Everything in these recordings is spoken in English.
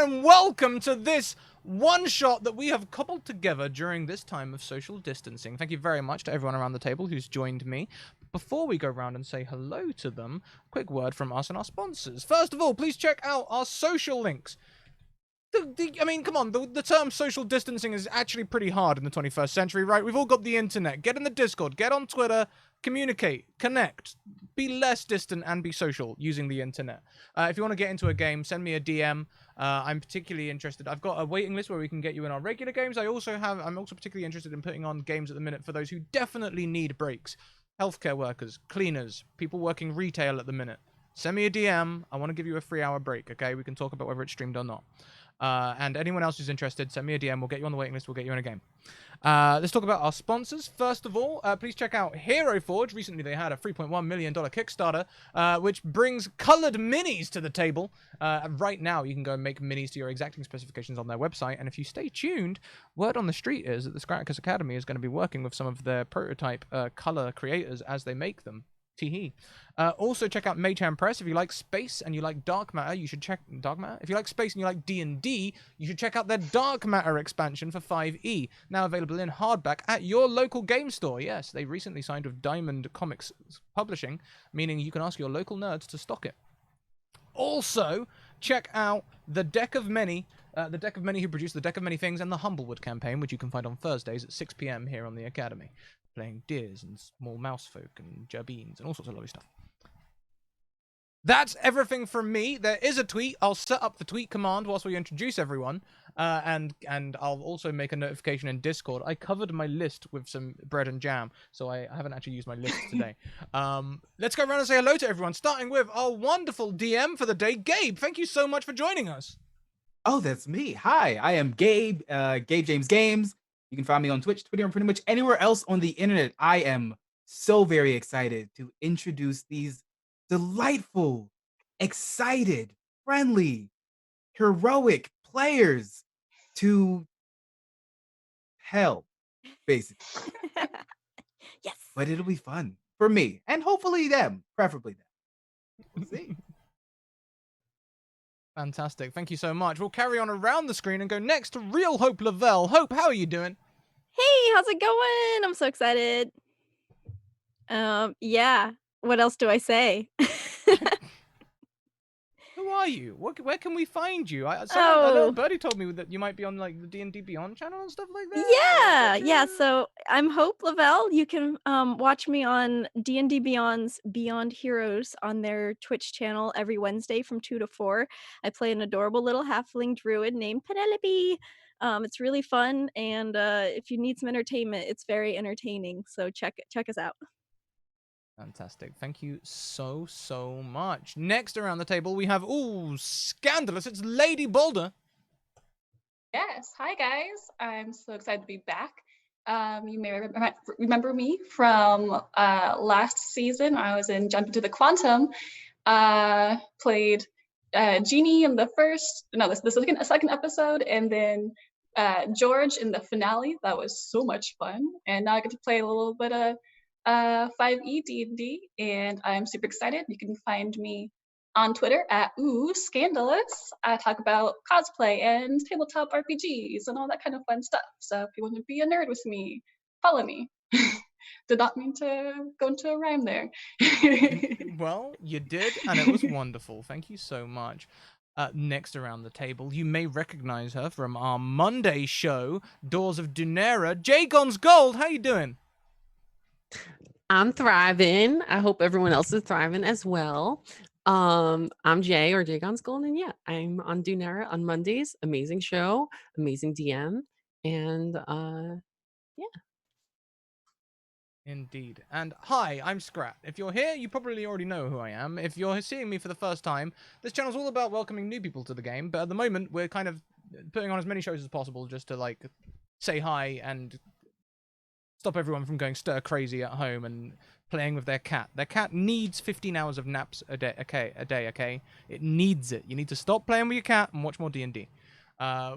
and welcome to this one-shot that we have cobbled together during this time of social distancing. Thank you very much to everyone around the table who's joined me. Before we go around and say hello to them, a quick word from us and our sponsors. First of all, please check out our social links. I mean, come on, the term social distancing is actually pretty hard in the 21st century, right? We've all got the internet. Get in the Discord, get on Twitter, communicate, connect, be less distant and be social using the internet. If you want to get into a game, send me a DM. I'm particularly interested. I've got a waiting list where we can get you in our regular games. I'm also particularly interested in putting on games at the minute for those who definitely need breaks. Healthcare workers, cleaners, people working retail at the minute. Send me a DM. I want to give you a 3-hour break, okay? We can talk about whether it's streamed or not. And anyone else who's interested, send me a DM. We'll get you on the waiting list. We'll get you in a game. Let's talk about our sponsors. First of all, please check out Hero Forge. Recently, they had a $3.1 million Kickstarter, which brings colored minis to the table. Right now, you can go and make minis to your exacting specifications on their website. And if you stay tuned, word on the street is that the Scratticus Academy is going to be working with some of their prototype color creators as they make them. Teehee. Also check out Mayhem Press. If you like space and you like dark matter, you should check dark matter. If you like space and you like D&D, you should check out their dark matter expansion for 5e, now available in hardback at your local game store. Yes, they recently signed with Diamond Comics Publishing, meaning you can ask your local nerds to stock it. Also, check out the Deck of Many who produced the Deck of Many Things and the Humblewood campaign, which you can find on Thursdays at 6 p.m. here on the Academy, playing deers and small mouse folk and gerbeens and all sorts of lovely stuff. That's everything from me. There is a tweet. I'll set up the tweet command whilst we introduce everyone, and I'll also make a notification in Discord. I covered my list with some bread and jam, so I haven't actually used my list today. Let's go around and say hello to everyone, starting with our wonderful DM for the day, Gabe. Thank you so much for joining us. Oh, that's me. Hi, I am Gabe, Gabe James Games. You can find me on Twitch, Twitter, and pretty much anywhere else on the internet. I am so very excited to introduce these delightful, excited, friendly, heroic players to hell, basically. Yes. But it'll be fun for me, and hopefully them, preferably them. We'll see. Fantastic. Thank you so much. We'll carry on around the screen and go next to Real Hope Lavelle. Hope, how are you doing? Hey, how's it going? I'm so excited. Yeah. What else do I say? Who are you? Where can we find you? A little birdie told me that you might be on like the D&D Beyond channel and stuff like that. Yeah. So I'm Hope Lavelle. You can watch me on D&D Beyond's Beyond Heroes on their Twitch channel every Wednesday from 2 to 4. I play an adorable little halfling druid named Penelope. It's really fun, and if you need some entertainment, it's very entertaining. So check us out. Fantastic. Thank you so much. Next around the table, we have, scandalous. It's Lady Boulder. Yes. Hi, guys. I'm so excited to be back. You may remember me from last season. I was in Jump Into the Quantum. Played Jeannie in the second episode, and then George in the finale. That was so much fun. And now I get to play a little bit of 5e D&D, and I'm super excited. You can find me on Twitter at Scandalous. I talk about cosplay and tabletop RPGs and all that kind of fun stuff. So if you want to be a nerd with me, follow me. Did not mean to go into a rhyme there. Well, you did, and it was wonderful. Thank you so much. Next around the table, you may recognize her from our Monday show, Doors of Dunera. Jagon's Gold, how you doing? I'm thriving. I hope everyone else is thriving as well. I'm Jay or Jagon's Gold, and yeah, I'm on Dunera on Mondays. Amazing show, amazing DM, and yeah. Indeed. And hi, I'm Scrat. If you're here, you probably already know who I am. If you're seeing me for the first time, this channel's all about welcoming new people to the game, but at the moment, we're kind of putting on as many shows as possible just to, like, say hi and stop everyone from going stir crazy at home and playing with their cat. Their cat needs 15 hours of naps a day, okay? It needs it. You need to stop playing with your cat and watch more D&D.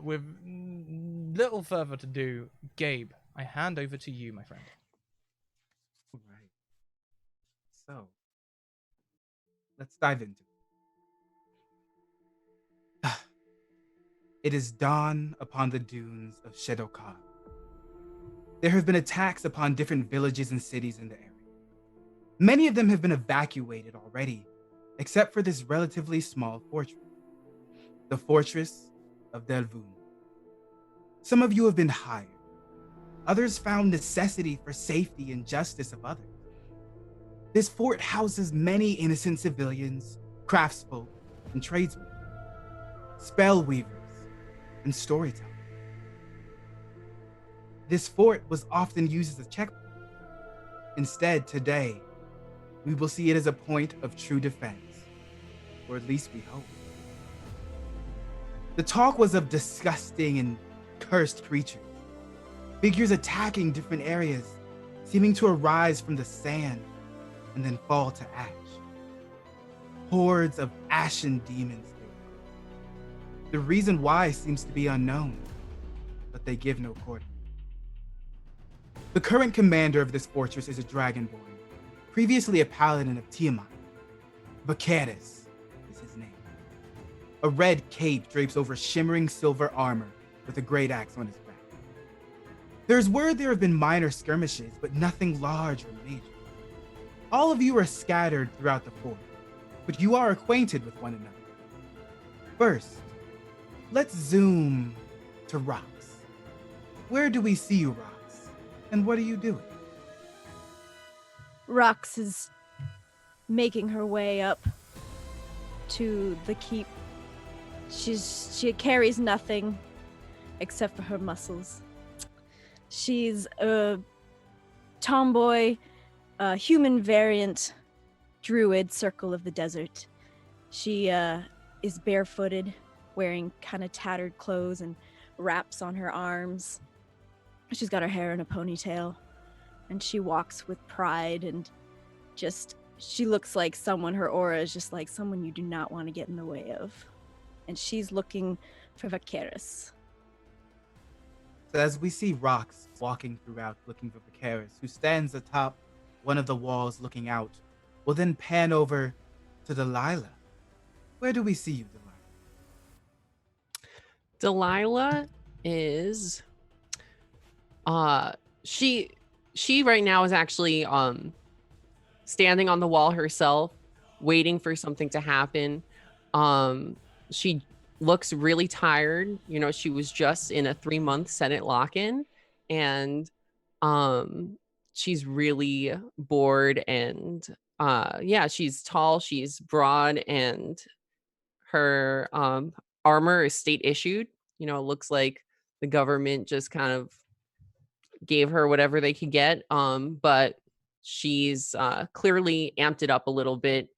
With little further to do, Gabe, I hand over to you, my friend. All right. So, let's dive into it. It is dawn upon the dunes of Shadowcar. There have been attacks upon different villages and cities in the area. Many of them have been evacuated already, except for this relatively small fortress, the fortress of Delvuun. Some of you have been hired. Others found necessity for safety and justice of others. This fort houses many innocent civilians, craftsfolk, and tradesmen, spell weavers, and storytellers. This fort was often used as a checkpoint. Instead, today, we will see it as a point of true defense, or at least we hope. The talk was of disgusting and cursed creatures, figures attacking different areas, seeming to arise from the sand and then fall to ash. Hordes of ashen demons. The reason why seems to be unknown, but they give no quarter. The current commander of this fortress is a dragonborn, previously a paladin of Tiamat. Vicaris is his name. A red cape drapes over shimmering silver armor with a great axe on his back. There's word there have been minor skirmishes, but nothing large or major. All of you are scattered throughout the fort, but you are acquainted with one another. First, let's zoom to Rox. Where do we see you, Rox? And what are you doing? Rox is making her way up to the keep. She carries nothing except for her muscles. She's a tomboy, a human variant druid, Circle of the Desert. She is barefooted, wearing kind of tattered clothes and wraps on her arms. She's got her hair in a ponytail, and she walks with pride, and she looks like someone, her aura is just like someone you do not want to get in the way of. And she's looking for Vicaris. So as we see Rox walking throughout looking for Vicaris, who stands atop one of the walls looking out, we'll then pan over to Delilah. Where do we see you, Delilah? Delilah is she right now is actually standing on the wall herself, waiting for something to happen. She looks really tired. You know, she was just in a 3-month Senate lock-in, and she's really bored, and yeah, she's tall, she's broad, and her armor is state issued. You know, it looks like the government just kind of gave her whatever they could get. But she's clearly amped it up a little bit.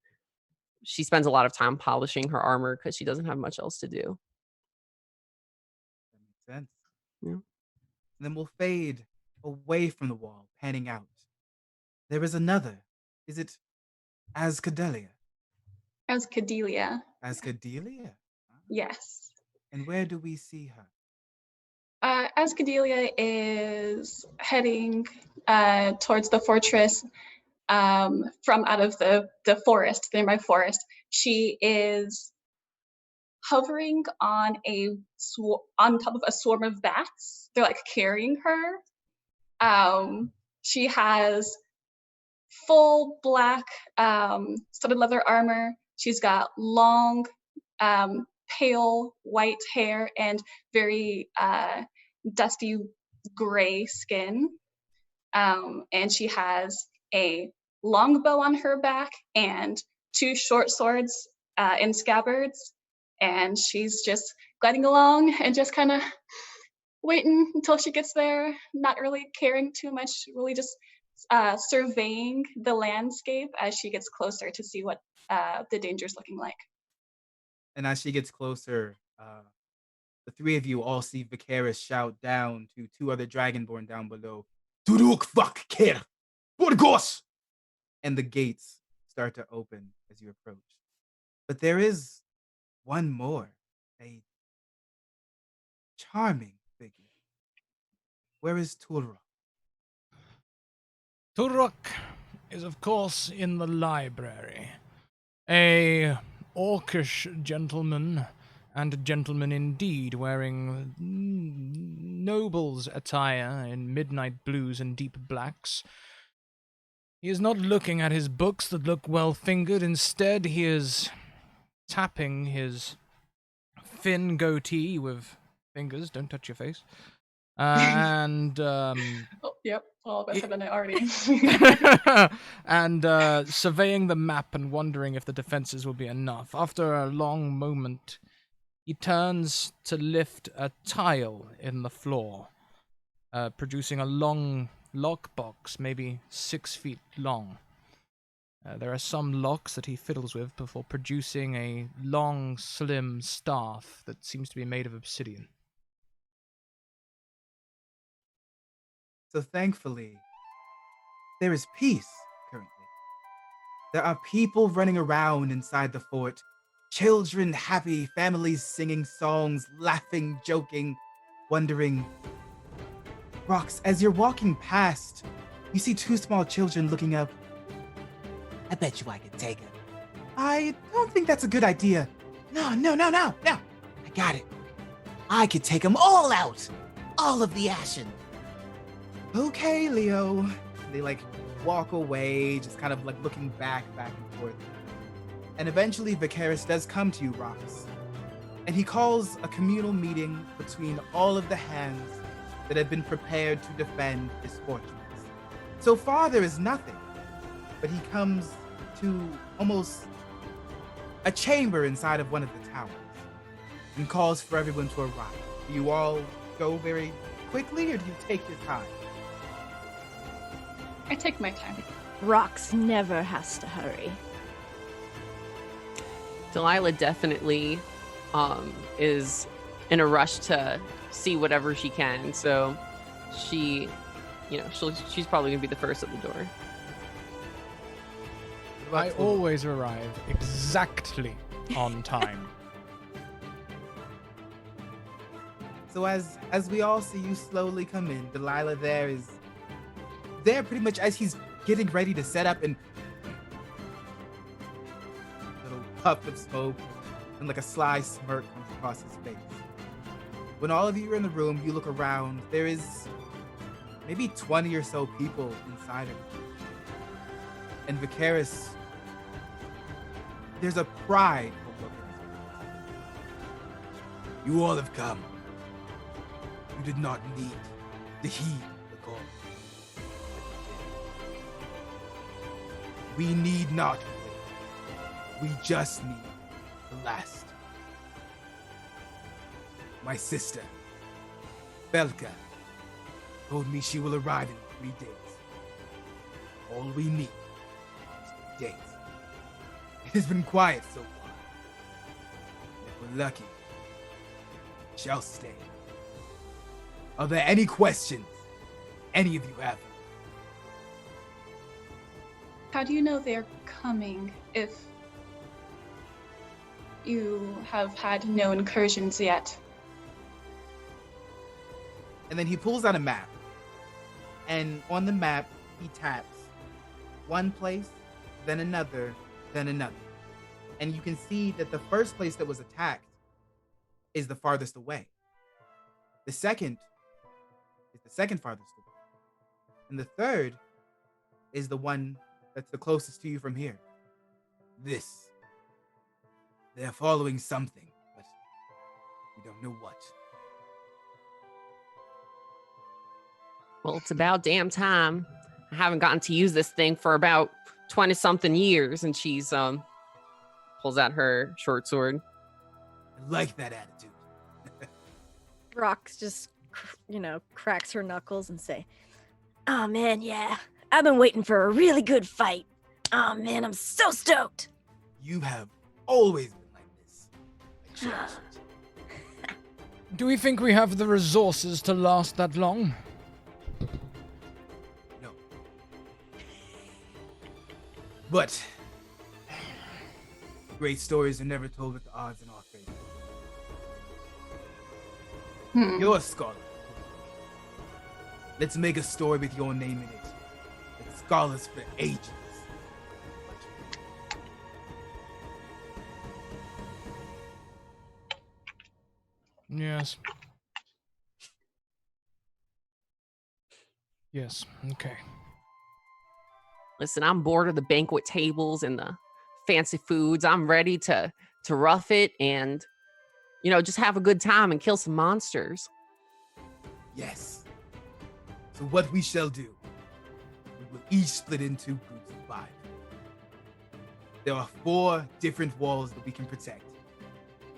She spends a lot of time polishing her armor because she doesn't have much else to do. That makes sense. Yeah. And then we'll fade away from the wall, panning out. There is another. Is it Ascadelia? Ascadelia. Ascadelia? Yes. And where do we see her? Ascadelia is heading towards the fortress from out of the forest, the nearby forest. She is hovering on on top of a swarm of bats. They're like carrying her. She has full black studded leather armor. She's got long, pale white hair and very dusty gray skin. And she has a long bow on her back and 2 short swords in scabbards. And she's just gliding along and just kind of waiting until she gets there, not really caring too much, really just surveying the landscape as she gets closer to see what the danger's looking like. And as she gets closer, the 3 of you all see Vicaris shout down to 2 other Dragonborn down below, Turuk fuck care, Burgos! And the gates start to open as you approach. But there is one more, a charming figure. Where is Turuk? Turok is, of course, in the library. A orcish gentleman and a gentleman indeed, wearing noble's attire in midnight blues and deep blacks. He is not looking at his books that look well fingered. Instead, he is tapping his thin goatee with fingers. Don't touch your face. And Oh, yep, all of us have done it already. and surveying the map and wondering if the defenses will be enough. After a long moment, he turns to lift a tile in the floor, producing a long lockbox, maybe 6 feet long. There are some locks that he fiddles with before producing a long, slim staff that seems to be made of obsidian. So thankfully, there is peace currently. There are people running around inside the fort, children happy, families singing songs, laughing, joking, wondering. Rox, as you're walking past, you see 2 small children looking up. I bet you I could take him. I don't think that's a good idea. No. I got it. I could take them all out. All of the ashen. Okay, Leo. They walk away, just kind of looking back and forth. And eventually Vicaris does come to you, Rox. And he calls a communal meeting between all of the hands that have been prepared to defend his fortress. So far there is nothing, but he comes to almost a chamber inside of one of the towers and calls for everyone to arrive. Do you all go very quickly, or do you take your time? I take my time. Rox never has to hurry. Delilah definitely is in a rush to see whatever she can, so she's probably gonna be the first at the door. I always arrive exactly on time. So as we all see you slowly come in, Delilah there pretty much as he's getting ready to set up, and a little puff of smoke and a sly smirk comes across his face. When all of you are in the room, you look around. There is maybe 20 or so people inside of it. And Vicaris, there's a pride of look in his eyes. You all have come. You did not need to heed the call. We need not wait. We just need the last. My sister, Belka, told me she will arrive in 3 days. All we need is 3 days. It has been quiet so far. If we're lucky, we shall stay. Are there any questions any of you have? How do you know they're coming if you have had no incursions yet? And then he pulls out a map. And on the map, he taps one place, then another, then another. And you can see that the first place that was attacked is the farthest away. The second is the second farthest away. And the third is the one that's the closest to you from here. This. They're following something, but we don't know what. Well, it's about damn time. I haven't gotten to use this thing for about 20-something years, and she's pulls out her short sword. I like that attitude. Rox just, cracks her knuckles and say, "Oh man, yeah, I've been waiting for a really good fight. Oh man, I'm so stoked." You have always been like this. I cherish it. Do we think we have the resources to last that long? No. But great stories are never told with the odds in our favor. You're a scholar. Let's make a story with your name in it. It's scholars for ages. Yes. Yes. Okay. Listen, I'm bored of the banquet tables and the fancy foods. I'm ready to rough it and, just have a good time and kill some monsters. Yes. So what we shall do, we will each split into groups of 5. There are 4 different walls that we can protect.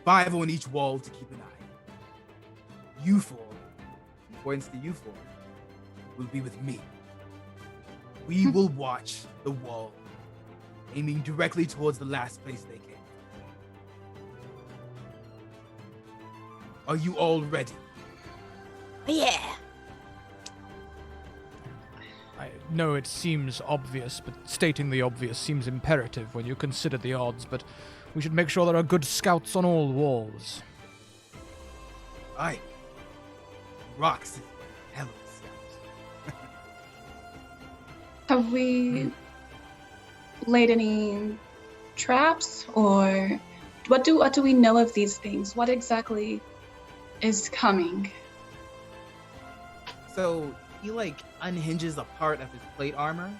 5 on each wall to keep an eye. You 4, importance to you 4, will be with me. We will watch the wall, aiming directly towards the last place they came. Are you all ready? Yeah. I know it seems obvious, but stating the obvious seems imperative when you consider the odds, but we should make sure there are good scouts on all walls. Aye. Rocks is hell of a scout. Have we laid any traps, or what do we know of these things? What exactly is coming? So he unhinges a part of his plate armor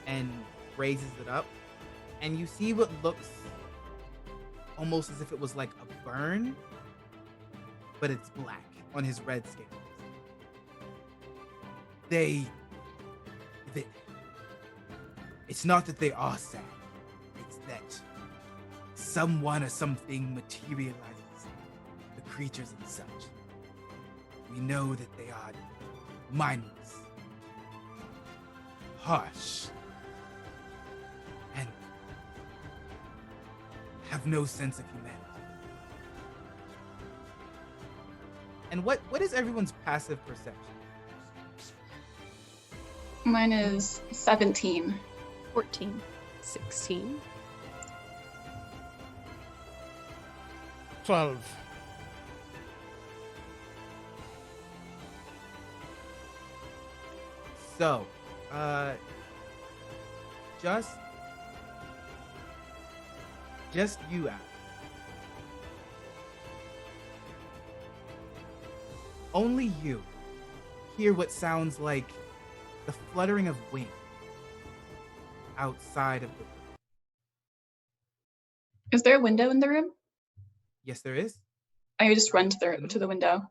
and raises it up, and you see what looks almost as if it was like a burn, but it's black on his red scales. It's not that they are sad, it's that someone or something materializes the creatures and such. We know that they are mindless, harsh, and have no sense of humanity. And what is everyone's passive perception? Mine is 17. 14. 16. 12. So, just you out. Only you hear what sounds like the fluttering of wings outside of the room. Is there a window in the room? Yes, there is. I just run to the window.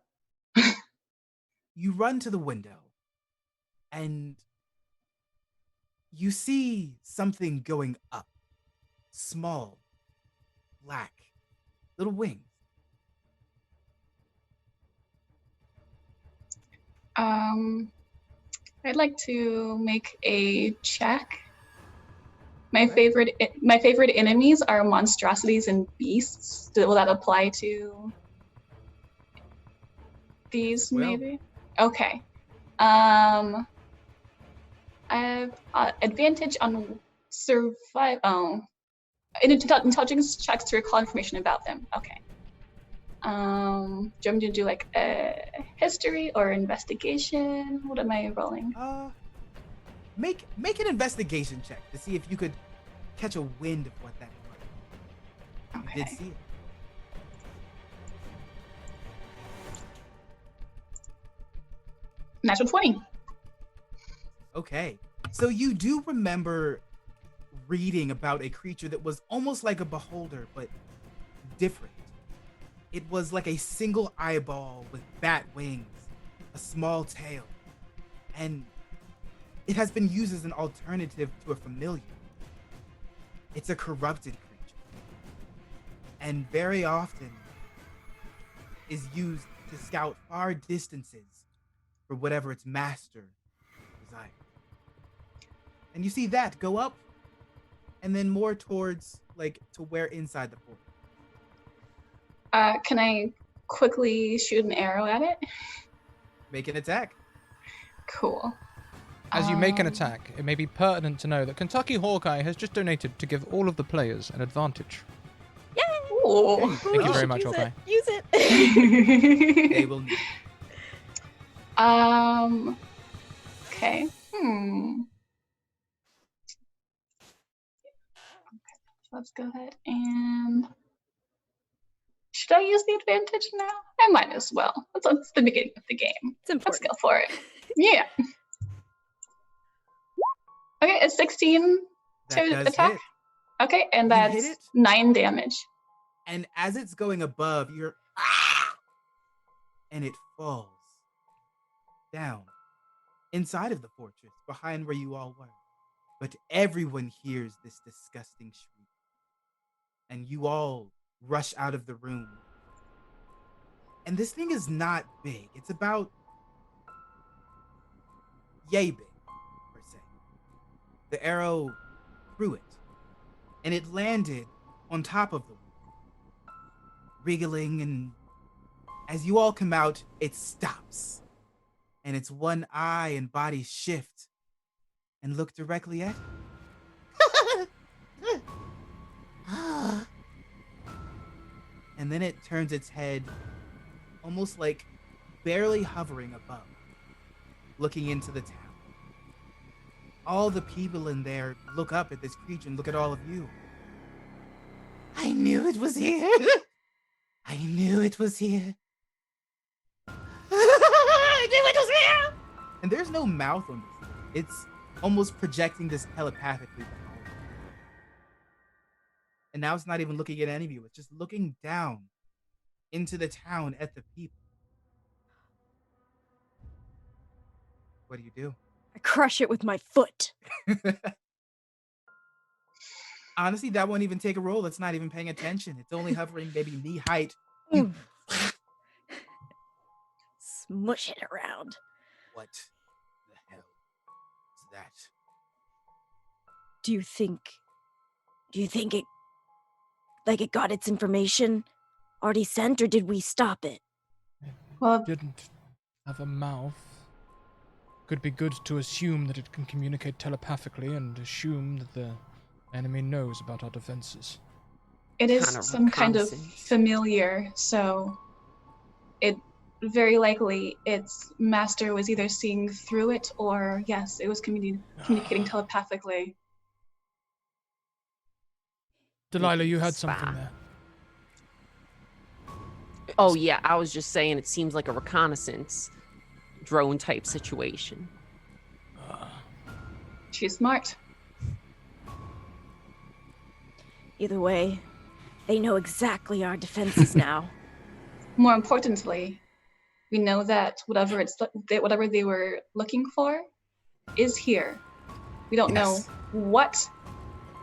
You run to the window and you see something going up. Small, black, little wings. I'd like to make a check. My favorite enemies are monstrosities and beasts. Will that apply to these? Well. Maybe. Okay. I have advantage on survive. Oh, intelligence checks to recall information about them. Okay. Do you want me to do like a history or investigation? What am I rolling? Make an investigation check to see if you could catch a wind of what that was. Okay. You did see it. Natural 20. Okay. So you do remember reading about a creature that was almost like a beholder, but different. It was like a single eyeball with bat wings, a small tail, and it has been used as an alternative to a familiar. It's a corrupted creature, and very often is used to scout far distances for whatever its master desires. And you see that go up, and then more towards, to where inside the fort. Can I quickly shoot an arrow at it? Make an attack. Cool. As you make an attack, it may be pertinent to know that Kentucky Hawkeye has just donated to give all of the players an advantage. Yay! Ooh. Thank you very much, Hawkeye. Use it. They will need. Okay. Let's go ahead and Should I use the advantage now? I might as well. It's the beginning of the game. It's Let's important. go for it. Yeah. Okay, it's 16 That to does attack. hit. Okay, and You hit that's it? 9 damage. And as it's going above, you're and it falls down inside of the fortress, behind where you all were. But everyone hears this disgusting shriek, and you all rush out of the room. And this thing is not big. It's about yay big, per se. The arrow threw it, and it landed on top of the wall, wriggling, and as you all come out, it stops, and its one eye and body shift and look directly at you. And then it turns its head, almost like barely hovering above, looking into the town. All the people in there look up at this creature and look at all of you. I knew it was here. I knew it was here. I knew it was here. And there's no mouth on this thing. It's almost projecting this telepathically to all of you. And now it's not even looking at any of you. It's just looking down into the town at the people. What do? I crush it with my foot. Honestly, that won't even take a roll. It's not even paying attention. It's only hovering maybe knee height. Mm. Smush it around. What the hell is that? Do you think it got its information already sent, or did we stop it? Well, Didn't have a mouth. Could be good to assume that it can communicate telepathically and assume that the enemy knows about our defenses. it is Kind of some kind of reconnaissance. familiar, so it very likely its master was either seeing through it or, yes, it was communicating telepathically. Delilah, you had Spy. something there. Oh yeah, I was just saying it seems like a reconnaissance drone type situation. She's smart. Either way, they know exactly our defenses now. More importantly, we know that whatever they were looking for is here. We don't know Yes. what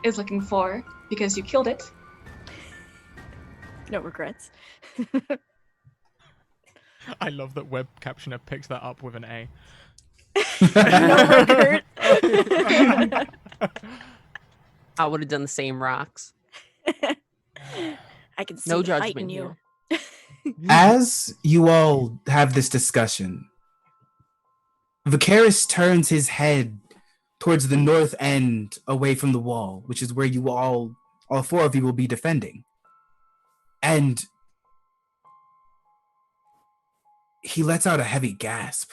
is looking for because you killed it. No regrets. I love that web captioner picks that up with an A. No regret. I would have done the same rocks. I can see No the fight judgment in you. here. As you all have this discussion, Vicaris turns his head towards the north end away from the wall, which is where you all four of you will be defending. And he lets out a heavy gasp.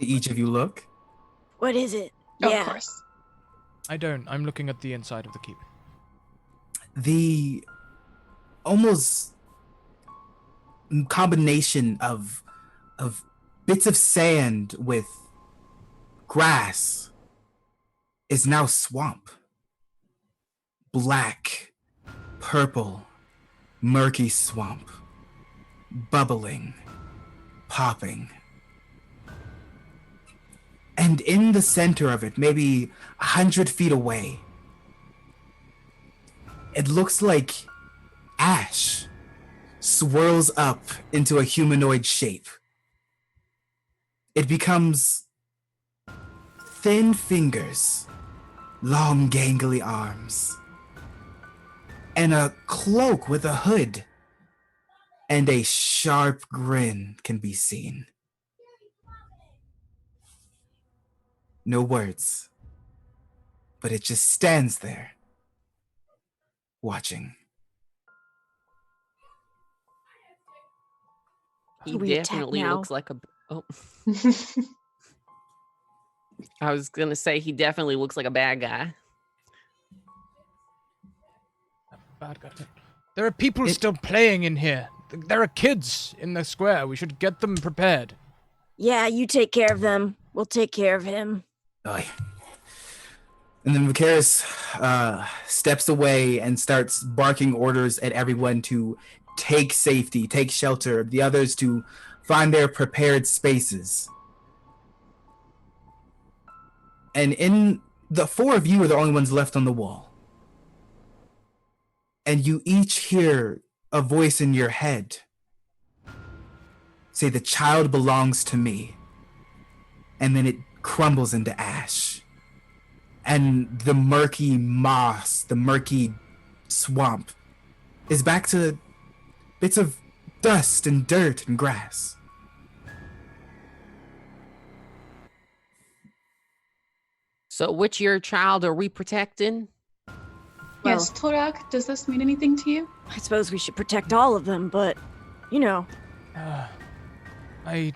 Do each of you look? What is it? Of Yeah. course. I don't. I'm looking at the inside of the keep. The almost combination of bits of sand with grass is now swamp. Black, purple, murky swamp, bubbling, popping. And in the center of it, maybe 100 feet away, it looks like ash swirls up into a humanoid shape. It becomes thin fingers, long gangly arms, and a cloak with a hood, and a sharp grin can be seen. No words, but it just stands there, watching. He We attack definitely now. looks like a. Oh, I was gonna say he definitely looks like a bad guy. Bad guy. There are people still playing in here. There are kids in the square. We should get them prepared. Yeah, you take care of them. We'll take care of him. Aye. And then Vicaris steps away and starts barking orders at everyone to take safety, take shelter, the others to find their prepared spaces. And in the four of you are the only ones left on the wall. And you each hear a voice in your head say, "The child belongs to me." And then it crumbles into ash. And the murky moss, the murky swamp is back to bits of dust and dirt and grass. So which your child are we protecting? Yes, Torak, does this mean anything to you? I suppose we should protect all of them, but, you know. I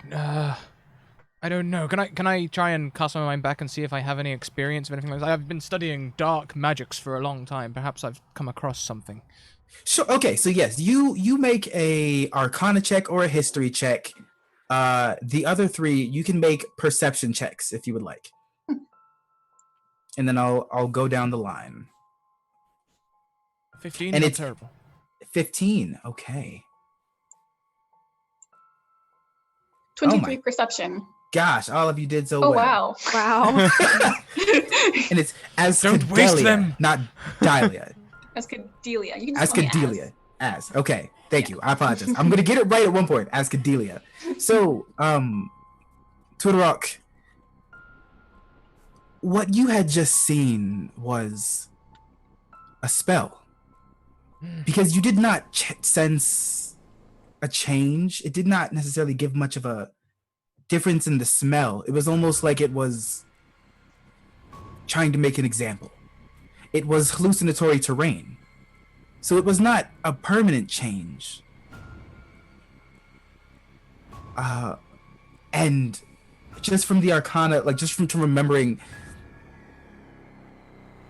don't know. Can I try and cast my mind back and see if I have any experience of anything like that? I've been studying dark magics for a long time. Perhaps I've come across something. Sure. Okay. So yes, you make a Arcana check or a History check. The other three, you can make perception checks if you would like. And then I'll go down the line. 15. And Not it's terrible. 15. Okay. 23 perception. Gosh, all of you did so Oh, well. wow. Wow. And it's Don't waste Ascadelia, them. not Dahlia. Ascadelia. You can just call me Ascadelia. As. Okay. Thank you. I apologize. I'm gonna get it right at one point. Ascadelia. So, Tudorok, what you had just seen was a spell. Because you did not sense a change. It did not necessarily give much of a difference in the smell. It was almost like it was trying to make an example. It was hallucinatory terrain. So it was not a permanent change. And just from the Arcana, like just from remembering,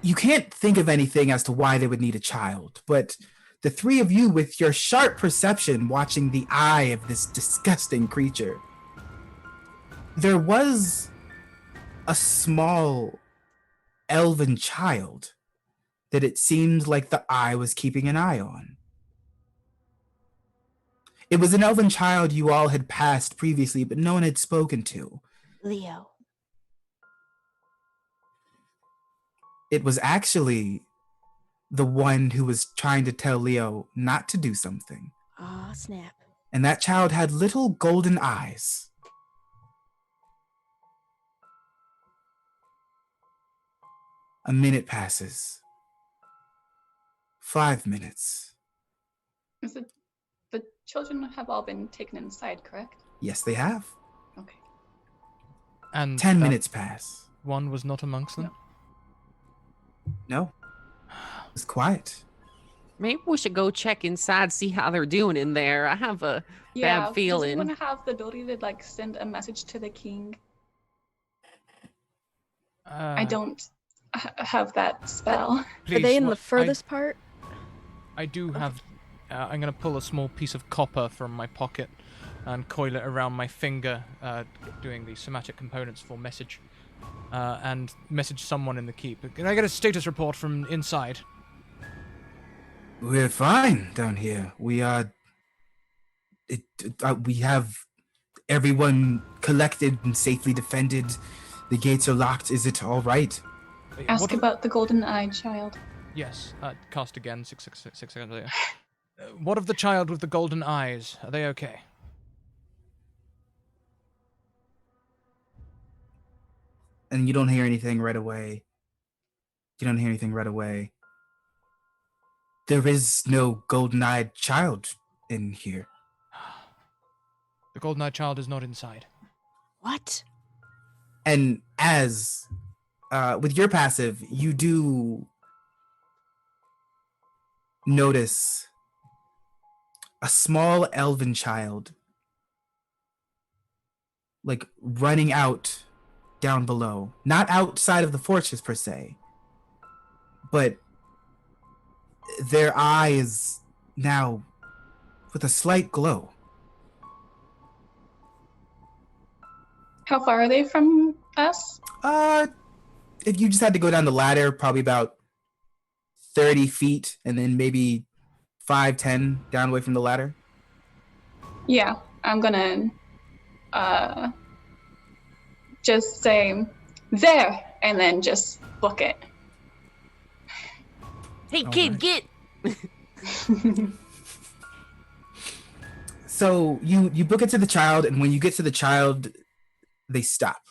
you can't think of anything as to why they would need a child, but the three of you with your sharp perception watching the eye of this disgusting creature, there was a small elven child that it seemed like the eye was keeping an eye on. It was an elven child you all had passed previously, but no one had spoken to. Leo. It was actually the one who was trying to tell Leo not to do something. Aw, snap. And that child had little golden eyes. A minute passes. 5 minutes. Is it the children have all been taken inside, correct? Yes, they have. Okay. And 10 that minutes pass. one was not amongst them? No. It's quiet. Maybe we should go check inside, see how they're doing in there. I have a Yeah, bad feeling. does anyone have the ability to like send a message to the king? I don't have that spell. Are they in the what- furthest part? I do have. I'm gonna pull a small piece of copper from my pocket and coil it around my finger, doing the somatic components for message, and message someone in the keep. Can I get a status report from inside? We're fine down here. We are. We have everyone collected and safely defended. The gates are locked. Is it all right? Ask about the golden-eyed child. Yes. Cast again. 6 seconds later. What of the child with the golden eyes? Are they okay? And you don't hear anything right away. You don't hear anything right away. There is no golden-eyed child in here. The golden-eyed child is not inside. What? And as with your passive, you do notice a small elven child like running out down below, not outside of the fortress per se, but their eyes now with a slight glow. How far are they from us? If you just had to go down the ladder, probably about 30 feet, and then maybe 5, 10 down away from the ladder. Yeah, I'm gonna just say there and then just book it. Hey, All kid, right. get. So you book it to the child, and when you get to the child, they stop.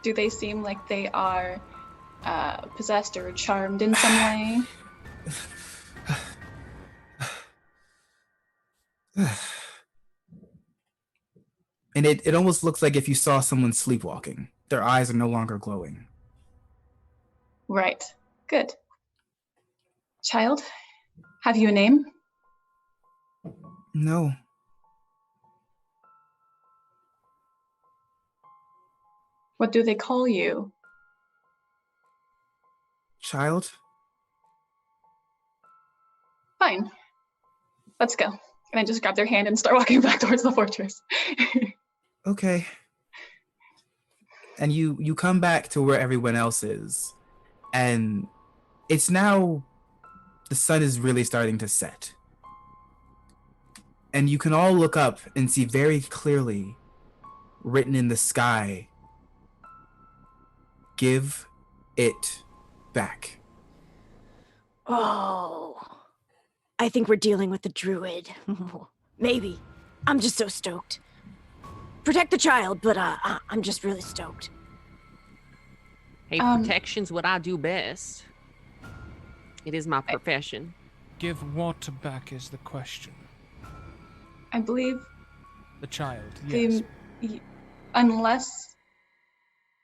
Do they seem like they are possessed or charmed in some way? And it almost looks like if you saw someone sleepwalking. Their eyes are no longer glowing. Right. Good. Child, have you a name? No. What do they call you? Child? Fine. Let's go. And I just grab their hand and start walking back towards the fortress. Okay. And you come back to where everyone else is. And it's now the sun is really starting to set. And you can all look up and see very clearly written in the sky, give it back. Oh, I think we're dealing with the druid. Maybe. I'm just so stoked. Protect the child, but I'm just really stoked. Hey, protection's what I do best. It is my profession. Give what back is the question. I believe The child, yes. unless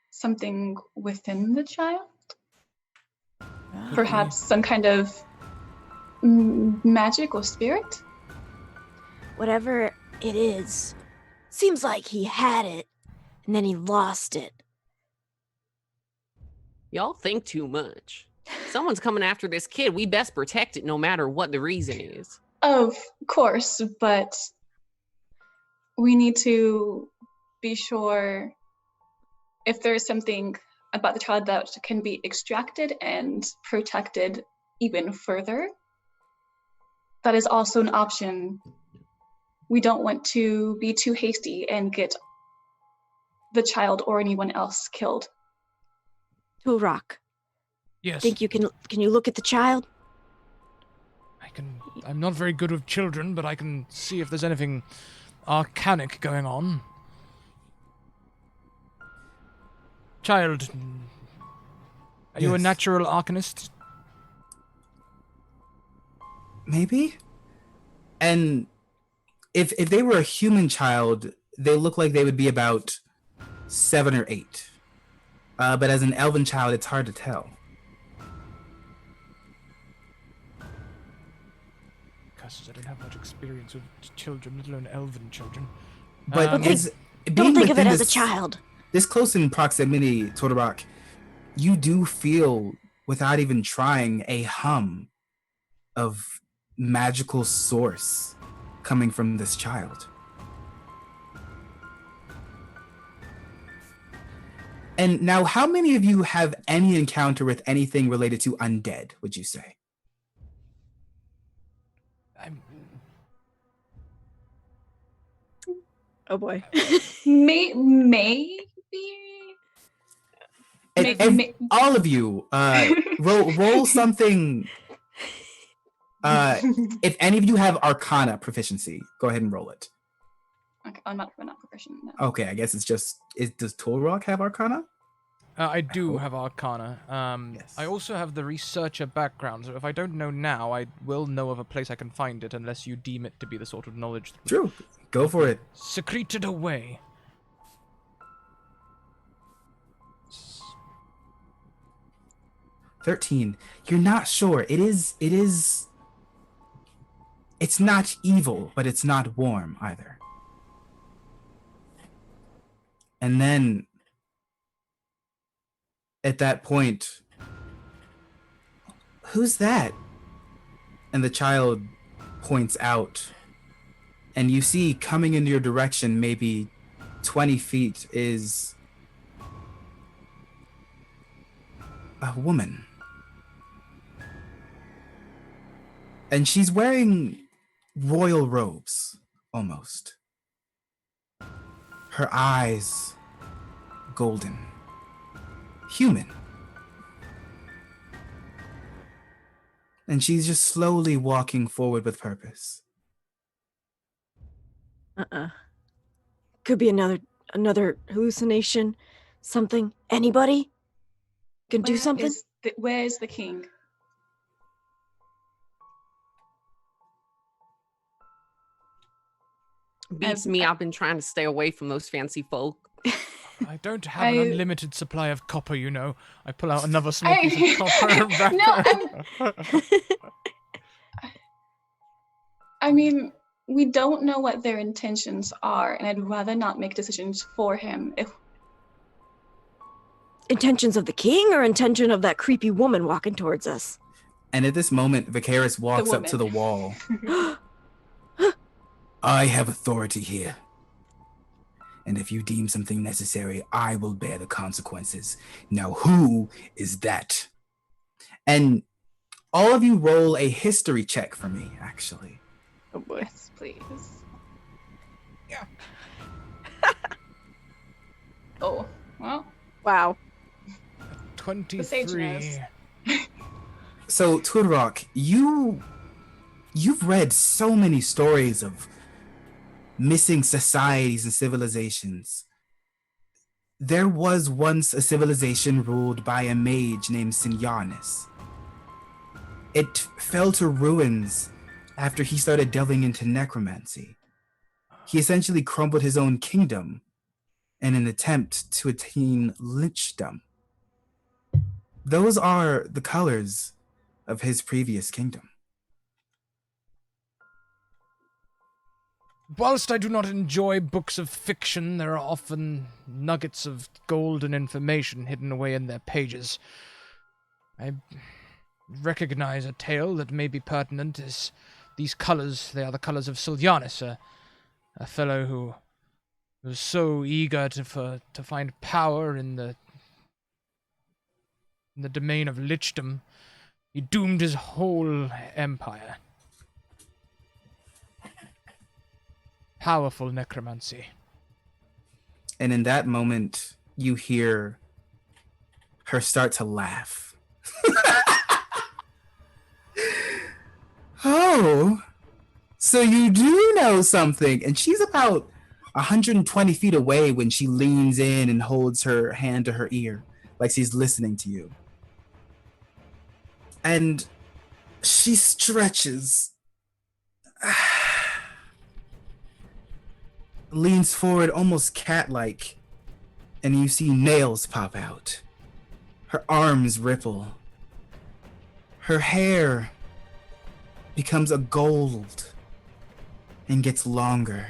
something within the child, perhaps some kind of magic or spirit. Whatever it is, seems like he had it, and then he lost it. Y'all think too much. Someone's coming after this kid. We best protect it no matter what the reason is. Of course, but we need to be sure if there's something about the child that can be extracted and protected even further. That is also an option. We don't want to be too hasty and get the child or anyone else killed. Tulrock, Yes. think you can you look at the child? I'm not very good with children, but I can see if there's anything arcanic going on. Child, are you a Yes. natural arcanist? Maybe? And if they were a human child, they look like they would be about 7 or 8. But as an elven child, it's hard to tell. Cusses, I don't have much experience with children, let alone elven children. But Um, is Don't think of it within as a this- child. This close in proximity, Todorok, you do feel, without even trying, a hum of magical source coming from this child. And now, how many of you have any encounter with anything related to undead, would you say? Oh boy. Maybe. All of you, roll something. If any of you have Arcana proficiency, go ahead and roll it. Okay, I'm not proficient. No. Okay, I guess it's just. Does Tolrock have Arcana? I do have Arcana. Yes. I also have the researcher background, so if I don't know now, I will know of a place I can find it, unless you deem it to be the sort of knowledge that True. Go for it. secreted away. 13. You're not sure. It is. It's not evil, but it's not warm either. And then, at that point, Who's that? And the child points out, and you see coming in your direction, maybe 20 feet, is a woman. And she's wearing royal robes, almost. Her eyes golden. Human. And she's just slowly walking forward with purpose. Could be another hallucination. Something. Anybody can do something? Where is the king? Beats me. I've been trying to stay away from those fancy folk. I don't have an unlimited supply of copper, you know. I pull out another small piece of copper and wrap I mean, we don't know what their intentions are, and I'd rather not make decisions for him. Intentions of the king or intention of that creepy woman walking towards us? And at this moment, Vicaris walks up to the wall. I have authority here. And if you deem something necessary, I will bear the consequences. Now, who is that? And all of you roll a history check for me, actually. Oh boy. Yes, please. Yeah. Oh, well. Wow. 23. So, Tudrock, you've read so many stories of missing societies and civilizations. There was once a civilization ruled by a mage named Sinyanis. It fell to ruins after he started delving into necromancy. He essentially crumbled his own kingdom in an attempt to attain lynchdom. Those are the colors of his previous kingdom. Whilst I do not enjoy books of fiction, there are often nuggets of golden information hidden away in their pages. I recognize a tale that may be pertinent as these colors. They are the colors of Sylvanas, a fellow who was so eager to find power in the domain of lichdom. He doomed his whole empire. Powerful necromancy. And in that moment, you hear her start to laugh. Oh, so you do know something. And she's about 120 feet away when she leans in and holds her hand to her ear, like she's listening to you. And she stretches, leans forward almost cat-like, and you see nails pop out. Her arms ripple. Her hair becomes a gold and gets longer.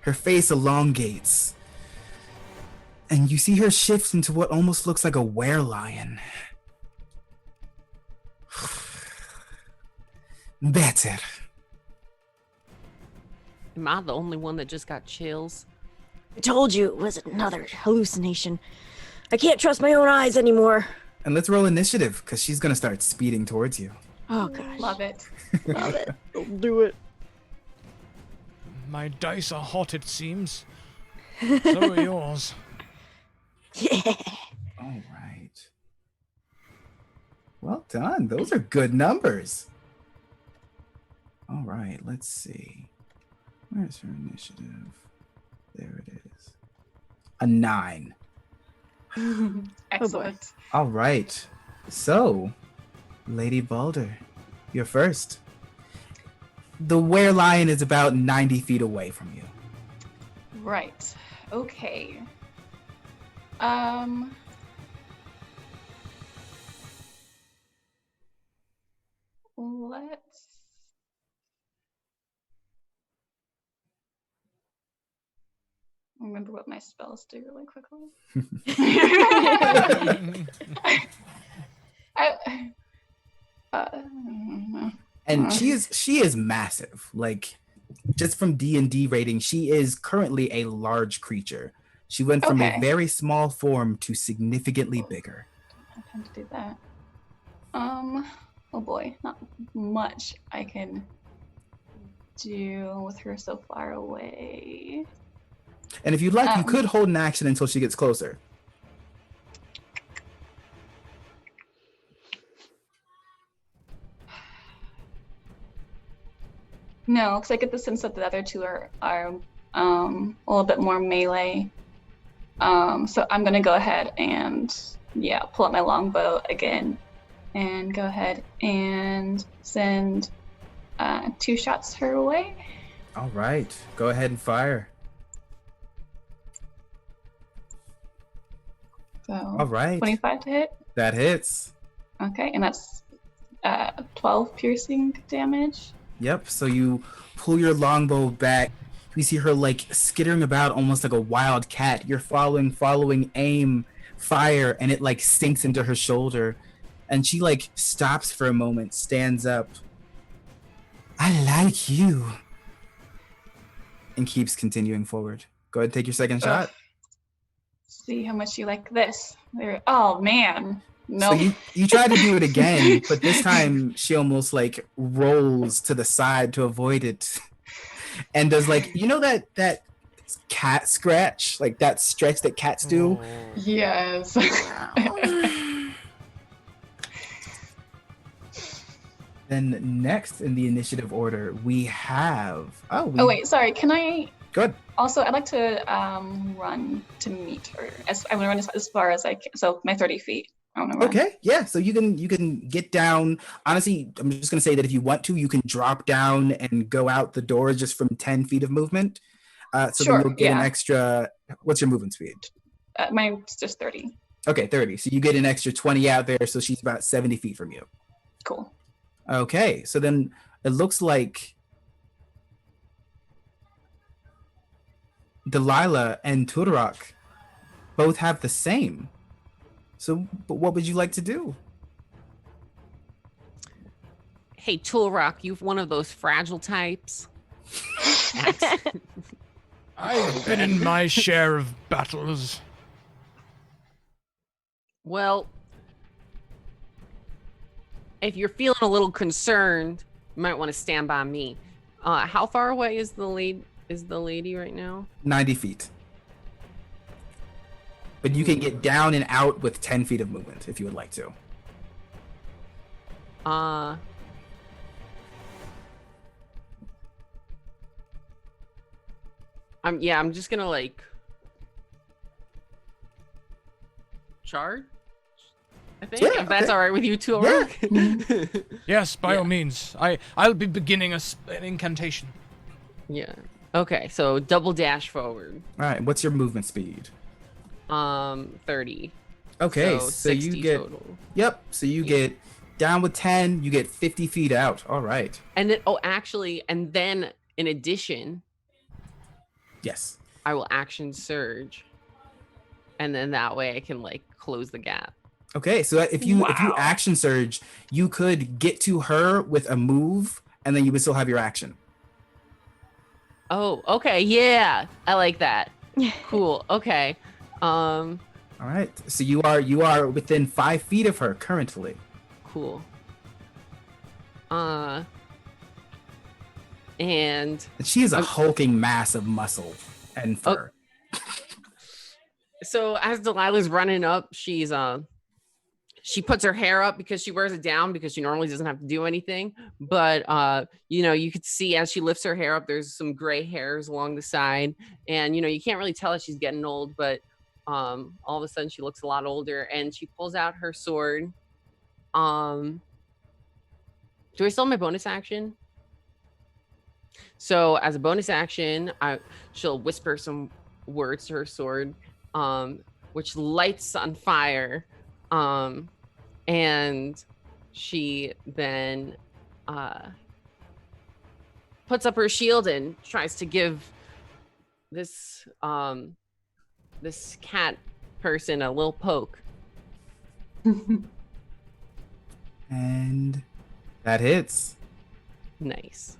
Her face elongates. And you see her shift into what almost looks like a werelion. Better. Am I the only one that just got chills? I told you it was another hallucination. I can't trust my own eyes anymore. And let's roll initiative, because she's going to start speeding towards you. Oh, gosh. Love it. Love it. Don't do it. My dice are hot, it seems. So are yours. Yeah. All right. Well done. Those are good numbers. All right, let's see. Where's her initiative? There it is. A 9. Excellent. All right. So, Lady Balder, you're first. The werelion is about 90 feet away from you. Right. Okay. Let's remember what my spells do really quickly. And she is massive. Like, just from D&D rating, she is currently a large creature. She went from a very small form to significantly bigger. I tend to do that. Oh boy, not much I can do with her so far away. And if you'd like, you could hold an action until she gets closer. No, because I get the sense that the other two are a little bit more melee. So I'm gonna go ahead and pull out my longbow again, and go ahead and send 2 shots her way. All right, go ahead and fire. So all right, 25 to hit. That hits. Okay, and that's 12 piercing damage. Yep. So you pull your longbow back. We see her like skittering about almost like a wild cat. You're following aim, fire, and it like sinks into her shoulder. And she like stops for a moment, stands up. I like you. And keeps continuing forward. Go ahead and take your second shot. See how much you like this. Oh man. No. So you try to do it again, but this time she almost like rolls to the side to avoid it. And does like, you know that cat scratch? Like that stretch that cats do? Yes. Then next in the initiative order, we have... Oh, wait, sorry. Can I... Good. Also, I'd like to run to meet her. I'm going to run as far as I can. So my 30 feet. Okay, yeah. So you can get down. Honestly, I'm just going to say that if you want to, you can drop down and go out the door just from 10 feet of movement. So sure, then you'll get an extra... What's your movement speed? Mine's just 30. Okay, 30. So you get an extra 20 out there, so she's about 70 feet from you. Cool. Okay, so then it looks like Delilah and Tudorok both have the same. So, but what would you like to do? Hey, Toolrock, you've one of those fragile types. I've been in my share of battles. Well, if you're feeling a little concerned, you might want to stand by me. How far away is the lady right now? 90 feet. But you can get down and out with 10 feet of movement if you would like to. I'm just gonna like charge. I think if that's all right with you two. Yeah. Yes, by all means. I'll be beginning an incantation. Yeah. Okay, so double dash forward. All right. What's your movement speed? 30. Okay, so you get total. Yep. So you get down with 10. You get 50 feet out. All right. And then and then in addition, yes, I will action surge, and then that way I can like close the gap. Okay, so if you action surge, you could get to her with a move, and then you would still have your action. Oh, okay, yeah, I like that. Cool. Okay. All right. So you are within 5 feet of her currently. Cool. And she is a hulking mass of muscle and fur. So as Delilah's running up, she puts her hair up because she wears it down because she normally doesn't have to do anything. But, you could see as she lifts her hair up, there's some gray hairs along the side. And, you can't really tell that she's getting old, but all of a sudden she looks a lot older and she pulls out her sword. Do I still have my bonus action? So as a bonus action, she'll whisper some words to her sword, which lights on fire. And she then puts up her shield and tries to give this cat person a little poke. And That hits. Nice.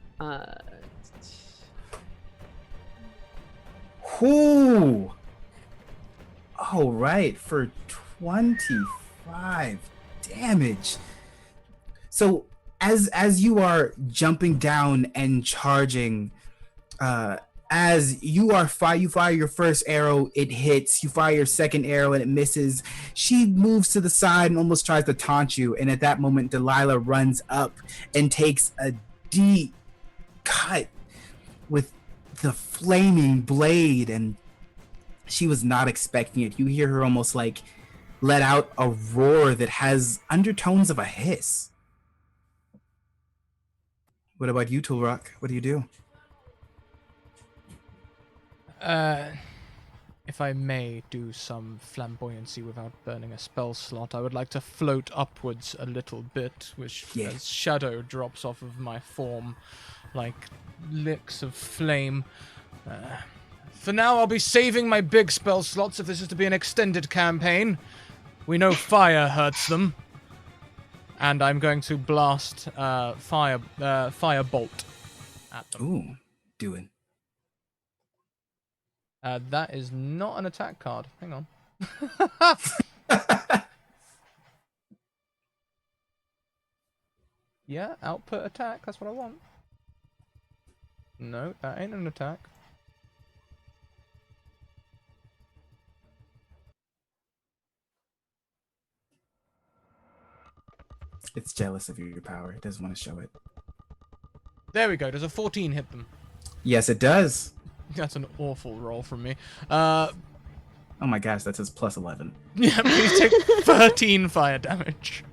Whoo! All right, for 25 damage. So as you are jumping down and charging, as you fire your first arrow, it hits. You fire your second arrow and it misses. She moves to the side and almost tries to taunt you. And at that moment, Delilah runs up and takes a deep cut with the flaming blade, and she was not expecting it. You hear her almost like let out a roar that has undertones of a hiss. What about you, Toolrock? What do you do? If I may do some flamboyancy without burning a spell slot, I would like to float upwards a little bit, which Yeah. as shadow drops off of my form like licks of flame. For now, I'll be saving my big spell slots if this is to be an extended campaign. We know fire hurts them. And I'm going to blast fire bolt at them. Ooh, doing. That is not an attack card. Hang on. Yeah, output attack. That's what I want. No, that ain't an attack. It's jealous of your power. It doesn't want to show it. There we go. Does a 14 hit them? Yes, it does. That's an awful roll from me. Oh my gosh, that says plus 11. Yeah, please take 13 fire damage.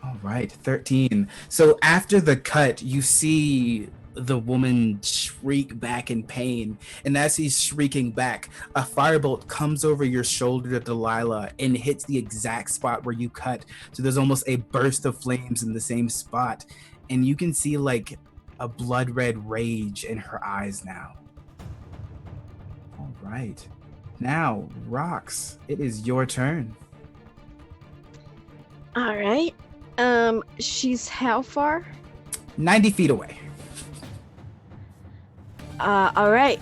All right, 13. So after the cut, you see the woman shriek back in pain. And as he's shrieking back, a firebolt comes over your shoulder to Delilah and hits the exact spot where you cut. So there's almost a burst of flames in the same spot. And you can see like a blood red rage in her eyes now. All right. Now, Rox, it is your turn. All right. She's how far? 90 feet away. All right.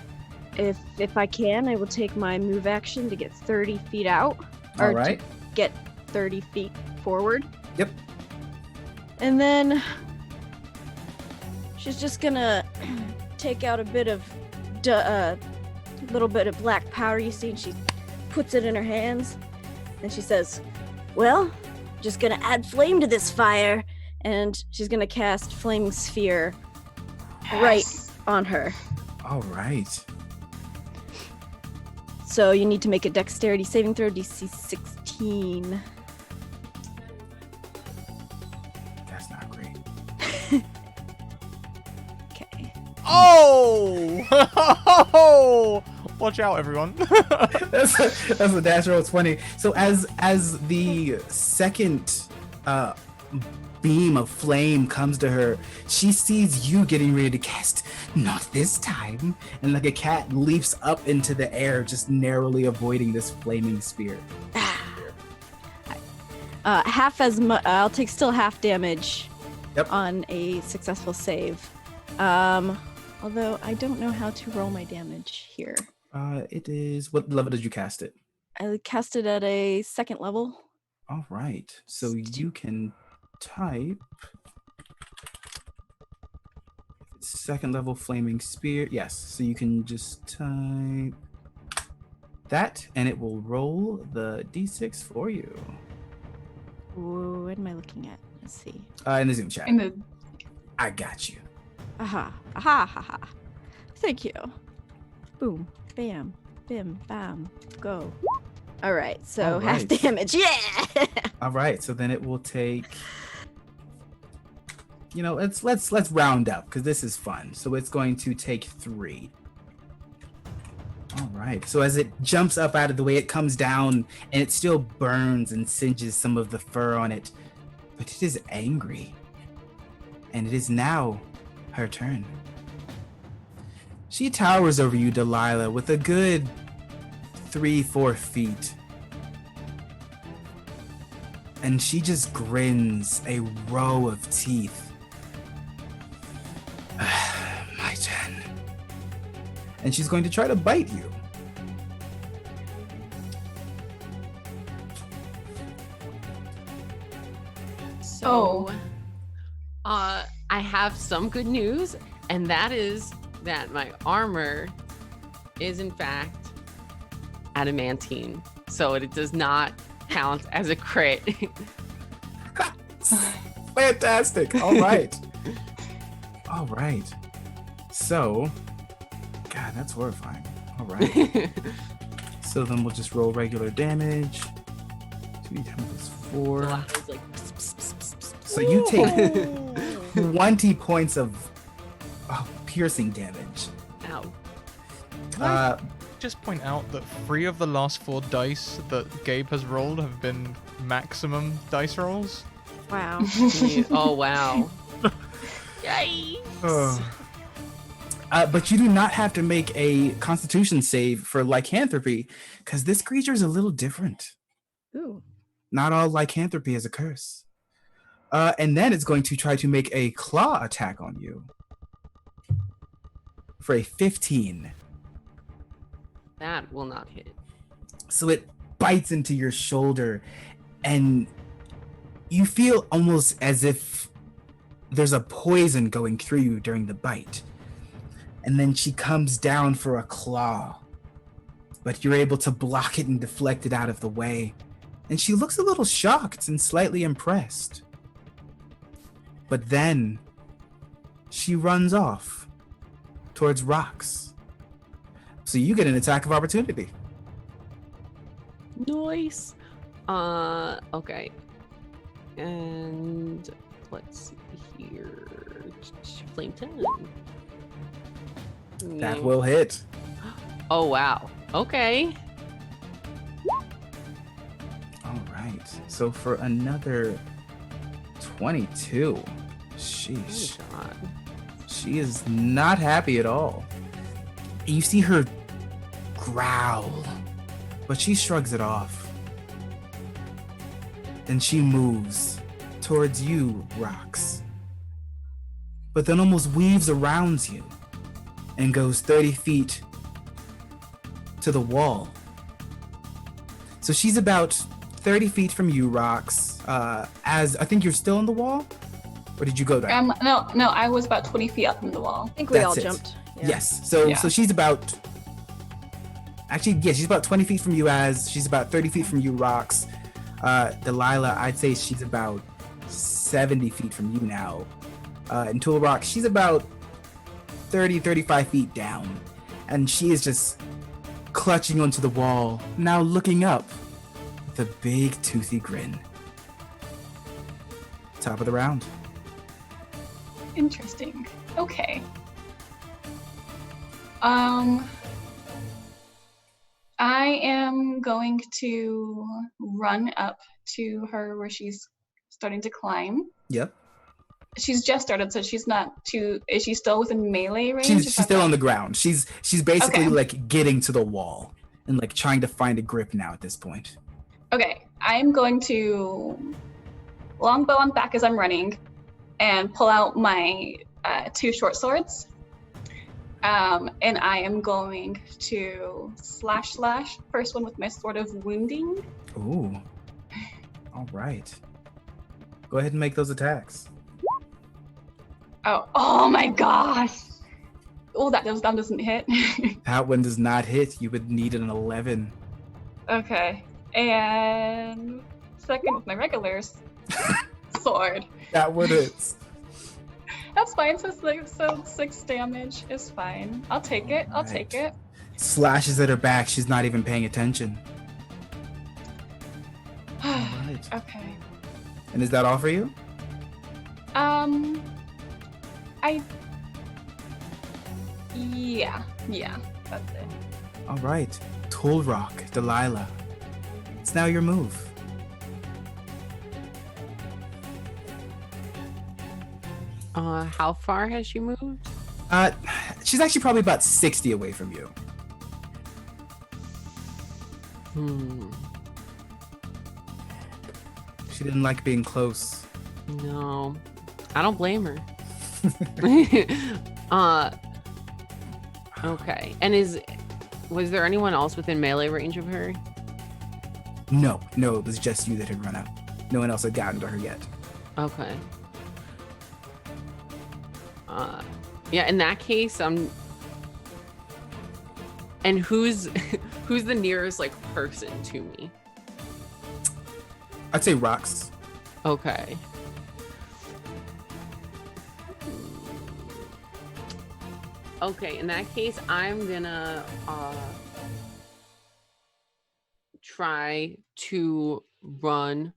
If I can, I will take my move action to get 30 feet out. All right. To get 30 feet forward. Yep. And then she's just gonna take out a bit of, little bit of black powder you see, and she puts it in her hands. And she says, well, just gonna add flame to this fire. And she's gonna cast Flaming Sphere right on her. All right. So you need to make a dexterity saving throw, DC 16. That's not great. Okay. Oh! Watch out, everyone. that's a dash roll 20. So as the second beam of flame comes to her, she sees you getting ready to cast not this time, and like a cat leaps up into the air, just narrowly avoiding this flaming spear. Half as much. I'll take still half damage. Yep. On a successful save. Although I don't know how to roll my damage here. It is, what level did you cast it? I cast it at a second level. All right, so you can type second level flaming spear. Yes, so you can just type that and it will roll the d6 for you. Ooh, what am I looking at? Let's see. In the Zoom chat. In the I got you. Aha. Aha, ha, ha. Thank you. Boom. Bam. Bim. Bam. Go. All right, so All half right. damage. Yeah! All right, so then it will take, you know, let's round up because this is fun. So it's going to take 3. All right, so as it jumps up out of the way, it comes down and it still burns and singes some of the fur on it, but it is angry. And it is now her turn. She towers over you, Delilah, with a good 3-4 feet. And she just grins, a row of teeth. and she's going to try to bite you. So, I have some good news, and that is that my armor is in fact adamantine, so it does not count as a crit. Fantastic. All right. All right. So, God, that's horrifying. All right. So then we'll just roll regular damage. 2d10 plus 4. It's like, So you take 20 points of piercing damage. ow. Can I just point out that 3 of the last 4 dice that Gabe has rolled have been maximum dice rolls? Wow. Oh, wow. Yikes. But you do not have to make a constitution save for lycanthropy, because this creature is a little different. Ooh. Not all lycanthropy is a curse. And then it's going to try to make a claw attack on you for a 15. That will not hit. So it bites into your shoulder, and you feel almost as if there's a poison going through you during the bite. And then she comes down for a claw, but you're able to block it and deflect it out of the way. And she looks a little shocked and slightly impressed. But then she runs off towards rocks. So you get an attack of opportunity. Nice. Okay. And let's see here. Flame 10. That will hit. Oh, wow. Okay. All right. So for another 22. Sheesh. Oh, God. She is not happy at all. You see her growl, but she shrugs it off. Then she moves towards you, Rocks, but then almost weaves around you and goes 30 feet to the wall. So she's about 30 feet from you, Rocks. As I think you're still on the wall, or did you go down? No, I was about 20 feet up from the wall. I think we all That's it. jumped. Yeah. Yes. So Yeah. so she's about. Actually, yeah, she's about 20 feet from you. As she's about 30 feet from you, Rocks. Delilah, I'd say she's about 70 feet from you now. And Tool Rock, she's about 35 feet down, and she is just clutching onto the wall, now looking up with a big toothy grin. Top of the round. Interesting. Okay. I am going to run up to her where she's starting to climb. Yep. She's just started, so she's not too. Is she still within melee range? She's still on the ground. She's basically Okay. like getting to the wall and like trying to find a grip now at this point. Okay, I'm going to longbow on back as I'm running, and pull out my 2 short swords. And I am going to slash. First one with my sword of wounding. Ooh. All right. Go ahead and make those attacks. Oh my gosh! Oh, that doesn't hit. That one does not hit. You would need an 11. Okay, and second with my regular sword. That one hits. That's fine. So 6 damage is fine. I'll take it. I'll take it. Slashes at her back. She's not even paying attention. All right. Okay. And is that all for you? Yeah, that's it. All right. Tool Rock, Delilah. It's now your move. How far has she moved? She's actually probably about 60 away from you. She didn't like being close. No, I don't blame her. Okay. And was there anyone else within melee range of her? No, it was just you that had run up. No one else had gotten to her yet. Okay. Yeah, in that case, and who's the nearest like person to me? I'd say rocks. Okay. Okay, in that case, I'm gonna try to run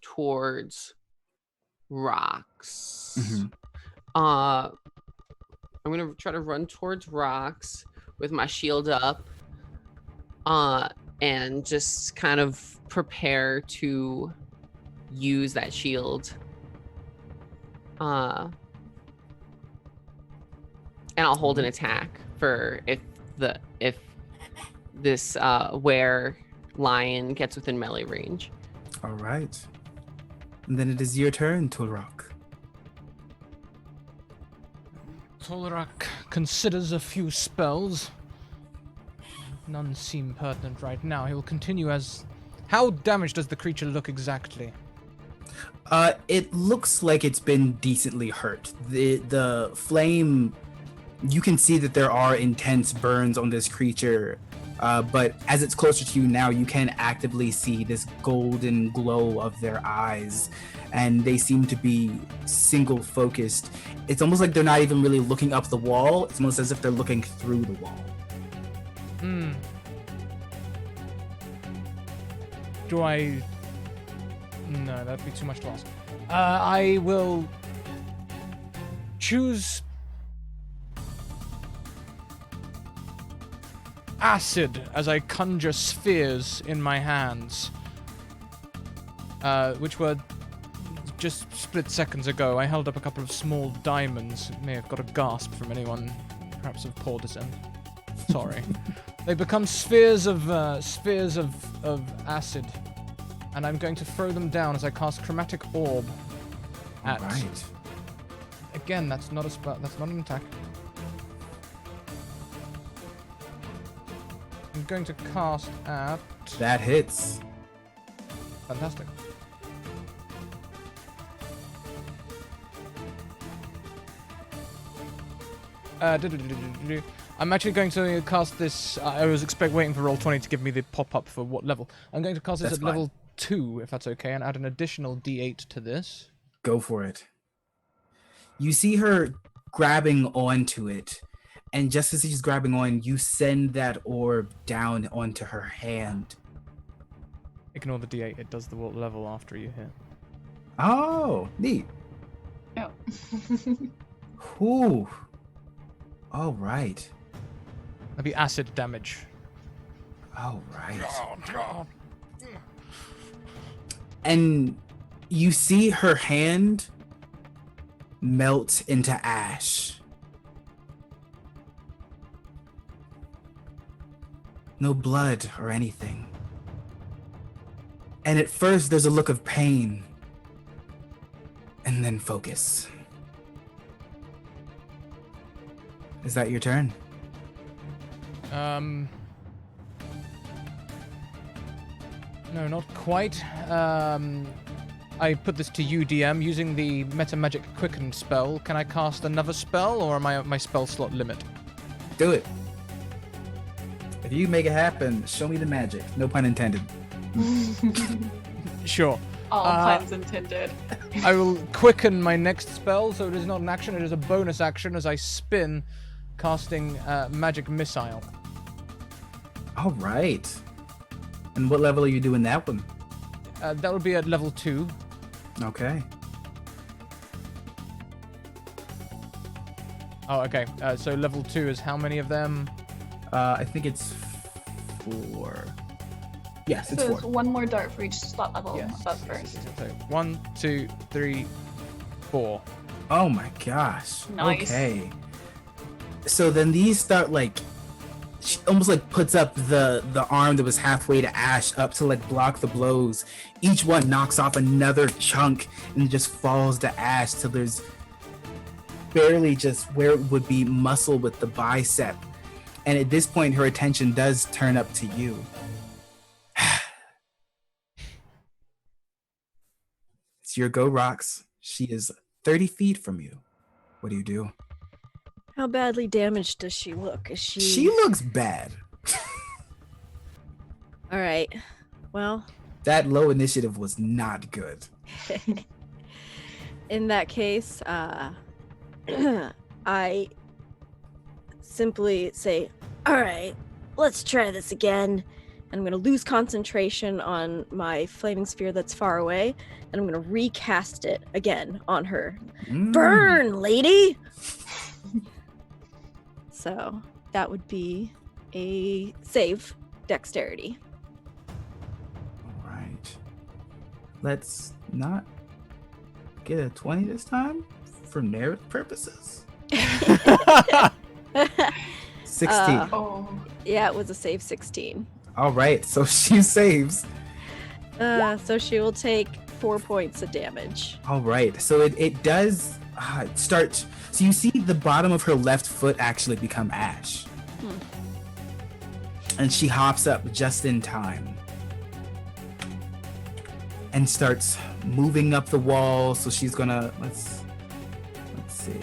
towards rocks. I'm gonna try to run towards rocks with my shield up, and just kind of prepare to use that shield. And I'll hold an attack for if this were lion gets within melee range. All right. And then it is your turn, Tulrak. Tolrak considers a few spells. None seem pertinent right now. He will continue as... How damaged does the creature look exactly? It looks like it's been decently hurt. The flame, you can see that there are intense burns on this creature, but as it's closer to you now, you can actively see this golden glow of their eyes, and they seem to be single focused. It's almost like they're not even really looking up the wall. It's almost as if they're looking through the wall. Do I... No, that'd be too much to ask. I will choose acid as I conjure spheres in my hands, which were just split seconds ago. I held up a couple of small diamonds. It may have got a gasp from anyone, perhaps of poor descent. Sorry. They become spheres of acid, and I'm going to throw them down as I cast Chromatic Orb. At... Right. Again, that's not a spell. That's not an attack. I'm going to cast at... That hits. Fantastic. I'm actually going to cast this. I was waiting for Roll20 to give me the pop-up for what level. I'm going to cast this That's at fine. level 2, if that's okay, and add an additional D8 to this. Go for it. You see her grabbing onto it, and just as she's grabbing on, you send that orb down onto her hand. Ignore the D8. It does the level after you hit. Oh, neat. Oh. Ooh. All right. That'd be acid damage. All right. And you see her hand melt into ash. No blood or anything. And at first there's a look of pain. And then focus. Is that your turn? No, not quite. I put this to you, DM, using the Meta Magic Quicken spell. Can I cast another spell, or am I at my spell slot limit? Do it. If you make it happen, show me the magic. No pun intended. Sure. All puns intended. I will quicken my next spell, so it is not an action, it is a bonus action as I spin, casting Magic Missile. All right. And what level are you doing that one? That would be at level 2. Okay. Oh, okay. So level 2 is how many of them? I think it's 4. Yes, it's So 4. there's one more dart for each slot level Yes. above first. So 1, 2, 3, 4. Oh my gosh. Nice. Okay. So then these start like, she almost like puts up the arm that was halfway to ash up to like block the blows. Each one knocks off another chunk and just falls to ash till there's barely just where it would be muscle with the bicep. And at this point, her attention does turn up to you. It's your go, Rox. She is 30 feet from you. What do you do? How badly damaged does she look? Is she... She looks bad. All right. Well... That low initiative was not good. In that case, I simply say, all right, let's try this again. And I'm going to lose concentration on my flaming sphere that's far away, and I'm going to recast it again on her. Burn, lady! So that would be a save dexterity. All right. Let's not get a 20 this time for narrative purposes. 16. Oh. Yeah, it was a save 16. All right, so she saves. So she will take 4 points of damage. All right, so it does start. So you see the bottom of her left foot actually become ash. And she hops up just in time and starts moving up the wall. So she's gonna let's see.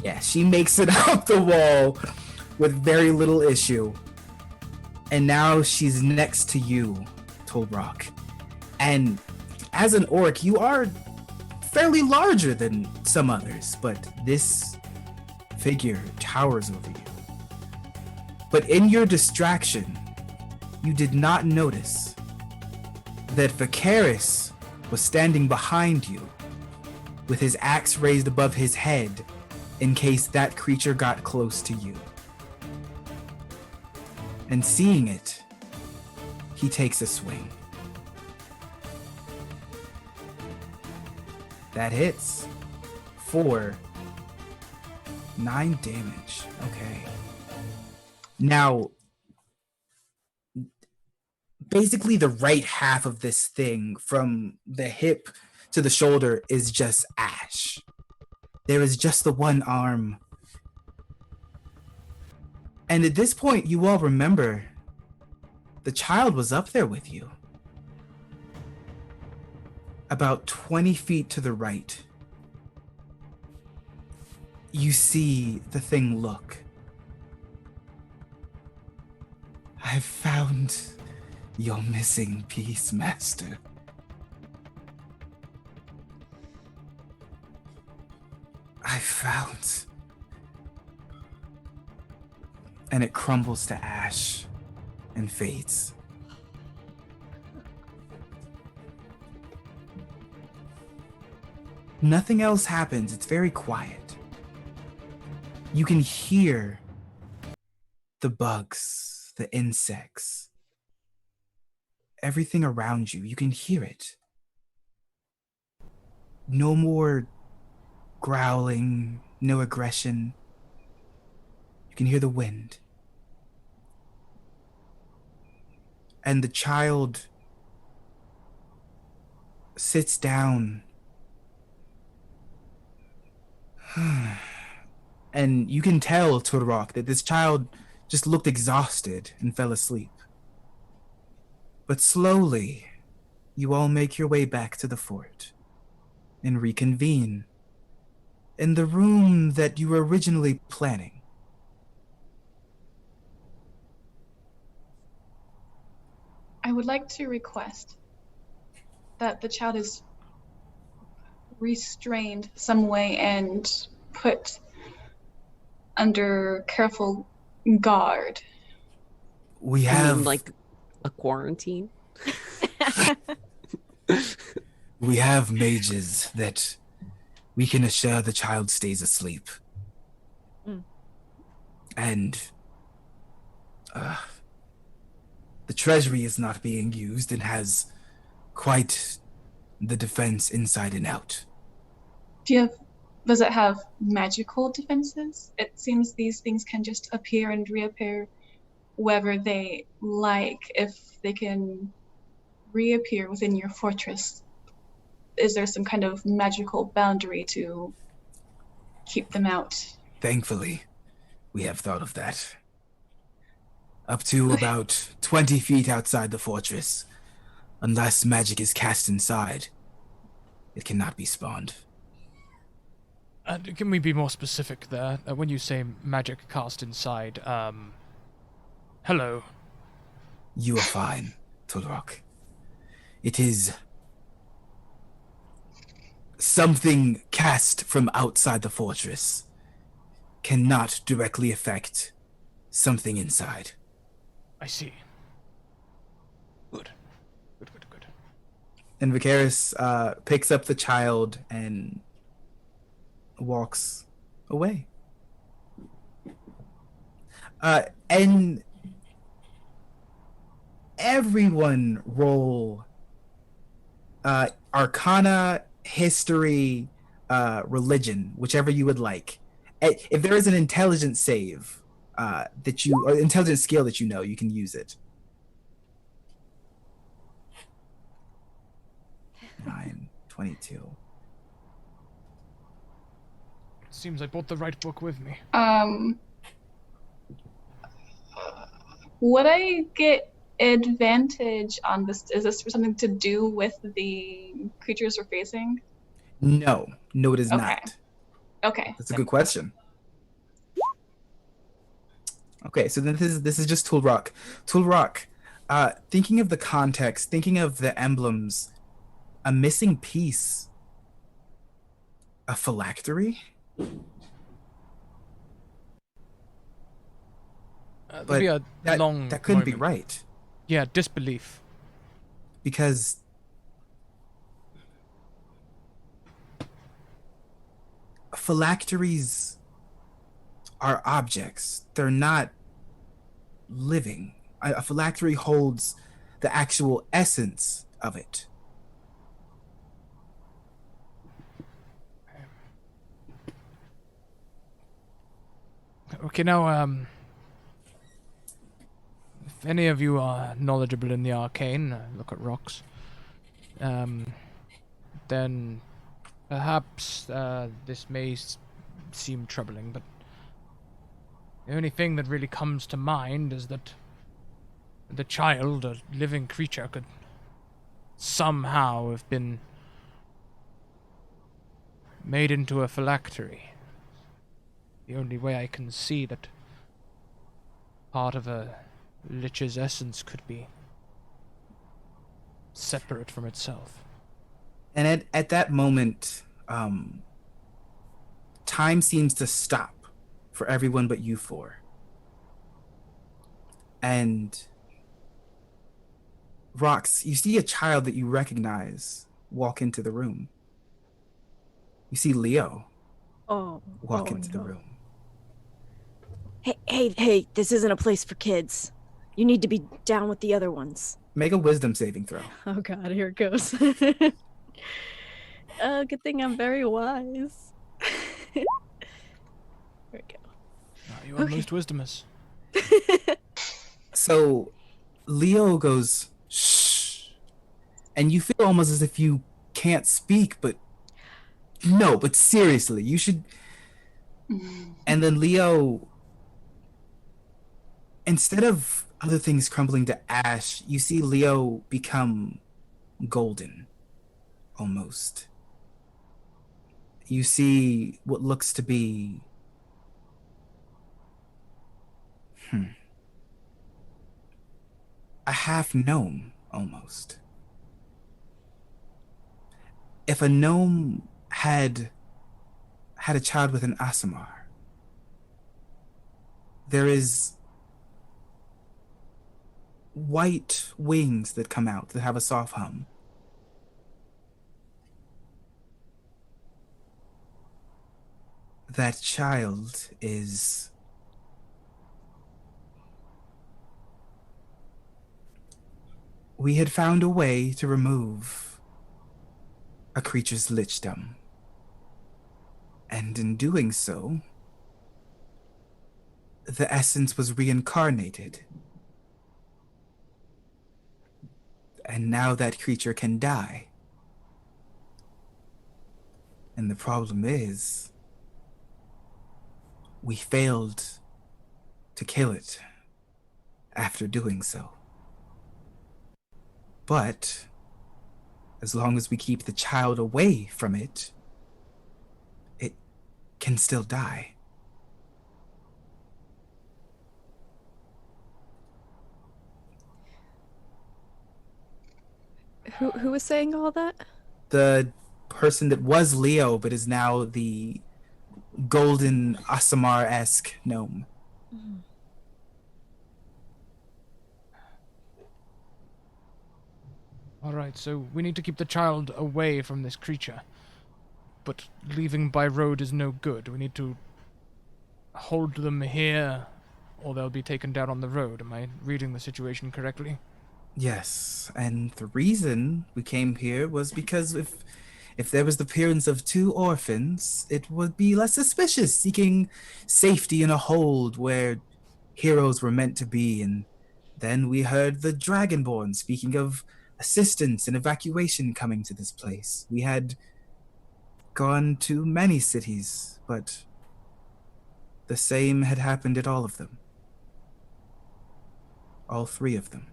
Yeah, she makes it up the wall with very little issue. And now she's next to you, Tolrock. And as an orc, you are fairly larger than some others, but this figure towers over you. But in your distraction, you did not notice that Vicaris was standing behind you with his axe raised above his head in case that creature got close to you. And seeing it, he takes a swing. That hits for 9 damage. Okay. Now, basically the right half of this thing from the hip to the shoulder is just ash. There is just the one arm. And at this point, you all remember the child was up there with you. About 20 feet to the right. You see the thing look. I've found your missing piece, Master. I found. And it crumbles to ash and fades. Nothing else happens. It's very quiet. You can hear the bugs, the insects, everything around you. You can hear it. No more growling, no aggression. You can hear the wind. And the child sits down. And you can tell, Todorok, that this child just looked exhausted and fell asleep. But slowly, you all make your way back to the fort and reconvene in the room that you were originally planning. I would like to request that the child is restrained some way and put under careful guard. We You have mean like a quarantine? we have mages that we can assure the child stays asleep. And the treasury is not being used and has quite the defense inside and out. Does it have magical defenses? It seems these things can just appear and reappear wherever they like. If they can reappear within your fortress, is there some kind of magical boundary to keep them out. Thankfully, we have thought of that. Up to about 20 feet outside the fortress. Unless magic is cast inside, it cannot be spawned. Can we be more specific there? When you say magic cast inside, hello. You are fine, Tulrock. It is something cast from outside the fortress cannot directly affect something inside. I see. Good. Good. And Vicaris picks up the child and walks away. And everyone roll Arcana, History, Religion, whichever you would like. If there is an intelligence save or intelligence skill that you know, you can use it. 9, 22. Seems I brought the right book with me. Would I get advantage on this? Is this for something to do with the creatures we're facing? No, it is Okay. not. Okay. That's a good question. Okay, so then this is just Tulrock. Tulrock, thinking of the context, thinking of the emblems, a missing piece, a phylactery? There'll be a long that couldn't be moment. right. Yeah, disbelief. Because phylacteries are objects. They're not living. A phylactery holds the actual essence of it. Okay, now, if any of you are knowledgeable in the arcane, look at rocks, then perhaps this may seem troubling, but the only thing that really comes to mind is that the child, a living creature, could somehow have been made into a phylactery. The only way I can see that part of a lich's essence could be separate from itself. And at that moment, time seems to stop for everyone but you four. And Rox, you see a child that you recognize walk into the room. You see Leo walk into the room. Hey, this isn't a place for kids. You need to be down with the other ones. Make a wisdom saving throw. Oh god, here it goes. Good thing I'm very wise. There we go. You are most wisdomous. So Leo goes, shh. And you feel almost as if you can't speak, but seriously, you should. And then Leo, instead of other things crumbling to ash, you see Leo become golden, almost. You see what looks to be a half gnome, almost. If a gnome had a child with an Aasimar, there is white wings that come out that have a soft hum. That child is we had found a way to remove a creature's lichdom. And in doing so, the essence was reincarnated. And now that creature can die. And the problem is, we failed to kill it after doing so. But as long as we keep the child away from it, it can still die. Who was saying all that? The person that was Leo but is now the golden Asamar-esque gnome. All right, so we need to keep the child away from this creature. But leaving by road is no good. We need to hold them here, or they'll be taken down on the road. Am I reading the situation correctly? Yes, and the reason we came here was because if there was the appearance of two orphans, it would be less suspicious, seeking safety in a hold where heroes were meant to be. And then we heard the Dragonborn speaking of assistance and evacuation coming to this place. We had gone to many cities, but the same had happened at all of them. All three of them.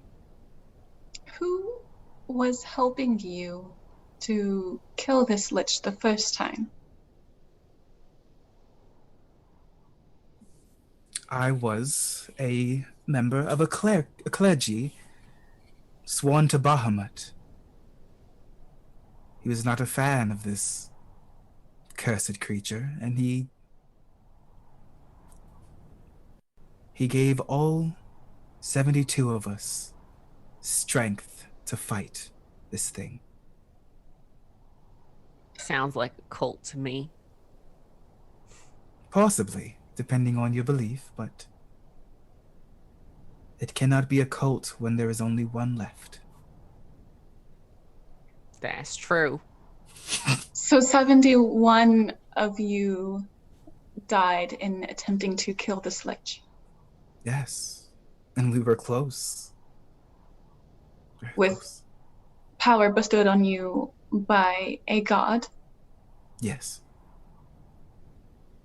Who was helping you to kill this lich the first time? I was a member of a clergy sworn to Bahamut. He was not a fan of this cursed creature, and he gave all 72 of us strength to fight this thing. Sounds like a cult to me. Possibly, depending on your belief, but it cannot be a cult when there is only one left. That's true. So 71 of you died in attempting to kill this lich. Yes, and we were close. Very With close. power bestowed on you by a god. Yes.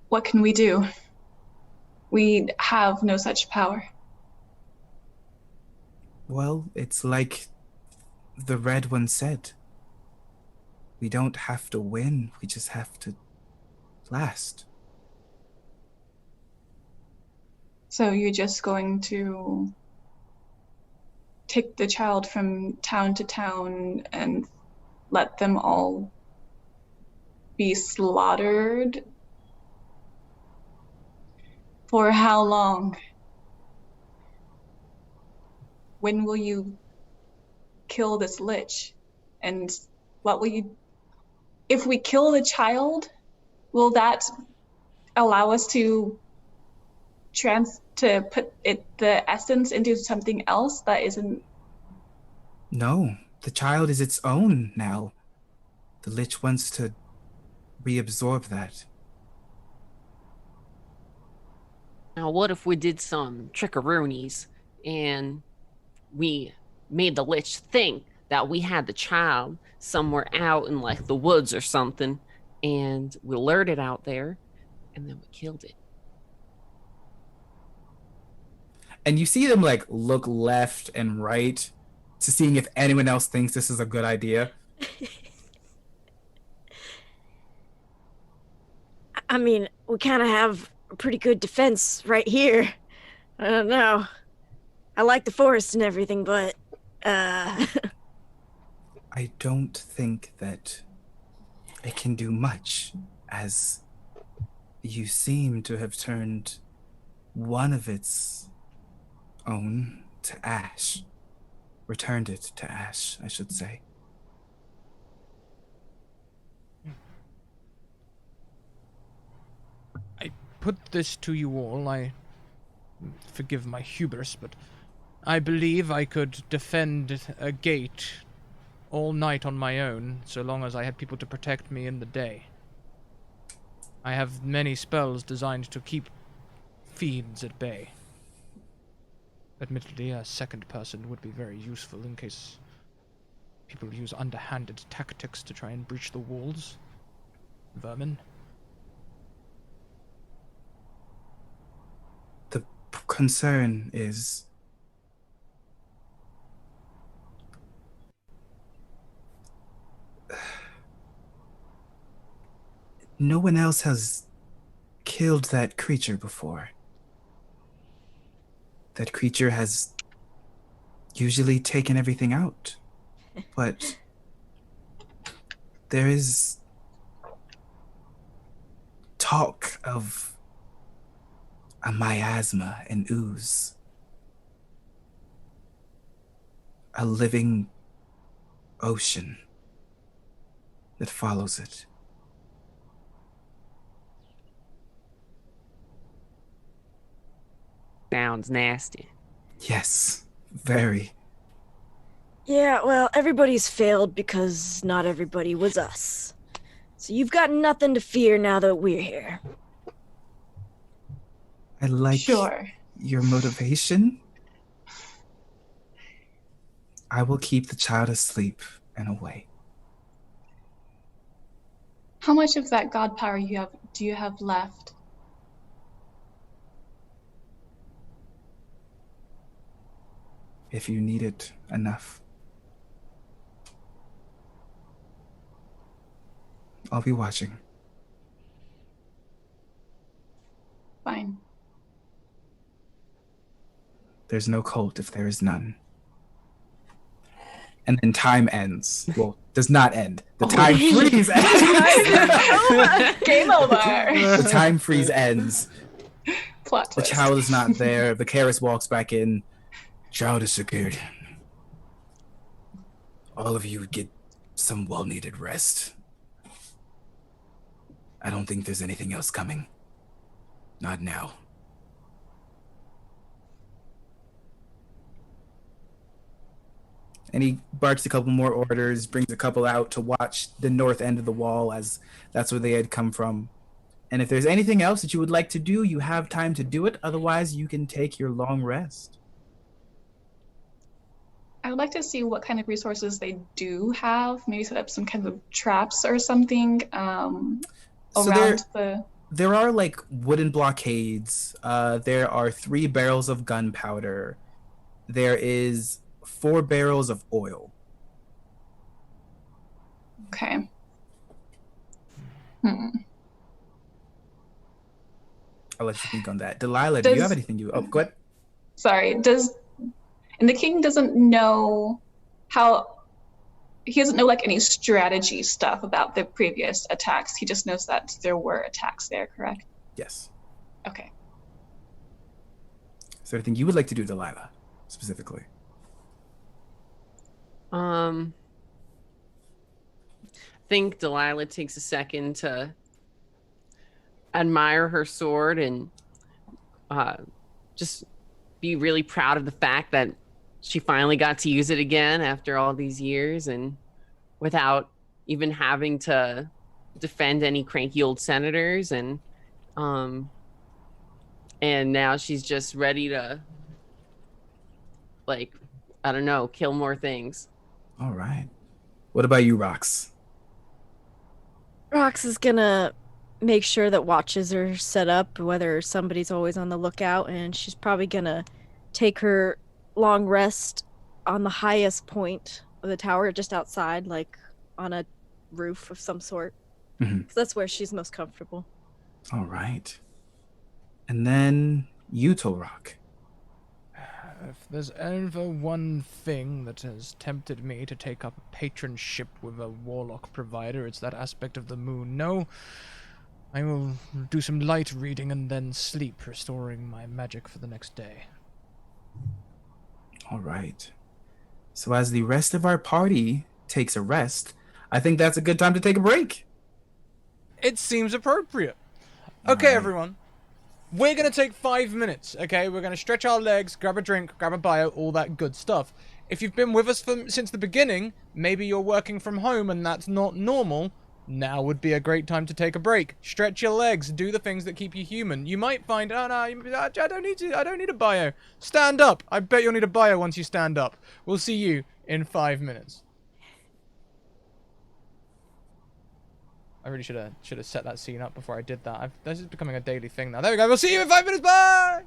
What can we do? We have no such power. Well, it's like the Red One said. We don't have to win, we just have to last. So you're just going to take the child from town to town and let them all be slaughtered? For how long? When will you kill this lich? And what will you... If we kill the child, will that allow us to put the essence into something else that isn't... No, the child is its own now. The Lich wants to reabsorb that. Now, what if we did some trickaroonies and we made the lich think that we had the child somewhere out in like the woods or something, and we lured it out there, and then we killed it? And you see them like look left and right to seeing if anyone else thinks this is a good idea. I mean, we kind of have a pretty good defense right here. I don't know. I like the forest and everything, but I don't think that it can do much, as you seem to have turned one of its own to ash. Returned it to ash, I should say. I put this to you all. I forgive my hubris, but I believe I could defend a gate all night on my own, so long as I had people to protect me in the day. I have many spells designed to keep fiends at bay. Admittedly, a second person would be very useful in case people use underhanded tactics to try and breach the walls. Vermin. concern is no one else has killed that creature before. That creature has usually taken everything out. But there is talk of a miasma, an ooze. A living ocean that follows it. Sounds nasty. Yes, very. Yeah, well, everybody's failed because not everybody was us. So you've got nothing to fear now that we're here. I like Sure. your motivation. I will keep the child asleep and away. How much of that god power do you have left? If you need it enough. I'll be watching. Fine. There's no cult if there is none. And then time ends. Well, does not end. The time freeze ends. Game over. The time freeze ends. Plot The twist. child is not there. The Karis walks back in. Child is secured. All of you get some well-needed rest. I don't think there's anything else coming. Not now. And he barks a couple more orders, brings a couple out to watch the north end of the wall, as that's where they had come from. And if there's anything else that you would like to do, you have time to do it. Otherwise, you can take your long rest. I would like to see what kind of resources they do have. Maybe set up some kind of traps or something around the. There are like wooden blockades. There are 3 barrels of gunpowder. There is 4 barrels of oil. Okay. I'll let you think on that. Delilah, do you have anything you... Oh, go ahead. Sorry. And the king doesn't know how... He doesn't know like any strategy stuff about the previous attacks. He just knows that there were attacks there, correct? Yes. Okay. Is there anything you would like to do, Delilah, specifically? I think Delilah takes a second to admire her sword and just be really proud of the fact that she finally got to use it again after all these years and without even having to defend any cranky old senators. And now she's just ready to, like, I don't know, kill more things. All right. What about you, Rox? Rox is gonna make sure that watches are set up, whether somebody's always on the lookout, and she's probably gonna take her long rest on the highest point of the tower, just outside, like on a roof of some sort. Mhm. 'Cause that's where she's most comfortable. All right. And then you, Tolrock. If there's ever one thing that has tempted me to take up a patronship with a warlock provider, it's that aspect of the moon. No, I will do some light reading and then sleep, restoring my magic for the next day. All right. So as the rest of our party takes a rest, I think that's a good time to take a break. It seems appropriate. All Okay, right. everyone. We're going to take 5 minutes, okay? We're going to stretch our legs, grab a drink, grab a bio, all that good stuff. If you've been with us since the beginning, maybe you're working from home and that's not normal, now would be a great time to take a break. Stretch your legs, do the things that keep you human. You might find, oh no, I don't need a bio. Stand up. I bet you'll need a bio once you stand up. We'll see you in 5 minutes. I really should have set that scene up before I did that. This is becoming a daily thing now. There we go. We'll see you in 5 minutes. Bye!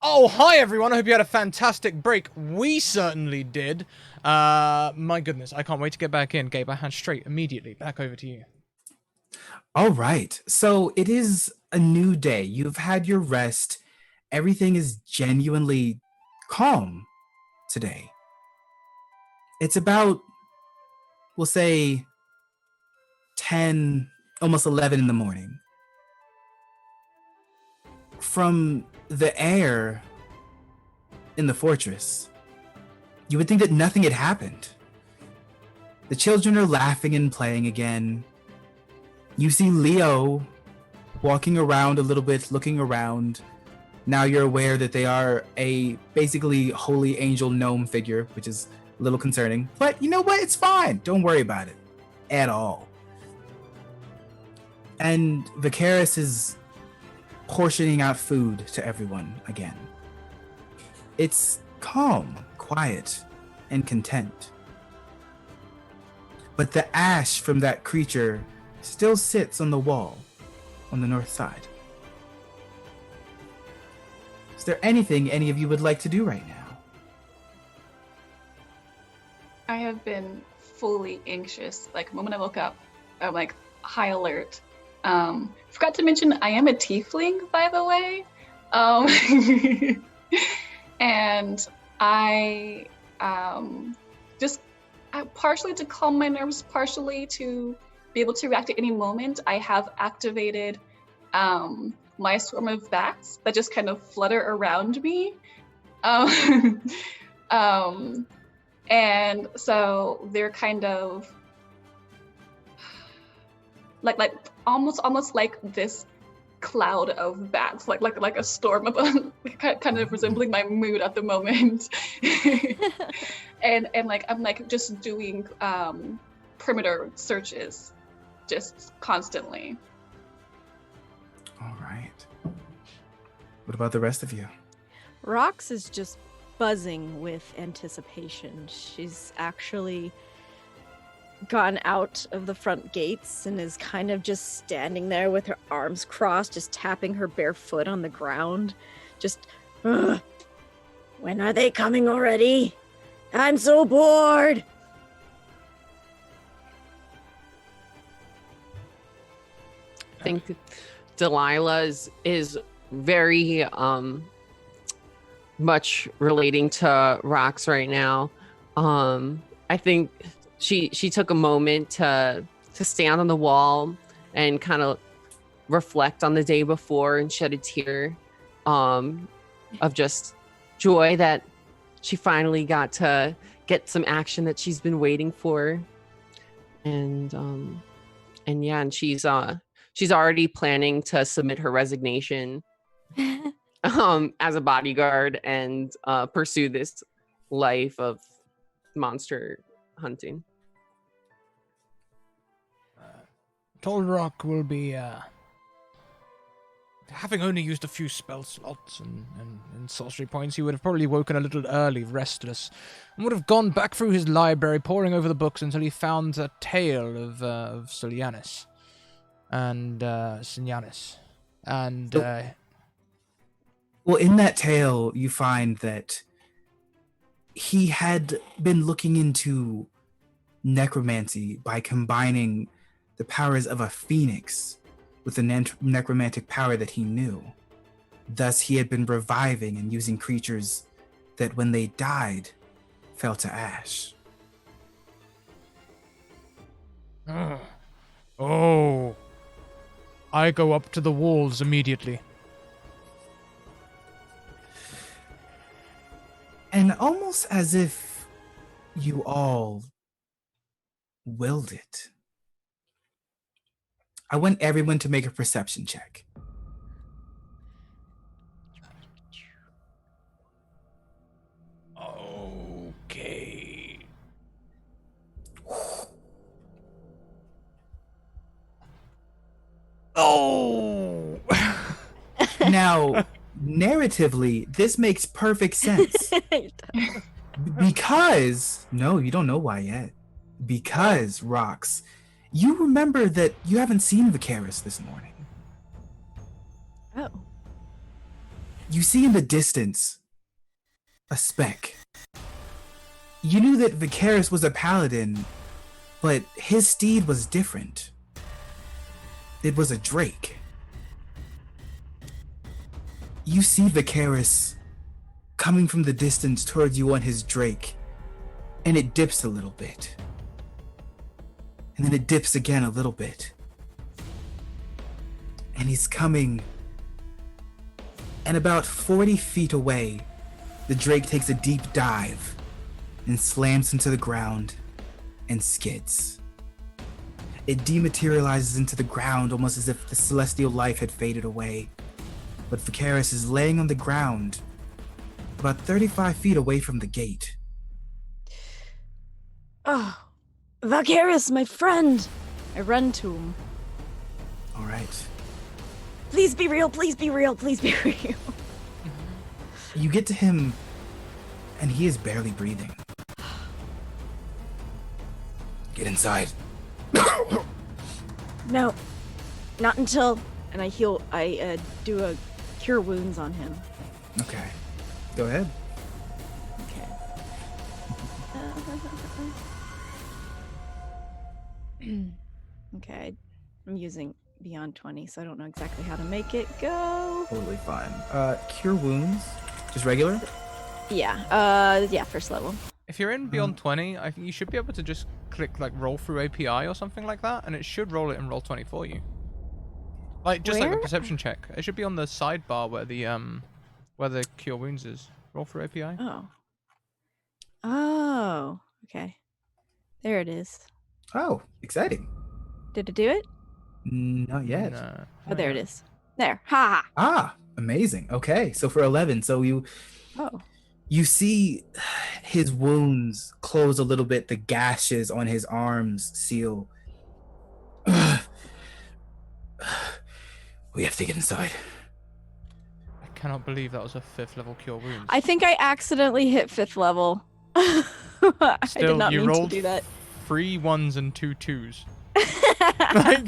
Oh, hi everyone. I hope you had a fantastic break. We certainly did. My goodness, I can't wait to get back in. Gabe, I hand straight immediately. Back over to you. All right. So it is a new day. You've had your rest. Everything is genuinely calm today. It's about, we'll say, 10, almost 11 in the morning. From the air in the fortress, you would think that nothing had happened. The children are laughing and playing again. You see Leo walking around a little bit, looking around. Now you're aware that they are a basically holy angel gnome figure, which is a little concerning. But you know what? It's fine. Don't worry about it at all. And Vicaris is portioning out food to everyone again. It's calm, quiet, and content. But the ash from that creature still sits on the wall on the north side. Is there anything any of you would like to do right now? I have been fully anxious. Like, the moment I woke up, I'm like high alert. Forgot to mention, I am a tiefling, by the way. And I just partially to calm my nerves, partially to be able to react at any moment, I have activated my swarm of bats that just kind of flutter around me. And so they're kind of like almost like this cloud of bats, like a storm of kind of resembling my mood at the moment. and like I'm like just doing perimeter searches just constantly. All right. What about the rest of you? Rox is just buzzing with anticipation. She's actually gotten out of the front gates and is kind of just standing there with her arms crossed, just tapping her bare foot on the ground. Just, ugh. When are they coming already? I'm so bored. I think Delilah is very much relating to Rox right now. I think she took a moment to stand on the wall and kind of reflect on the day before and shed a tear of just joy that she finally got to get some action that she's been waiting for. And yeah, and she's already planning to submit her resignation as a bodyguard and pursue this life of monster hunting. Tolrock will be having only used a few spell slots and sorcery points. He would have probably woken a little early, restless, and would have gone back through his library, poring over the books until he found a tale of Silianis and Sinyanis. And well, in that tale, you find that he had been looking into necromancy by combining the powers of a phoenix with the necromantic power that he knew. Thus, he had been reviving and using creatures that, when they died, fell to ash. Oh. I go up to the walls immediately. And almost as if you all willed it, I want everyone to make a perception check. Okay. Oh! Now, narratively, this makes perfect sense. Because, no, you don't know why yet. Because, Rox, you remember that you haven't seen Vicaris this morning. Oh. You see in the distance a speck. You knew that Vicaris was a paladin, but his steed was different. It was a drake. You see Vicaris coming from the distance towards you on his drake, and it dips a little bit. And then it dips again a little bit. And he's coming. And about 40 feet away, the drake takes a deep dive and slams into the ground and skids. It dematerializes into the ground almost as if the celestial life had faded away. But Vicaris is laying on the ground about 35 feet away from the gate. Oh, Vicaris, my friend. I run to him. All right. Please be real, please be real, please be real. You get to him, and he is barely breathing. Get inside. No, not until. And I heal. I do a cure wounds on him. Okay. Go ahead. Okay. Okay. I'm using Beyond 20, so I don't know exactly how to make it go. Totally fine. Cure wounds. Just regular? Yeah. Yeah, first level. If you're in Beyond 20, I think you should be able to just click like roll through API or something like that, and it should roll it in roll 20 for you. Like just like a Where? perception check. It should be on the sidebar where the cure wounds is. Roll through API. Oh. Oh. Okay. There it is. Oh, exciting. Did it do it? Not yet. No. Oh, there it is. There. Ha. Ah, amazing. Okay, so for 11, so Oh. you see his wounds close a little bit, the gashes on his arms seal. We have to get inside. I cannot believe that was a 5th level cure wounds. I think I accidentally hit 5th level. I Still, did not you mean to rolled do that. 3 1s and 2 2s. Like,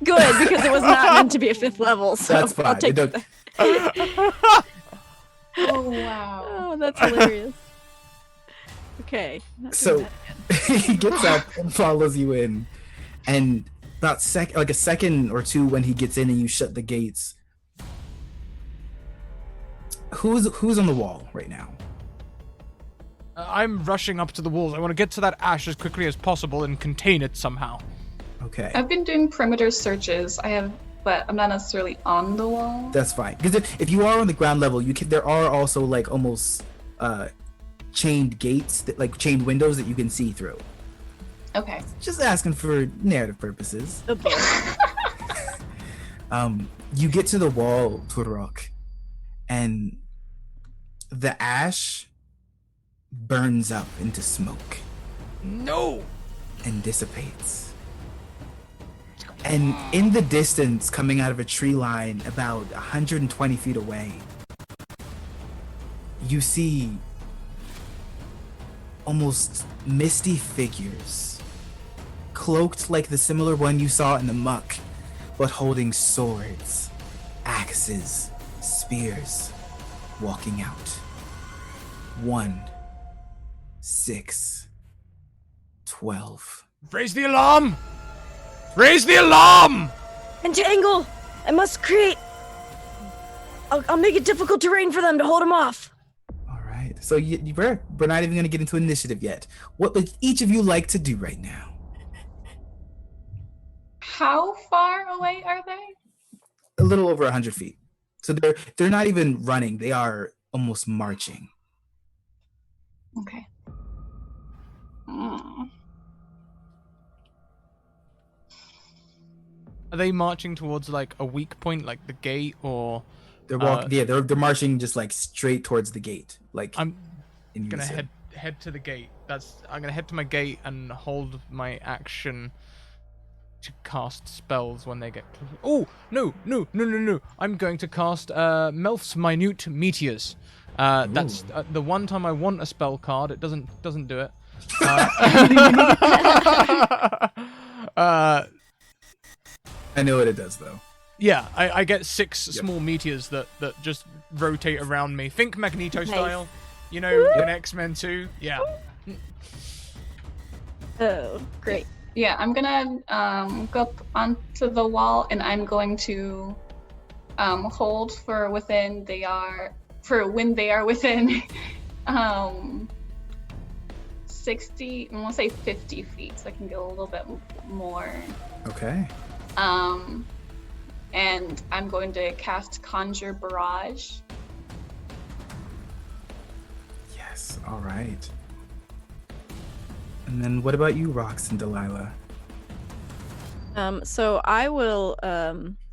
Good, because it was not meant to be a 5th level. So That's fine. I'll take It that. Oh wow. Oh, that's hilarious. Okay. not doing So that again. he gets up and follows you in, and about a second or two when he gets in and you shut the gates. Who's on the wall right now? I'm rushing up to the walls. I want to get to that ash as quickly as possible and contain it somehow. Okay, I've been doing perimeter searches. But I'm not necessarily on the wall. that's fine. Because if you are on the ground level, there are also like almost chained gates, like chained windows that you can see through. Okay. Just asking for narrative purposes. Oh boy. You get to the wall, Turok, and the ash burns up into smoke No! and dissipates. And in the distance, coming out of a tree line about 120 feet away, you see almost misty figures, cloaked like the similar one you saw in the muck, but holding swords, axes, spears, walking out. 1, 6, 12. Raise the alarm! Raise the alarm! Entangle! I must create. I'll make it difficult terrain for them to hold him off. All right. So we're not even going to get into initiative yet. What would each of you like to do right now? How far away are they? A little over 100 feet. So they're not even running. They are almost marching. Okay. Mm. Are they marching towards like a weak point, like the gate, or They're walking. Yeah, they're marching just like straight towards the gate. Like I'm in gonna unison. head to the gate. I'm gonna head to my gate and hold my action to cast spells when they get. Oh no! I'm going to cast Melf's Minute Meteors. That's the one time I want a spell card. It doesn't do it. I know what it does though. Yeah, I get 6 small meteors that just rotate around me. Think Magneto Nice. style. You know, in X-Men 2. Yeah. Oh, great. Yeah, I'm gonna go up onto the wall, and I'm going to hold for when they are within 60. I want to say 50 feet, so I can go a little bit more. Okay. And I'm going to cast Conjure Barrage. Yes. All right. And then what about you, Rox and Delilah? So I will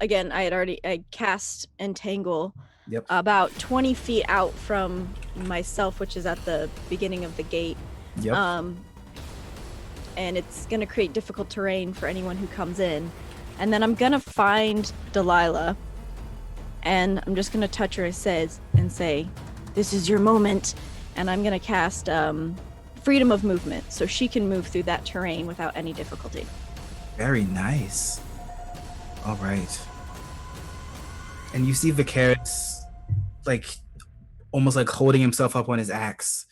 again, I cast Entangle Yep. about 20 feet out from myself, which is at the beginning of the gate. Yep. And it's gonna create difficult terrain for anyone who comes in. And then I'm gonna find Delilah, and I'm just gonna touch her and say, "This is your moment." And I'm gonna cast freedom of movement, so she can move through that terrain without any difficulty. Very nice. All right. And you see Vicaris, like, almost like holding himself up on his axe.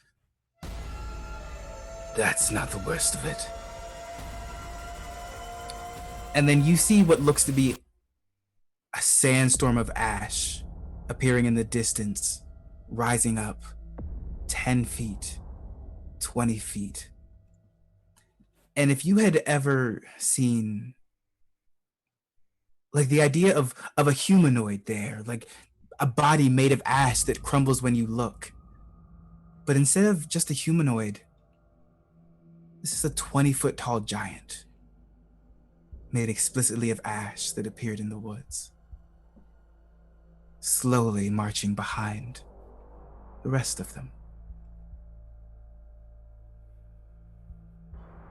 That's not the worst of it. And then you see what looks to be a sandstorm of ash appearing in the distance, rising up 10 feet, 20 feet. And if you had ever seen, like, the idea of a humanoid there, like a body made of ash that crumbles when you look. But instead of just a humanoid, this is a 20-foot tall giant made explicitly of ash that appeared in the woods, slowly marching behind the rest of them.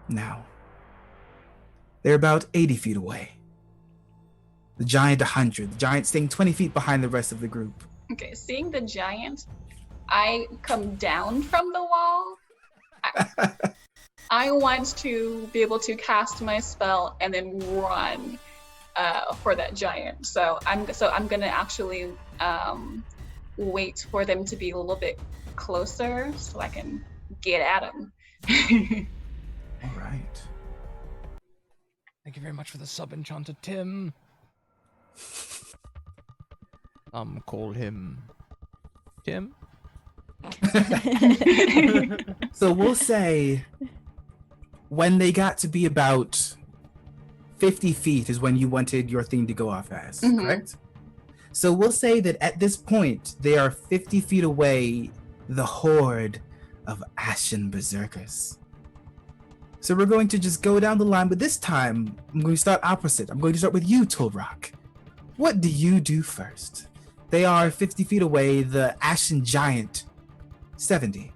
Now, they're about 80 feet away. The giant 100, the giant staying 20 feet behind the rest of the group. Okay, seeing the giant, I come down from the wall. I want to be able to cast my spell and then run for that giant. So I'm gonna actually wait for them to be a little bit closer so I can get at them. All right. Thank you very much for the sub, Enchanter Tim. Call him Tim. So we'll say when they got to be about 50 feet is when you wanted your thing to go off as, correct? So we'll say that at this point, they are 50 feet away, the horde of Ashen Berserkers. So we're going to just go down the line, but this time I'm going to start opposite. I'm going to start with you, Tulrock. What do you do first? They are 50 feet away, the Ashen Giant, 70.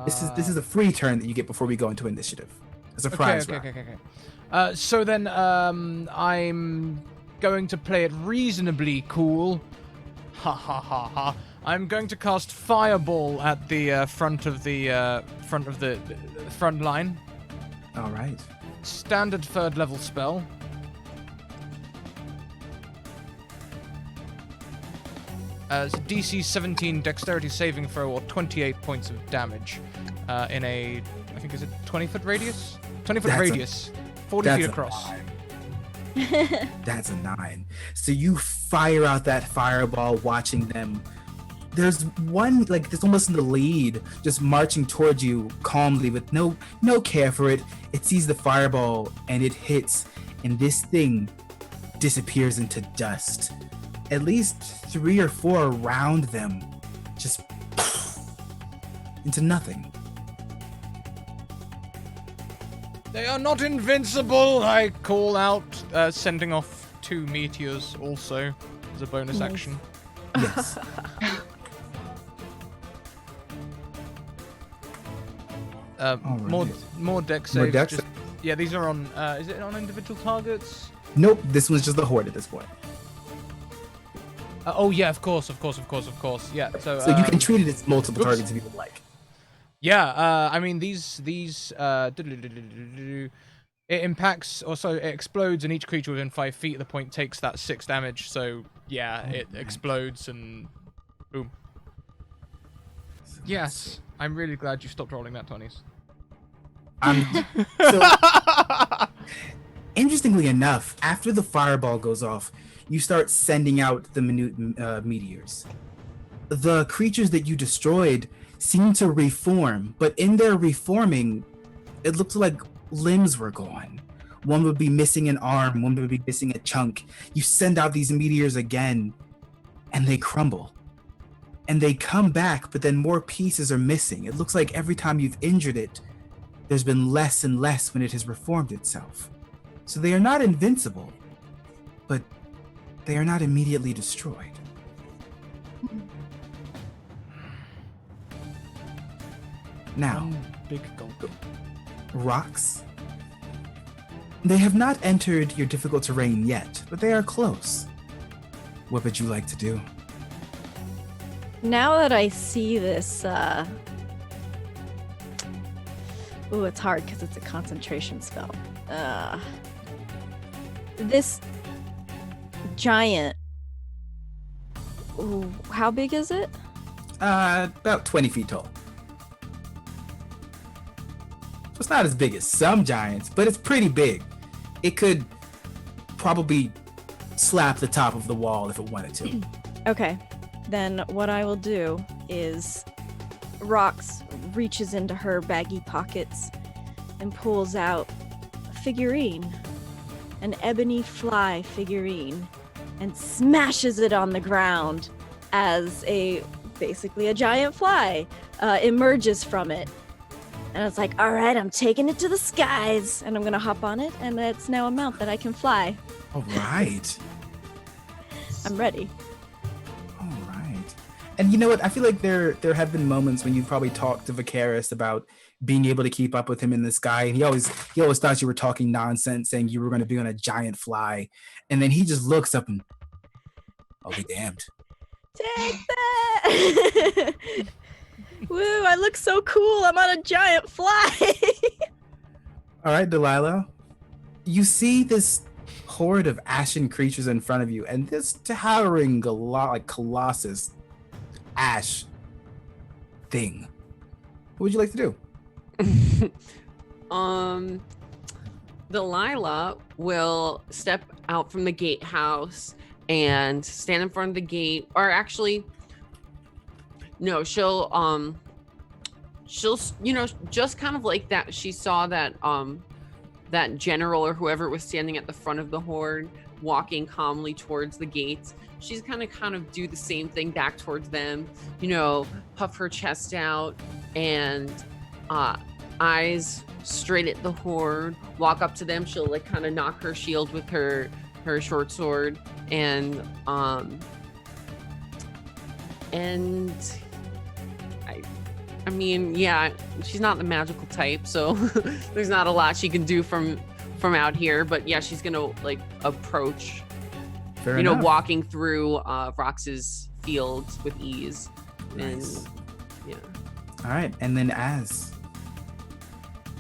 This is a free turn that you get before we go into initiative. A surprise round. Okay. So then I'm going to play it reasonably cool. Ha ha ha ha. I'm going to cast Fireball at the front of the front line. All right. Standard 3rd level spell. It's a DC 17 Dexterity saving throw or 28 points of damage in a, I think, is it 20-foot radius? 20-foot radius, 40 feet across. That's a 9. So you fire out that fireball, watching them. There's one, like, that's almost in the lead, just marching towards you calmly with no care for it. It sees the fireball and it hits, and this thing disappears into dust. At least 3 or 4 around them just into nothing. They are not invincible, I call out, sending off 2 meteors also as a bonus action. Yes. More dex saves. Yeah, these are on. Is it on individual targets? Nope. This one's just the horde at this point. Oh yeah, of course. Yeah. So you can treat it as multiple targets if you would like. Yeah. I mean these It impacts, also it explodes, and each creature within 5 feet of the point takes that 6 damage. So yeah, it explodes and boom. Yes, I'm really glad you stopped rolling that 20s. So interestingly enough, after the fireball goes off, you start sending out the minute meteors. The creatures that you destroyed seem to reform, but in their reforming, it looks like limbs were gone. One would be missing an arm, one would be missing a chunk. You send out these meteors again, and they crumble. And they come back, but then more pieces are missing. It looks like every time you've injured it, there's been less and less when it has reformed itself. So they are not invincible, but they are not immediately destroyed. Now, Big gulp. rocks. They have not entered your difficult terrain yet, but they are close. What would you like to do? Now that I see this, ooh, it's hard because it's a concentration spell. This giant. Ooh, how big is it? About 20 feet tall. So it's not as big as some giants, but it's pretty big. It could probably slap the top of the wall if it wanted to. Okay, then what I will do is Rox reaches into her baggy pockets and pulls out a figurine, an ebony fly figurine, and smashes it on the ground as basically a giant fly emerges from it. And it's like, all right, I'm taking it to the skies, and I'm gonna hop on it, and it's now a mount that I can fly. All right. I'm ready. All right. And you know what? I feel like there have been moments when you've probably talked to Vicaris about being able to keep up with him in the sky, and he always thought you were talking nonsense, saying you were going to be on a giant fly, and then he just looks up and, I'll be damned. Take that! Woo, I look so cool. I'm on a giant fly. All right, Delilah. You see this horde of ashen creatures in front of you, and this towering colossus ash thing. What would you like to do? Delilah will step out from the gatehouse and stand in front of the gate, or actually, no, she'll just kind of like that. She saw that that general or whoever was standing at the front of the horde walking calmly towards the gates. She's kind of do the same thing back towards them, puff her chest out and eyes straight at the horde, walk up to them. She'll like kind of knock her shield with her short sword and I mean, yeah, she's not the magical type, so there's not a lot she can do from out here. But yeah, she's gonna like approach, Fair enough. walking through Rox's fields with ease. Nice. And yeah. All right, and then Az.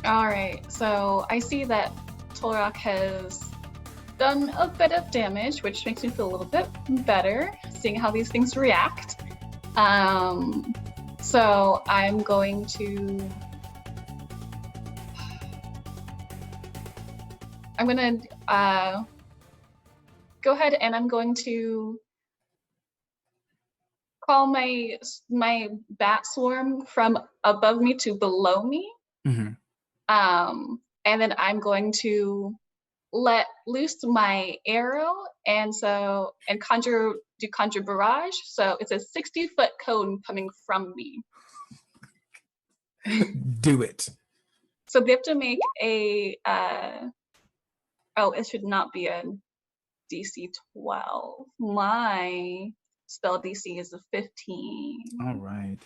All right, so I see that Tolrock has done a bit of damage, which makes me feel a little bit better, seeing how these things react. So I'm going to go ahead and I'm going to call my bat swarm from above me to below me. Mm-hmm. And then I'm going to let loose my arrow and conjure barrage. So it's a 60-foot cone coming from me. Do it. So they have to make a it should not be a DC 12. My spell DC is a 15. All right.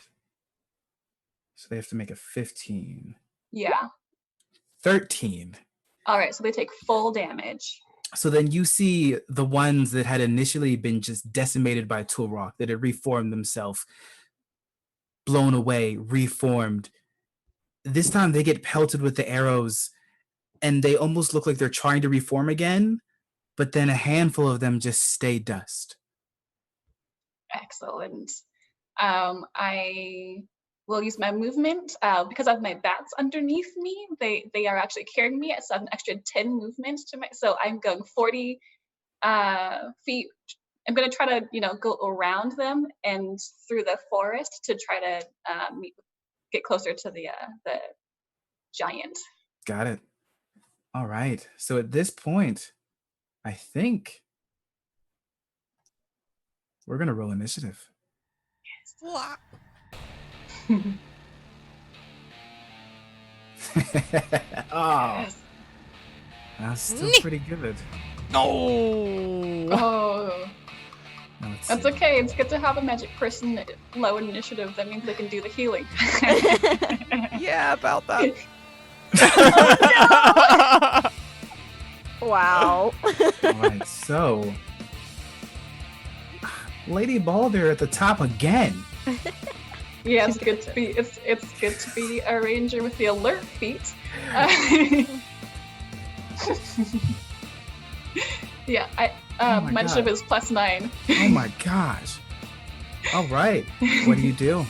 So they have to make a 15. Yeah. 13. All right, so they take full damage. So then you see the ones that had initially been just decimated by Tulrock, that had reformed themselves, blown away, reformed. This time they get pelted with the arrows, and they almost look like they're trying to reform again, but then a handful of them just stay dust. Excellent. I will use my movement because I have my bats underneath me. They are actually carrying me, so I have an extra 10 movement to my. So I'm going 40 feet. I'm going to try to go around them and through the forest to try to get closer to the giant. Got it. All right. So at this point, I think we're gonna roll initiative. What? Oh, that's still pretty good. Oh. Oh, Now let's that's see. okay. It's good to have a magic person low in initiative. That means they can do the healing. Yeah, about that. Wow. All right. So, Lady Balder at the top again. Yeah, it's good to be. It's good to be a ranger with the alert feat. Yeah, Oh my my initiative God. is +9. Oh my gosh. All right. What do you do?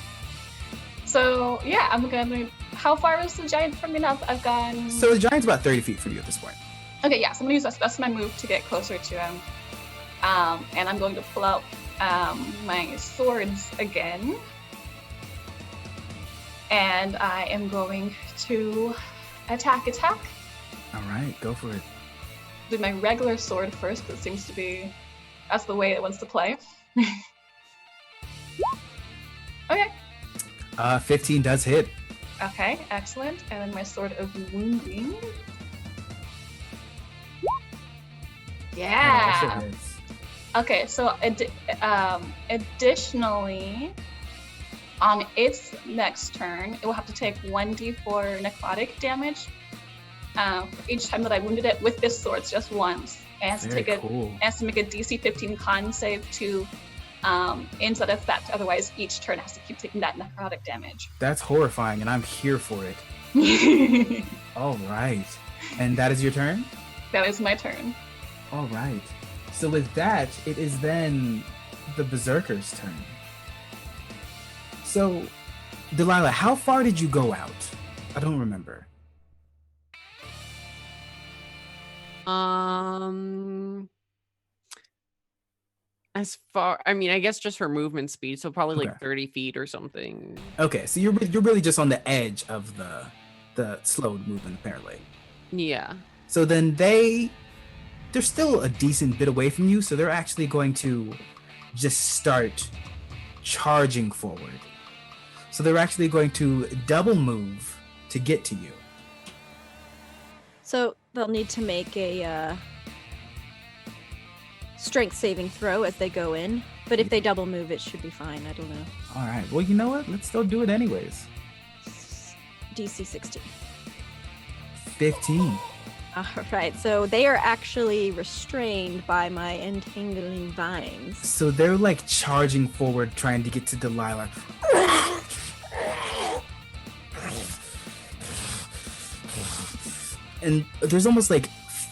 So yeah, I'm gonna. How far is the giant from me now? I've gone. So the giant's about 30 feet from you at this point. Okay, yeah, so I'm gonna use that's my move to get closer to him. And I'm going to pull out my swords again. And I am going to attack. All right, go for it. Do my regular sword first, that seems to be that's the way it wants to play. Okay. 15 does hit. Okay, excellent. And then my sword of wounding. That also Yeah. hits. Okay, so additionally, on its next turn, it will have to take 1d4 necrotic damage for each time that I wounded it with this sword, just once. And it has to Very take cool. it has to make a DC 15 con save to ends that effect. Otherwise, each turn has to keep taking that necrotic damage. That's horrifying, and I'm here for it. All right. And that is your turn? That is my turn. All right. So with that, it is then the Berserker's turn. So, Delilah, how far did you go out? I don't remember. As far, I mean, I guess just her movement speed, so probably Okay. like 30 feet or something. Okay, so you're really just on the edge of the slowed movement, apparently. Yeah. So then they're still a decent bit away from you, so they're actually going to just start charging forward. So they're actually going to double move to get to you. So they'll need to make a strength saving throw as they go in. But if they double move, it should be fine. I don't know. All right. Well, you know what? Let's still do it anyways. DC 16. 15. All right. So they are actually restrained by my entangling vines. So they're like charging forward, trying to get to Delilah. And there's almost like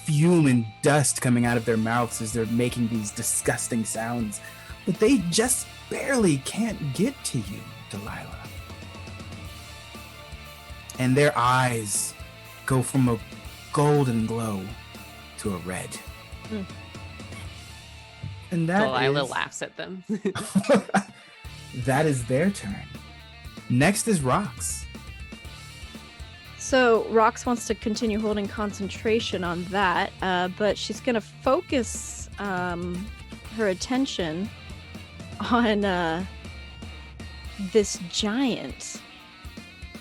fume and dust coming out of their mouths as they're making these disgusting sounds. But they just barely can't get to you, Delilah. And their eyes go from a golden glow to a red. Mm. And that Delilah is- laughs at them. that is their turn. Next is Rox. So Rox wants to continue holding concentration on that, but she's going to focus her attention on this giant.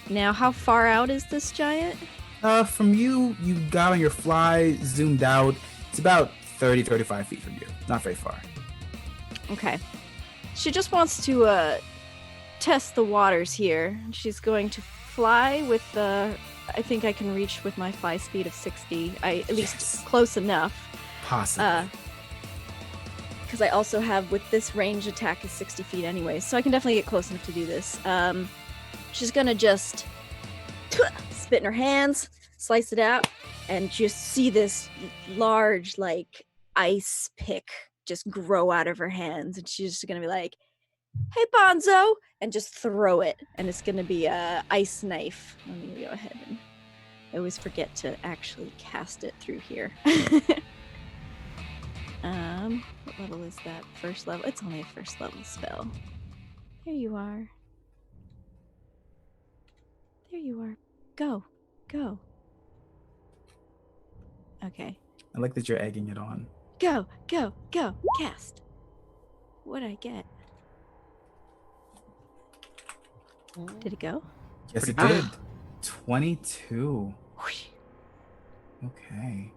Now, how far out is this giant? From you got on your fly, zoomed out. It's about 30, 35 feet from you. Not very far. Okay. She just wants to test the waters here. She's going to fly with I think I can reach with my fly speed of 60. At least Yes. close enough. Possibly. Because I also have, with this range attack is 60 feet anyway, so I can definitely get close enough to do this. She's gonna just spit in her hands, slice it out, and just see this large like ice pick just grow out of her hands, and she's just gonna be like, "Hey, Bonzo," and just throw it, and it's gonna be a ice knife. Let me go ahead and I always forget to actually cast it through here. What level is that? First level? It's only a first level spell. There you are. There you are. Go. Okay. I like that you're egging it on. Go. Cast. What'd I get? Did it go? Yes, it Pretty did. good. 22. Whoosh. Okay.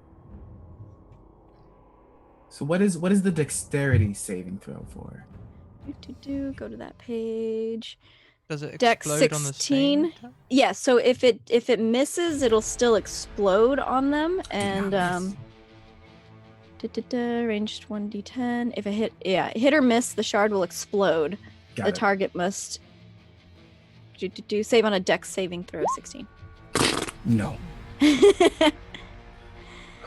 So what is the dexterity saving throw for? Go to that page. Does it Dex explode on the 16. same time? Yeah, so if it misses, it'll still explode on them, and miss. ranged 1d10. If it hit or miss, the shard will explode. Got The it. target must save on a Dex saving throw 16. No.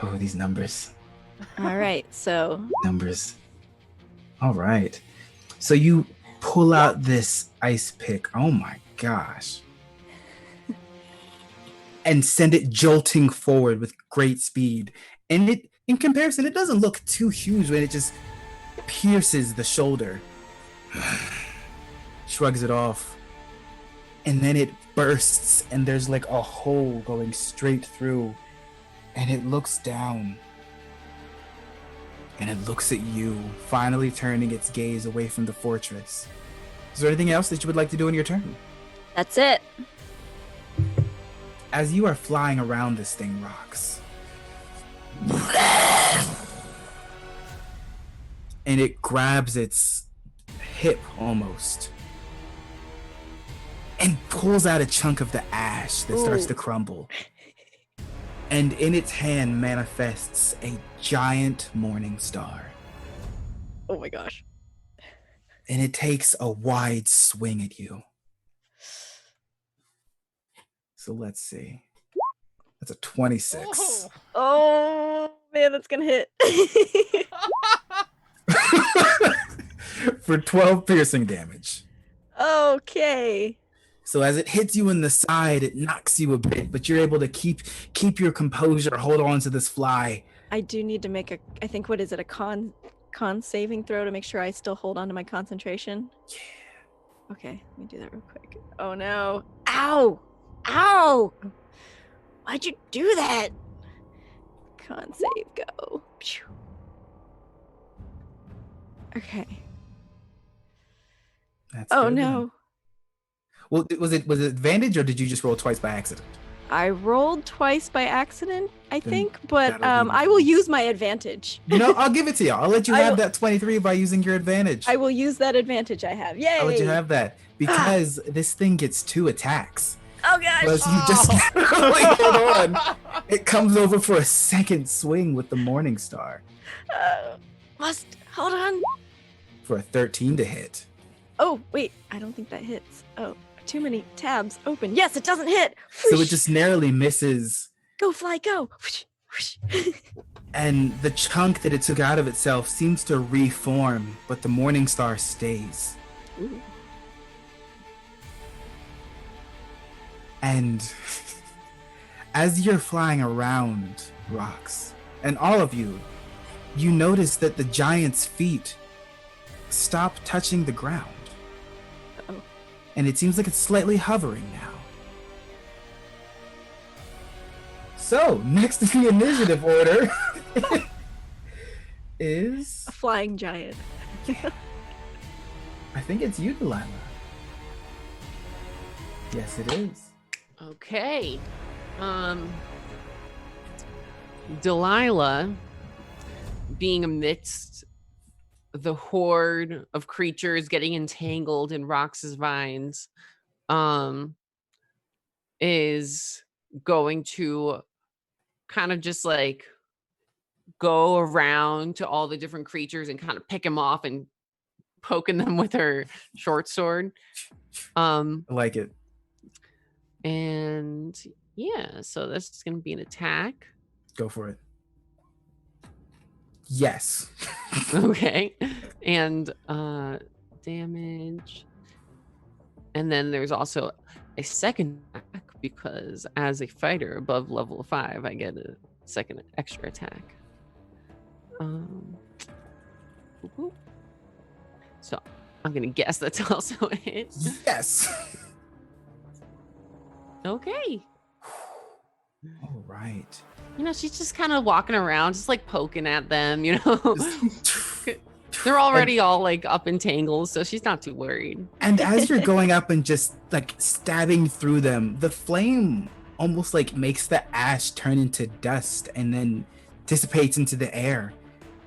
Oh, these numbers. All right, so Numbers. All right. So you pull out this ice pick. Oh my gosh. And send it jolting forward with great speed. And it, in comparison, it doesn't look too huge when it just pierces the shoulder. Shrugs it off. And then it bursts, and there's like a hole going straight through. And it looks down. And it looks at you, finally turning its gaze away from the fortress. Is there anything else that you would like to do in your turn? that's it. As you are flying around this thing, Rox, and it grabs its hip almost, and pulls out a chunk of the ash that starts Ooh. to crumble. And in its hand manifests a giant morning star. Oh my gosh. And it takes a wide swing at you. So let's see. That's a 26. Oh man, that's gonna hit. For 12 piercing damage. Okay. So as it hits you in the side, it knocks you a bit, but you're able to keep your composure, hold on to this fly. I do need to make I think, what is it, a con saving throw to make sure I still hold on to my concentration? Yeah. Okay, let me do that real quick. Oh no. Ow! Why'd you do that? Con save, go. Phew. Okay. That's Oh good no. then. Well, was it advantage, or did you just roll twice by accident? I rolled twice by accident, I Then think, but that'll be I will use my advantage. You know, I'll give it to you. I'll let you I have will- that 23 by using your advantage. I will use that advantage I have. Yay! I'll let you have that because this thing gets 2 attacks. Oh gosh! Plus you just really hold on. It comes over for a second swing with the Morning Star Must hold on. for a 13 to hit. Oh wait, I don't think that hits. Oh, too many tabs open. Yes, it doesn't hit. So it just narrowly misses, Go fly, go. Whoosh, whoosh. and the chunk that it took out of itself seems to reform, but the Morning Star stays. Ooh. And as you're flying around, Rox, and all of you, you notice that the giant's feet stop touching the ground. Uh-oh. And it seems like it's slightly hovering now. So, next in the initiative order is... A flying giant. I think it's you, Delilah. Yes, it is. Okay. Delilah, being amidst the horde of creatures getting entangled in Rox's vines, is going to kind of just like go around to all the different creatures and kind of pick them off and poking them with her short sword. I like it. And yeah, so this is going to be an attack. Go for it. Yes. Okay. And damage. And then there's also a second attack because as a fighter above level 5, I get a second extra attack. Whoop. So I'm gonna guess that's also a hit. Yes. Okay. All right. You know, she's just kind of walking around, just like poking at them, you know. They're already all like up in tangles, so she's not too worried. And as you're going up and just like stabbing through them, the flame almost like makes the ash turn into dust and then dissipates into the air.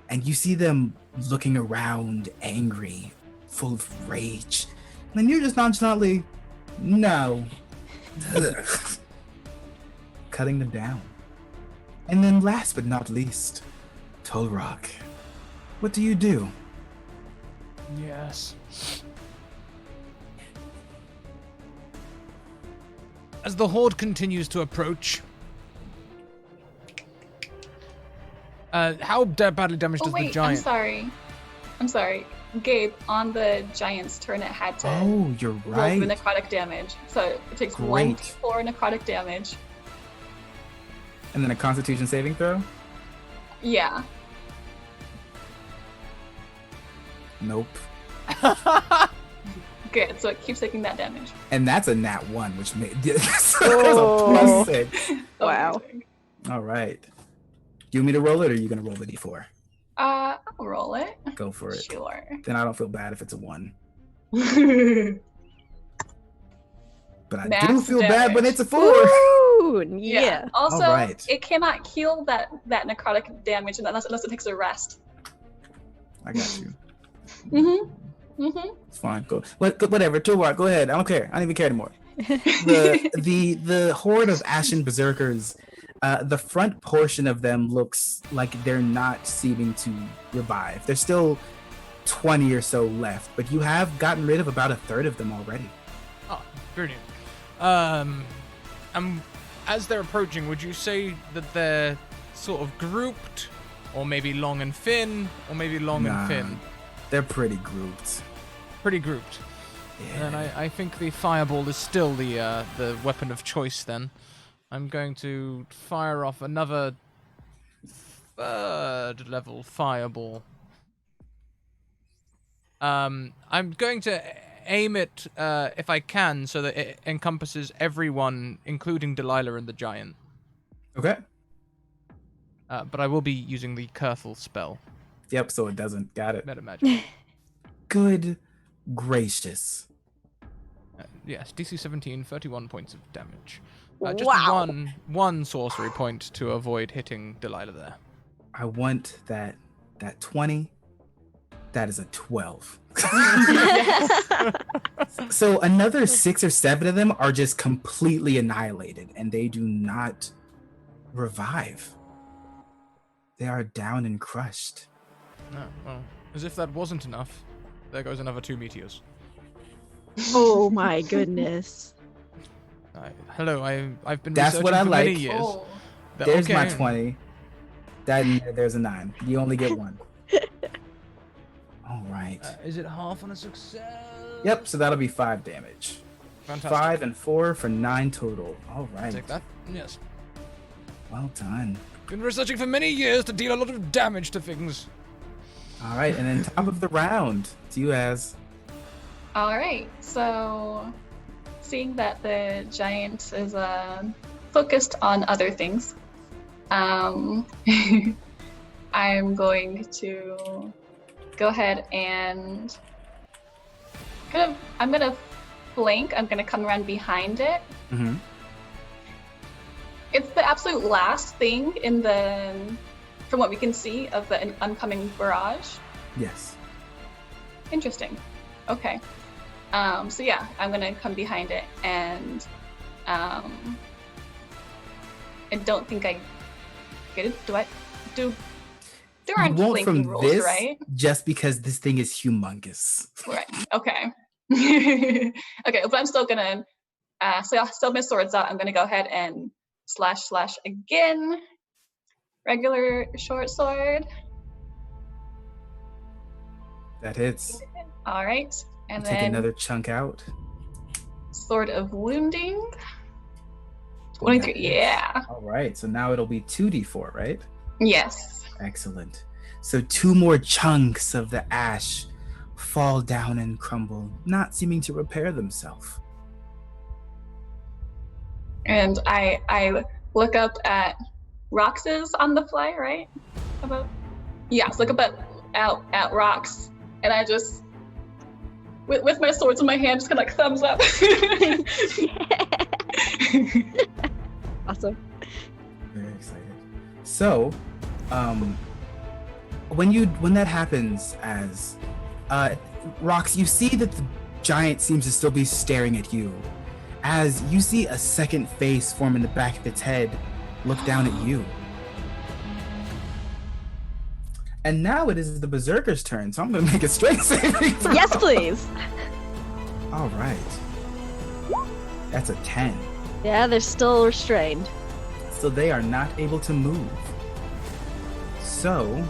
And you see them looking around, angry, full of rage. And you're just nonchalantly, no. Cutting them down. And then last but not least, Tolrock. What do you do? Yes. As the horde continues to approach, how badly damaged Oh does the wait, giant? I'm sorry. Gabe, on the giant's turn, it had to Oh, you're roll right. the necrotic damage. So it takes Great. 1d4 necrotic damage. And then a Constitution saving throw? Yeah. Nope. Good. So it keeps taking that damage. And that's a nat 1, which made there's a Oh. +6. Wow. Amazing. All right. You want me to roll it, or are you gonna roll the d4? I'll roll it. Go for it. Sure. Then I don't feel bad if it's a 1. But I do Max feel bad when damage. it's a 4. Ooh, yeah. Also, Alright. it cannot heal that necrotic damage unless it takes a rest. I got you. Mm-hmm. It's fine. Go. Whatever. Tolrock, go ahead. I don't care. I don't even care anymore. The horde of ashen berserkers, the front portion of them looks like they're not seeming to revive. There's still 20 or so left, but you have gotten rid of about a third of them already. Oh, brilliant. As they're approaching, would you say that they're sort of grouped, or maybe long and thin, or maybe long and thin? They're pretty grouped. Pretty grouped. Yeah. And I think the fireball is still the weapon of choice. Then I'm going to fire off another 3rd level fireball. I'm going to aim it if I can, so that it encompasses everyone, including Delilah and the giant. Okay. But I will be using the Curthal spell. Yep, so it doesn't. Got it. Meta magic. Good gracious. Yes, DC 17, 31 points of damage. Just Wow. one sorcery point to avoid hitting Delilah there. I want that 20. That is a 12. So another 6 or 7 of them are just completely annihilated, and they do not revive. They are down and crushed. Oh, well, as if that wasn't enough, there goes another 2 meteors. Oh my goodness. Hello, I've been That's researching what I for many like. years. Oh. There's my Okay. 20. There's a 9. You only get 1. All right. Is it half on a success? Yep, so that'll be 5 damage. Fantastic. 5 and 4 for 9 total. All right. Take that. Yes. Well done. Been researching for many years to deal a lot of damage to things. All right, and then top of the round, to you as. All right. So, seeing that the giant is focused on other things, I'm going to go ahead and I'm gonna flank. I'm gonna come around behind it. Mm-hmm. It's the absolute last thing from what we can see of the oncoming barrage. Yes. Interesting. Okay. So yeah, I'm gonna come behind it, and I don't think I get it. There aren't You won't flanking from rules, this, right? just because this thing is humongous. Right. Okay. Okay, but I'm still gonna. So I'll still have my swords out. I'm gonna go ahead and slash again. regular short sword. That hits. All right. And Take then another chunk out. Sword of Wounding. And that 23. hits. Yeah. All right. So now it'll be 2d4, right? Yes. Excellent. So 2 more chunks of the ash fall down and crumble, not seeming to repair themselves. And I look up at Rox's on the fly, right? About yes, look up at Rox, and I just with my swords in my hand, just kind of like thumbs up. Awesome. Very excited. So, when that happens, as Rox, you see that the giant seems to still be staring at you. As you see a second face form in the back of its head, look down at you. And now it is the Berserker's turn, so I'm going to make a strength saving throw. Yes, please. All right. That's a 10. Yeah, they're still restrained. So they are not able to move. So,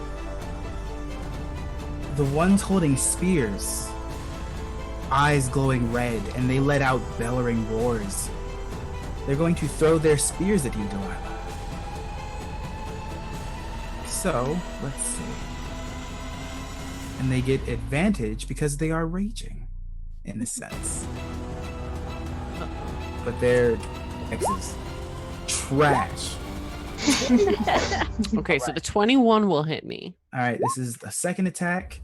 the ones holding spears, eyes glowing red, and they let out bellowing roars. They're going to throw their spears at you, Delilah. So, let's see. And they get advantage because they are raging, in a sense. But their X's trash. Okay, so the 21 will hit me. All right, this is the second attack,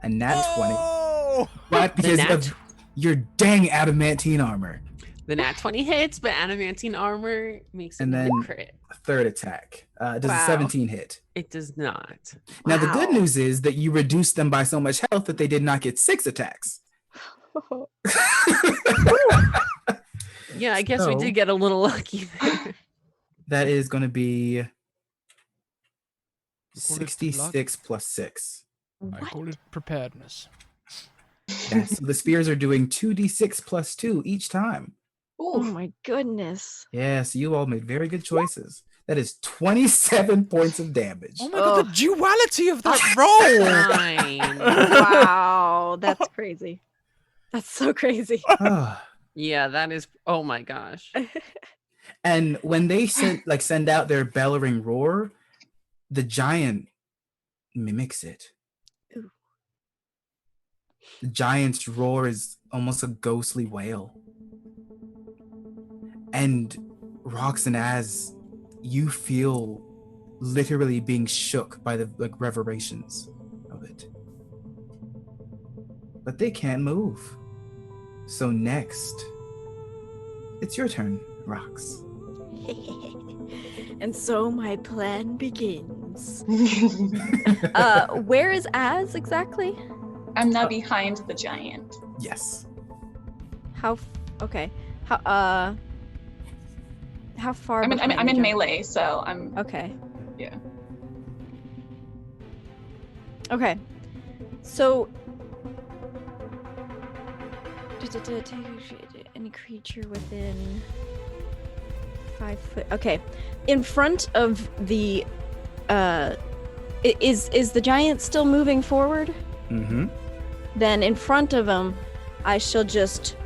a nat 20. Oh! But The because nat of your dang adamantine armor. The nat 20 hits, but adamantine armor makes it And a then crit. Third attack. Does a Wow. 17 hit? It does not. Now, the good Wow. news is that you reduced them by so much health that they did not get 6 attacks. Yeah, I guess we So- did get a little lucky there. That is going to be call it luck. 66 plus 6. I call it preparedness. Yes, so the spears are doing 2d6 plus 2 each time. Oh Ooh. my goodness. Yes, you all made very good choices. That is 27 points of damage. Oh my god, the Ugh. duality of that roll! Fine. Wow, that's crazy. That's so crazy. Ah. Yeah, that is. Oh my gosh. And when they send out their bellowing roar, the giant mimics it. Ooh. The giant's roar is almost a ghostly wail. And Rox and Az, you feel literally being shook by the reverberations of it. But they can't move. So next, it's your turn, Rox. And so my plan begins. Where is Az exactly? I'm now behind the giant. Yes. Okay. How far? I'm behind in the giant? melee, so I'm Okay. Yeah. Okay. So any creature within 5 foot. Okay. In front of the is the giant still moving forward? Mm-hmm. Then in front of him, I shall just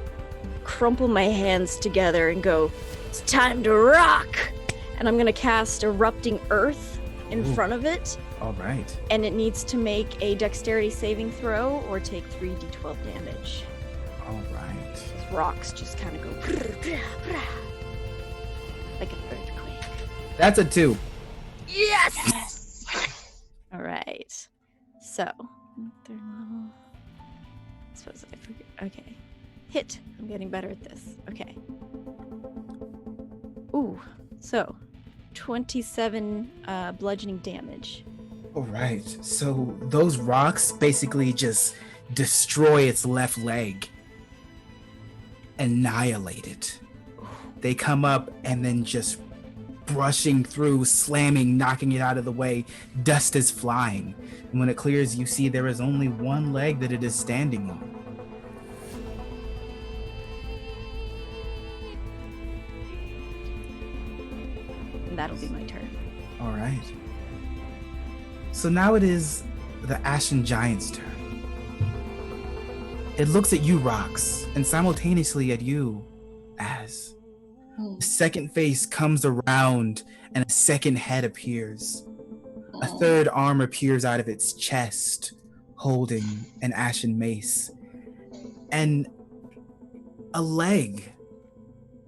crumple my hands together and go, "It's time to rock!" And I'm gonna cast Erupting Earth in Ooh. front of it, All right. and it needs to make a Dexterity saving throw or take 3d12 damage. All right. These rocks just kind of go like an earthquake. That's a 2. Yes! yes. All right. So, third level. I suppose I forget. Okay. Hit. I'm getting better at this. Okay. Ooh. So, 27 bludgeoning damage. All right. So those rocks basically just destroy its left leg, annihilate it. They come up and then just brushing through, slamming, knocking it out of the way. Dust is flying. And when it clears, you see there is only one leg that it is standing on. And that'll be my turn. All right. So now it is the Ashen Giant's turn. It looks at you, Rox, and simultaneously at you, Az. The second face comes around and a second head appears. A third arm appears out of its chest, holding an ashen mace. And a leg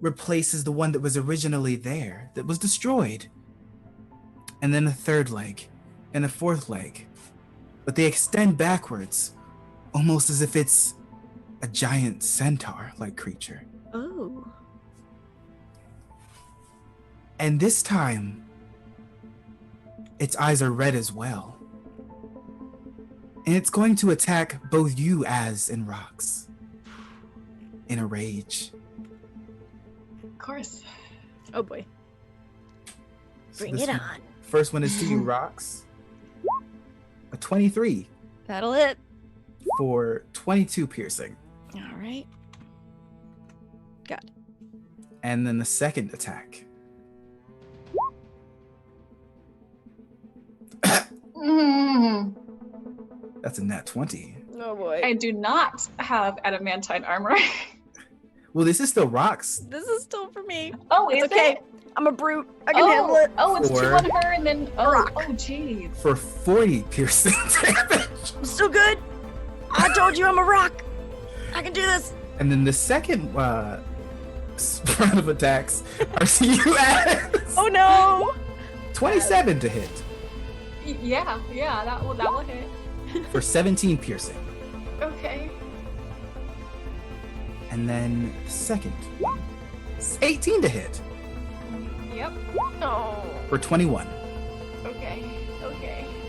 replaces the one that was originally there, that was destroyed. And then a third leg, and a fourth leg. But they extend backwards, almost as if it's a giant centaur-like creature. Oh. And this time, its eyes are red as well. And it's going to attack both you, Az, and Rox. In a rage. Of course. Oh boy. So Bring this it one- on. First one is to you, Rox. A 23 That'll hit. for 22 piercing. All right. Got it. And then the second attack. Mm. That's a nat 20. Oh boy. I do not have adamantine armor. Well, this is still Rox. This is still for me. Oh, It's is okay. it? I'm a brute. I can handle it. Oh, it's Four. 2 on her and then Rock. oh geez. For 40 piercing damage. I'm still good. I told you I'm a rock. I can do this. And then the second round of attacks are to you, Az. Oh no. 27 to hit Yeah, that will hit. for 17 piercing. Okay. And then the second one is 18 to hit Yep. No. for 21. Okay.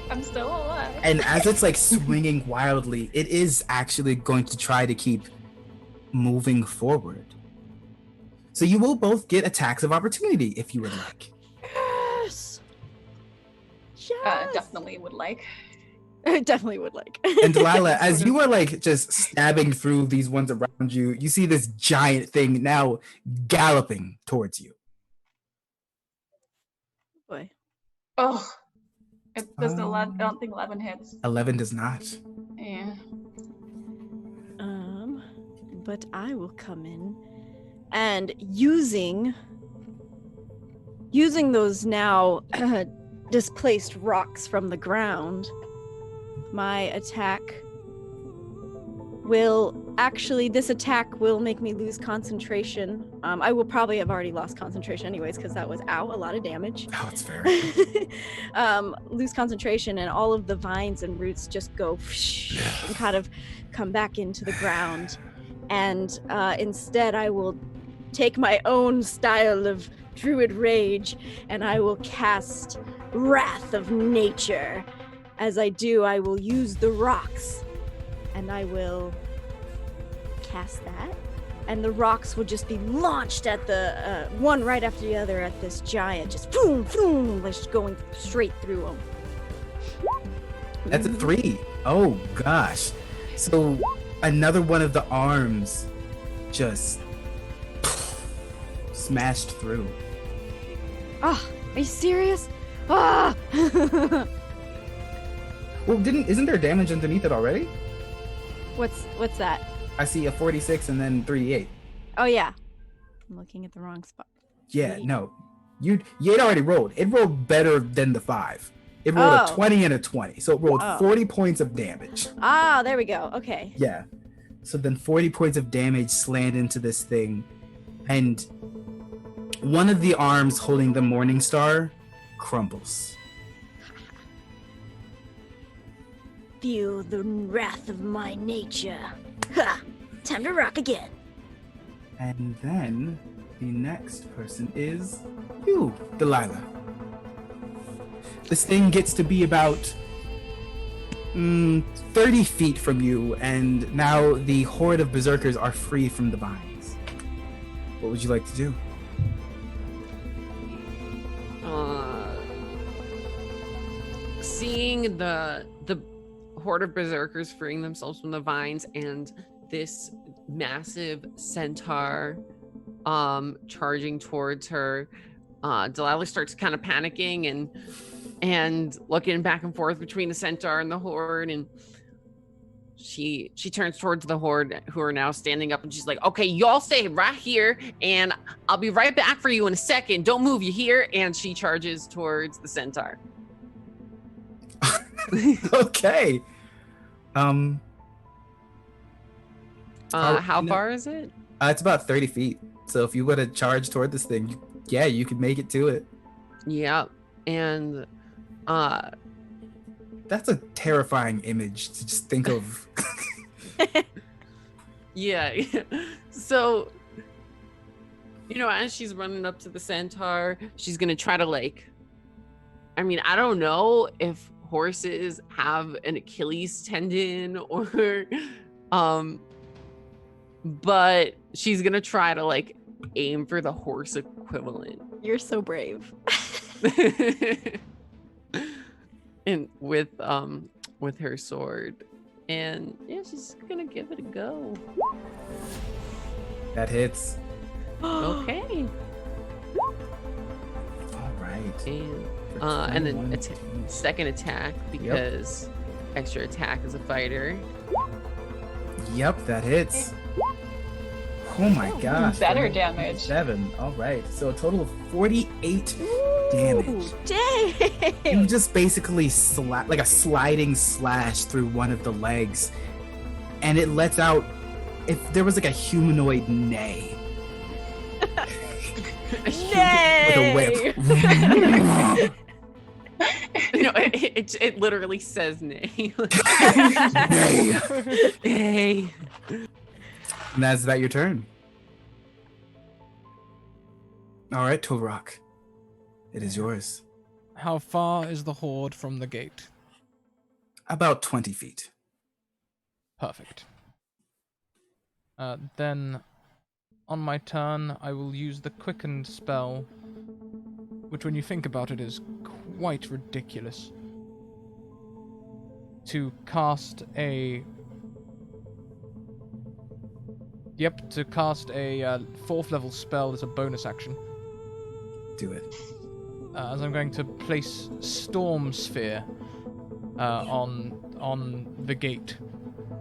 I'm still alive. And as it's like swinging wildly, it is actually going to try to keep moving forward. So you will both get attacks of opportunity if you would like. Yes. Yes. Definitely would like. I definitely would like. And Delilah, as you are like just stabbing through these ones around you, you see this giant thing now galloping towards you. Boy. Oh. It doesn't 11, I don't think 11 hits. 11 does not. Yeah. But I will come in and using those now displaced rocks from the ground, my attack will actually, this attack will make me lose concentration. I will probably have already lost concentration anyways, because that was, a lot of damage. Oh, it's fair. Lose concentration, and all of the vines and roots just go and kind of come back into the ground. And instead, I will take my own style of druid rage, and I will cast Wrath of Nature. As I do, I will use the rocks, and I will cast that. And the rocks will just be launched at the one right after the other at this giant, just boom, boom, just going straight through them. That's a 3. Oh, gosh. So another one of the arms just smashed through. Ah, are you serious? Ah! Well, isn't there damage underneath it already? What's that? I see a 46 and then 38. Oh yeah, I'm looking at the wrong spot. Yeah, no. You had already rolled. It rolled better than the 5. It rolled Oh. a 20 and a 20. So it rolled Oh. 40 points of damage. Ah, there we go. Okay. Yeah. So then 40 points of damage slammed into this thing. And one of the arms holding the Morning Star crumbles. Feel the wrath of my nature. Ha! Time to rock again. And then the next person is you, Delilah. This thing gets to be about 30 feet from you, and now the horde of berserkers are free from the vines. What would you like to do? Seeing the horde of berserkers freeing themselves from the vines and this massive centaur charging towards her, Delilah starts kind of panicking and and looking back and forth between the centaur and the horde, and she turns towards the horde who are now standing up, and she's like, okay, y'all stay right here and I'll be right back for you in a second. Don't move, you hear? And she charges towards the centaur. Okay. How far is it? It's about 30 feet. So if you were to charge toward this thing, you could make it to it. Yeah. And that's a terrifying image to just think of. yeah. So, as she's running up to the centaur, she's gonna try to I don't know if horses have an Achilles tendon or but she's gonna try to aim for the horse equivalent. You're so brave. And with her sword, and she's gonna give it a go. That hits. Okay. All right. And then second attack, because extra attack as a fighter. Yep, that hits. Oh my gosh. Better damage. 7. All right. So a total of 48 damage. Dang! You just basically like a sliding slash through one of the legs, and it lets out, if there was a humanoid neigh. With a whip. No, it literally says nay. Neigh. Nay. And that's that your turn. All right, Tolrock. It is yours. How far is the horde from the gate? About 20 feet. Perfect. Then, on my turn, I will use the quickened spell, which when you think about it is quite ridiculous, to cast a 4th level spell as a bonus action. Do it. As I'm going to place Storm Sphere on the gate,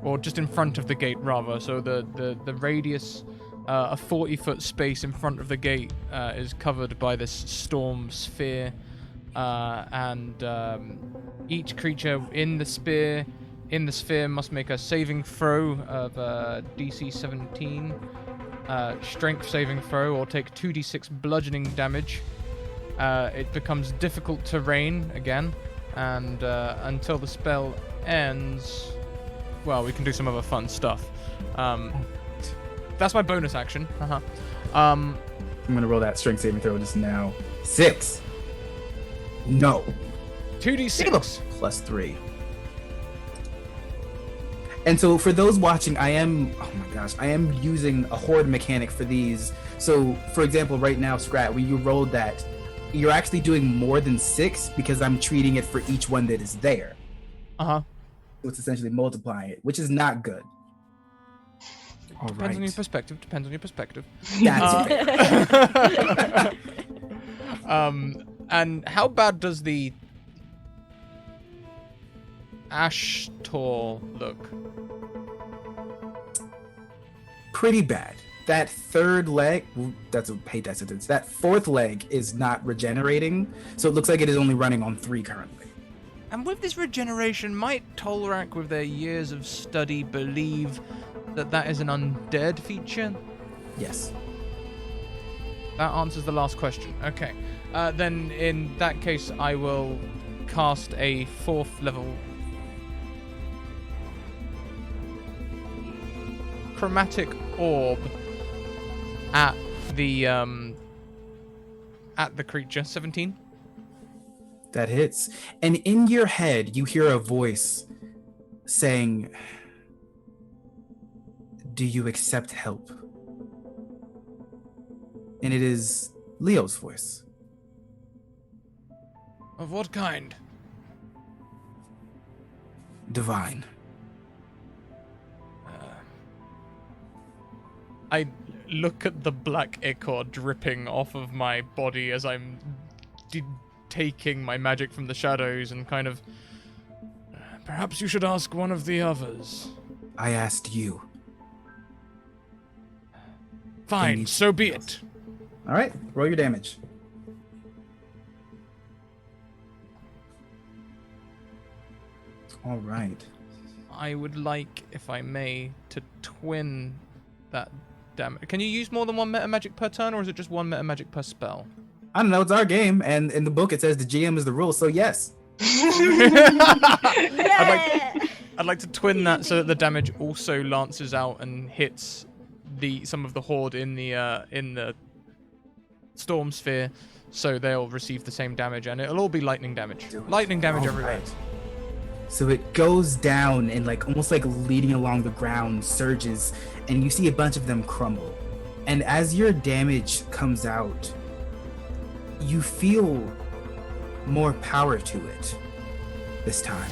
or just in front of the gate rather. So the radius, a 40-foot space in front of the gate is covered by this Storm Sphere, and each creature in the sphere must make a saving throw of DC 17, strength saving throw, or take 2d6 bludgeoning damage. It becomes difficult terrain again, and until the spell ends, well, we can do some other fun stuff. That's my bonus action. I'm gonna roll that strength saving throw just now. 6. No. 2d6 plus 3. And so for those watching, I am using a horde mechanic for these. So for example, right now, Scrat, when you rolled that, you're actually doing more than 6 because I'm treating it for each one that is there. So it's essentially multiplying it, which is not good. All Depends on your perspective. That's And how bad does the Ashtor look? pretty bad. That third leg, hate that sentence. That fourth leg is not regenerating, so it looks like it is only running on 3 currently. And with this regeneration, might Tolrak, with their years of study, believe that is an undead feature? Yes. That answers the last question. Okay. Then in that case, I will cast a 4th level chromatic orb at the creature. 17. That hits. And in your head, you hear a voice saying, "Do you accept help?" And it is Leo's voice. Of what kind? Divine. I look at the black ichor dripping off of my body as I'm taking my magic from the shadows and kind of... Perhaps you should ask one of the others. I asked you. Fine, need so be something else. it. All right, roll your damage. All right. I would like, if I may, to twin that damage. Can you use more than one meta magic per turn, or is it just one meta magic per spell? I don't know. It's our game, and in the book it says the GM is the rule. So yes. I'd like to twin that so that the damage also lances out and hits some of the horde in the storm sphere, so they'll receive the same damage, and it'll all be lightning damage. Lightning damage All everywhere. right. So it goes down and almost leading along the ground, surges, and you see a bunch of them crumble. And as your damage comes out, you feel more power to it this time.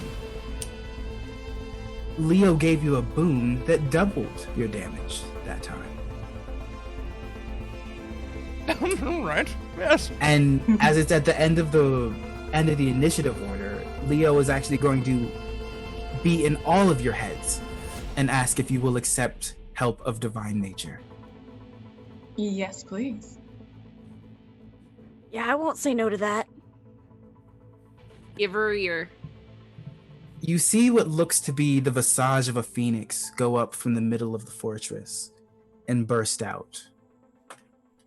Leo gave you a boon that doubled your damage that time. All right. Yes. And as it's at the end of the initiative order, Leo is actually going to be in all of your heads and ask if you will accept help of divine nature. Yes, please. Yeah, I won't say no to that. Give her a ear. You see what looks to be the visage of a phoenix go up from the middle of the fortress and burst out.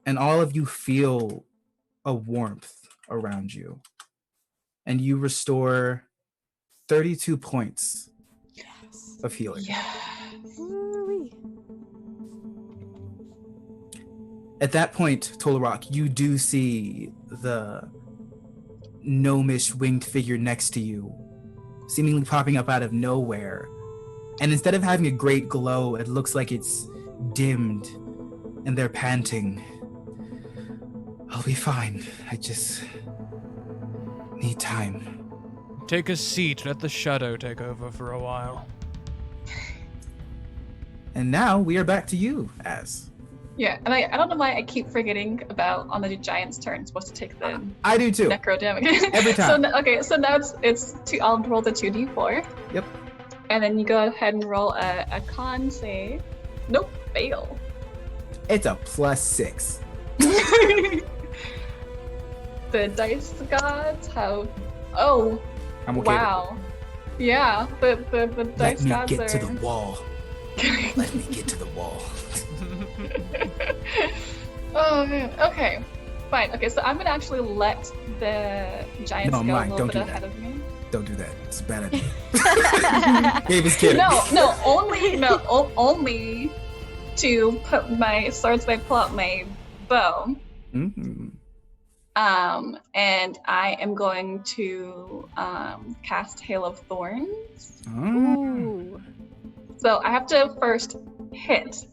And all of you feel a warmth around you. And you restore 32 points of healing. Yes. Woo-wee. At that point, Tolorok, you do see the gnomish winged figure next to you, seemingly popping up out of nowhere. And instead of having a great glow, it looks like it's dimmed, and they're panting. I'll be fine. I just need time. Take a seat. Let the shadow take over for a while. And now we are back to you, Az. Yeah, and I don't know why I keep forgetting about on the giant's turn supposed to take the I do too. necro damage. Every time. So now I'll roll the 2d4. Yep. And then you go ahead and roll a con save. Nope, fail. It's a +6. The dice gods have. Oh, I'm okay wow. Yeah, the with dice it. Let gods me get are. to the wall. Let me get to the wall. Oh man. Okay. Fine. Okay, so I'm gonna actually let the giants No, I'm go a lying. little Don't bit do ahead that. of me. Don't do that. It's a bad idea. Gabe is kidding. Only to put my swords. I pull out my bow. Mm-hmm. And I am going to cast Hail of Thorns. Ooh. So I have to first hit.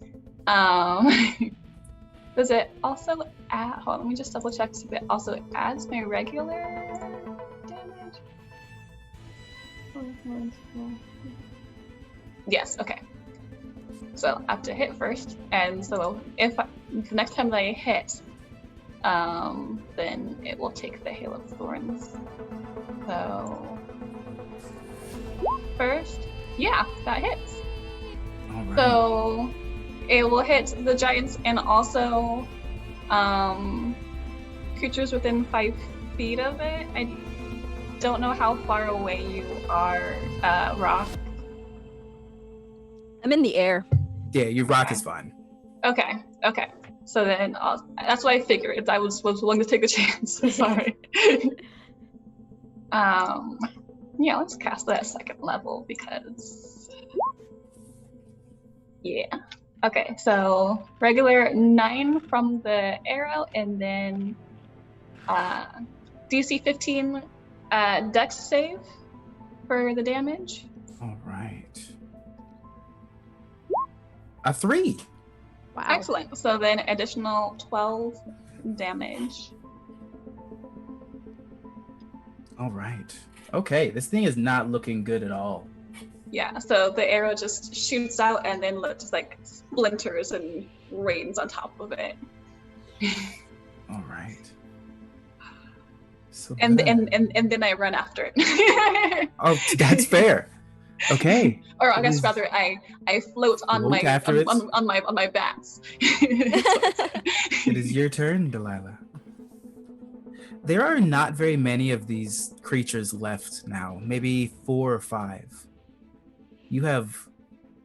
Does it also add? Hold on, let me just double check. So it also adds my regular damage. Yes. Okay. So I have to hit first, and so the next time that I hit, then it will take the Hail of Thorns. So first, yeah, that hits. All right. So it will hit the giants and also creatures within 5 feet of it. I don't know how far away you are, Rock. I'm in the air. Yeah, your rock is fine. Okay. So then that's what I figured. I was willing to take the chance. Sorry. Yeah, let's cast that at 2nd level because. Yeah. Okay, so regular 9 from the arrow, and then DC 15 Dex save for the damage. All right. A 3. Wow. Excellent. So then additional 12 damage. All right. Okay, this thing is not looking good at all. Yeah, so the arrow just shoots out and then just splinters and rains on top of it. All right. So and bad. and then I run after it. Oh, that's fair. Okay. Or I It guess is- rather I float on Float my after it. on my bats. It is your turn, Delilah. There are not very many of these creatures left now, maybe 4 or 5. You have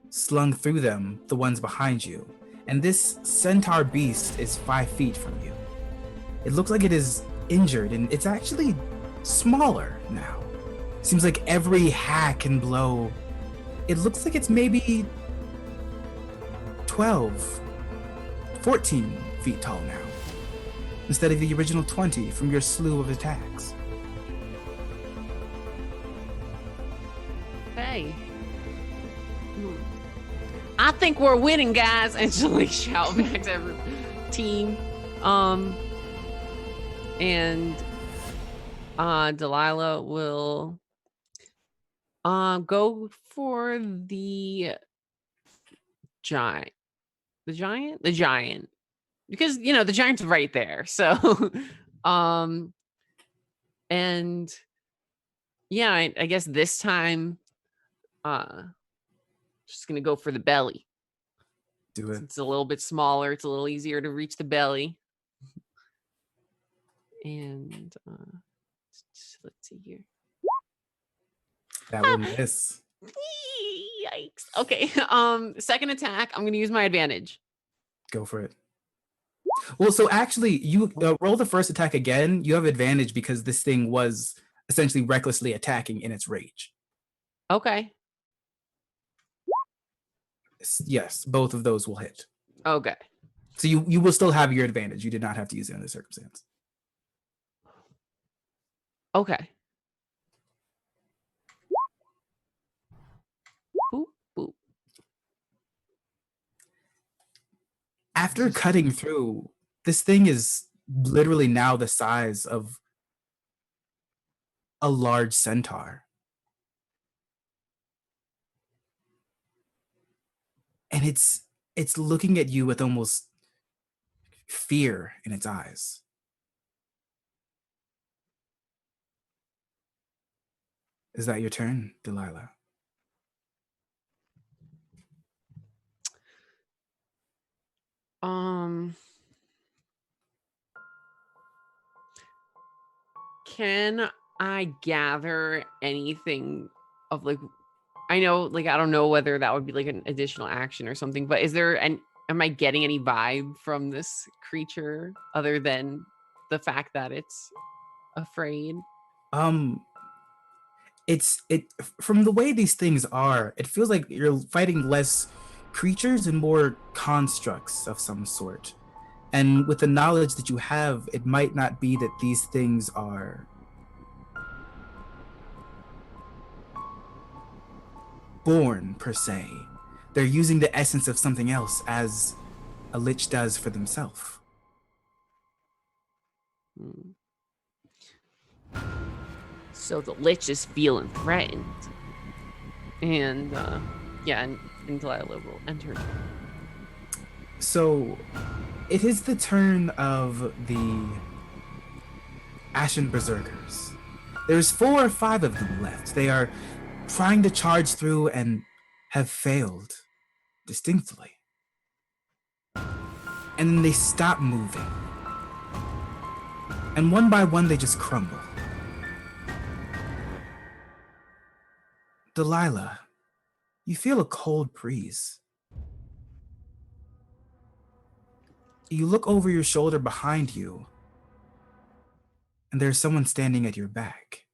slung through them, the ones behind you, and this centaur beast is 5 feet from you. It looks like it is injured, and it's actually smaller now. Seems like every hack and blow, it looks like it's maybe 12, 14 feet tall now, instead of the original 20 from your slew of attacks. Hey. I think we're winning, guys. And she'll like shout back to every team. And Delilah will go for the giant. The giant. Because the giant's right there. So and yeah, I guess this time just gonna go for the belly. Do it. It's a little bit smaller, it's a little easier to reach the belly. And let's see here. That will miss. Yikes. Okay. Second attack, I'm gonna use my advantage. Go for it. Well, so actually, you roll the first attack again. You have advantage because this thing was essentially recklessly attacking in its rage. Okay. Yes, both of those will hit. Okay. So you will still have your advantage. You did not have to use it in this circumstance. Okay. Boop, boop. After cutting through, this thing is literally now the size of a large centaur. And it's looking at you with almost fear in its eyes. Is that your turn, Delilah? Can I gather anything of like, I know, like, I don't know whether that would be like an additional action or something, but am I getting any vibe from this creature other than the fact that it's afraid? It's from the way these things are, it feels like you're fighting less creatures and more constructs of some sort. And with the knowledge that you have, it might not be that these things are born per se. They're using the essence of something else, as a lich does for themselves. So the lich is feeling threatened. And and Delilah will enter. So it is the turn of the Ashen Berserkers. There's 4 or 5 of them left. They are trying to charge through and have failed distinctly. And then they stop moving. And one by one, they just crumble. Delilah, you feel a cold breeze. You look over your shoulder behind you, and there's someone standing at your back.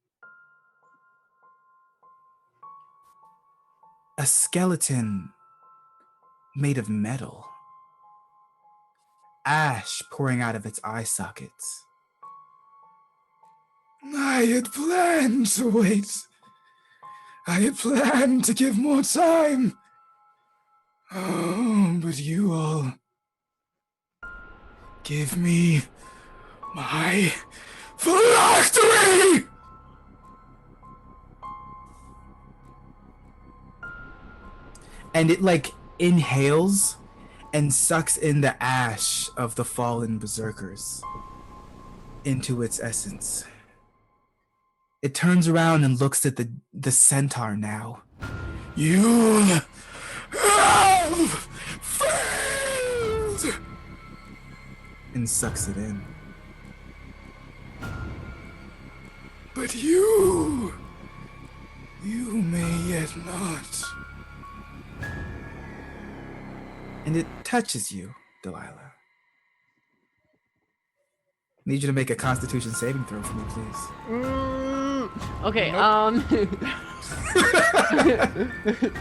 A skeleton made of metal. Ash pouring out of its eye sockets. I had planned to wait. I had planned to give more time. Oh, but you all give me my phylactery! And it like inhales and sucks in the ash of the fallen berserkers into its essence. It turns around and looks at the centaur now. You have failed! And sucks it in. But you may yet not. And it touches you, Delilah. Need you to make a Constitution saving throw for me, please. Okay.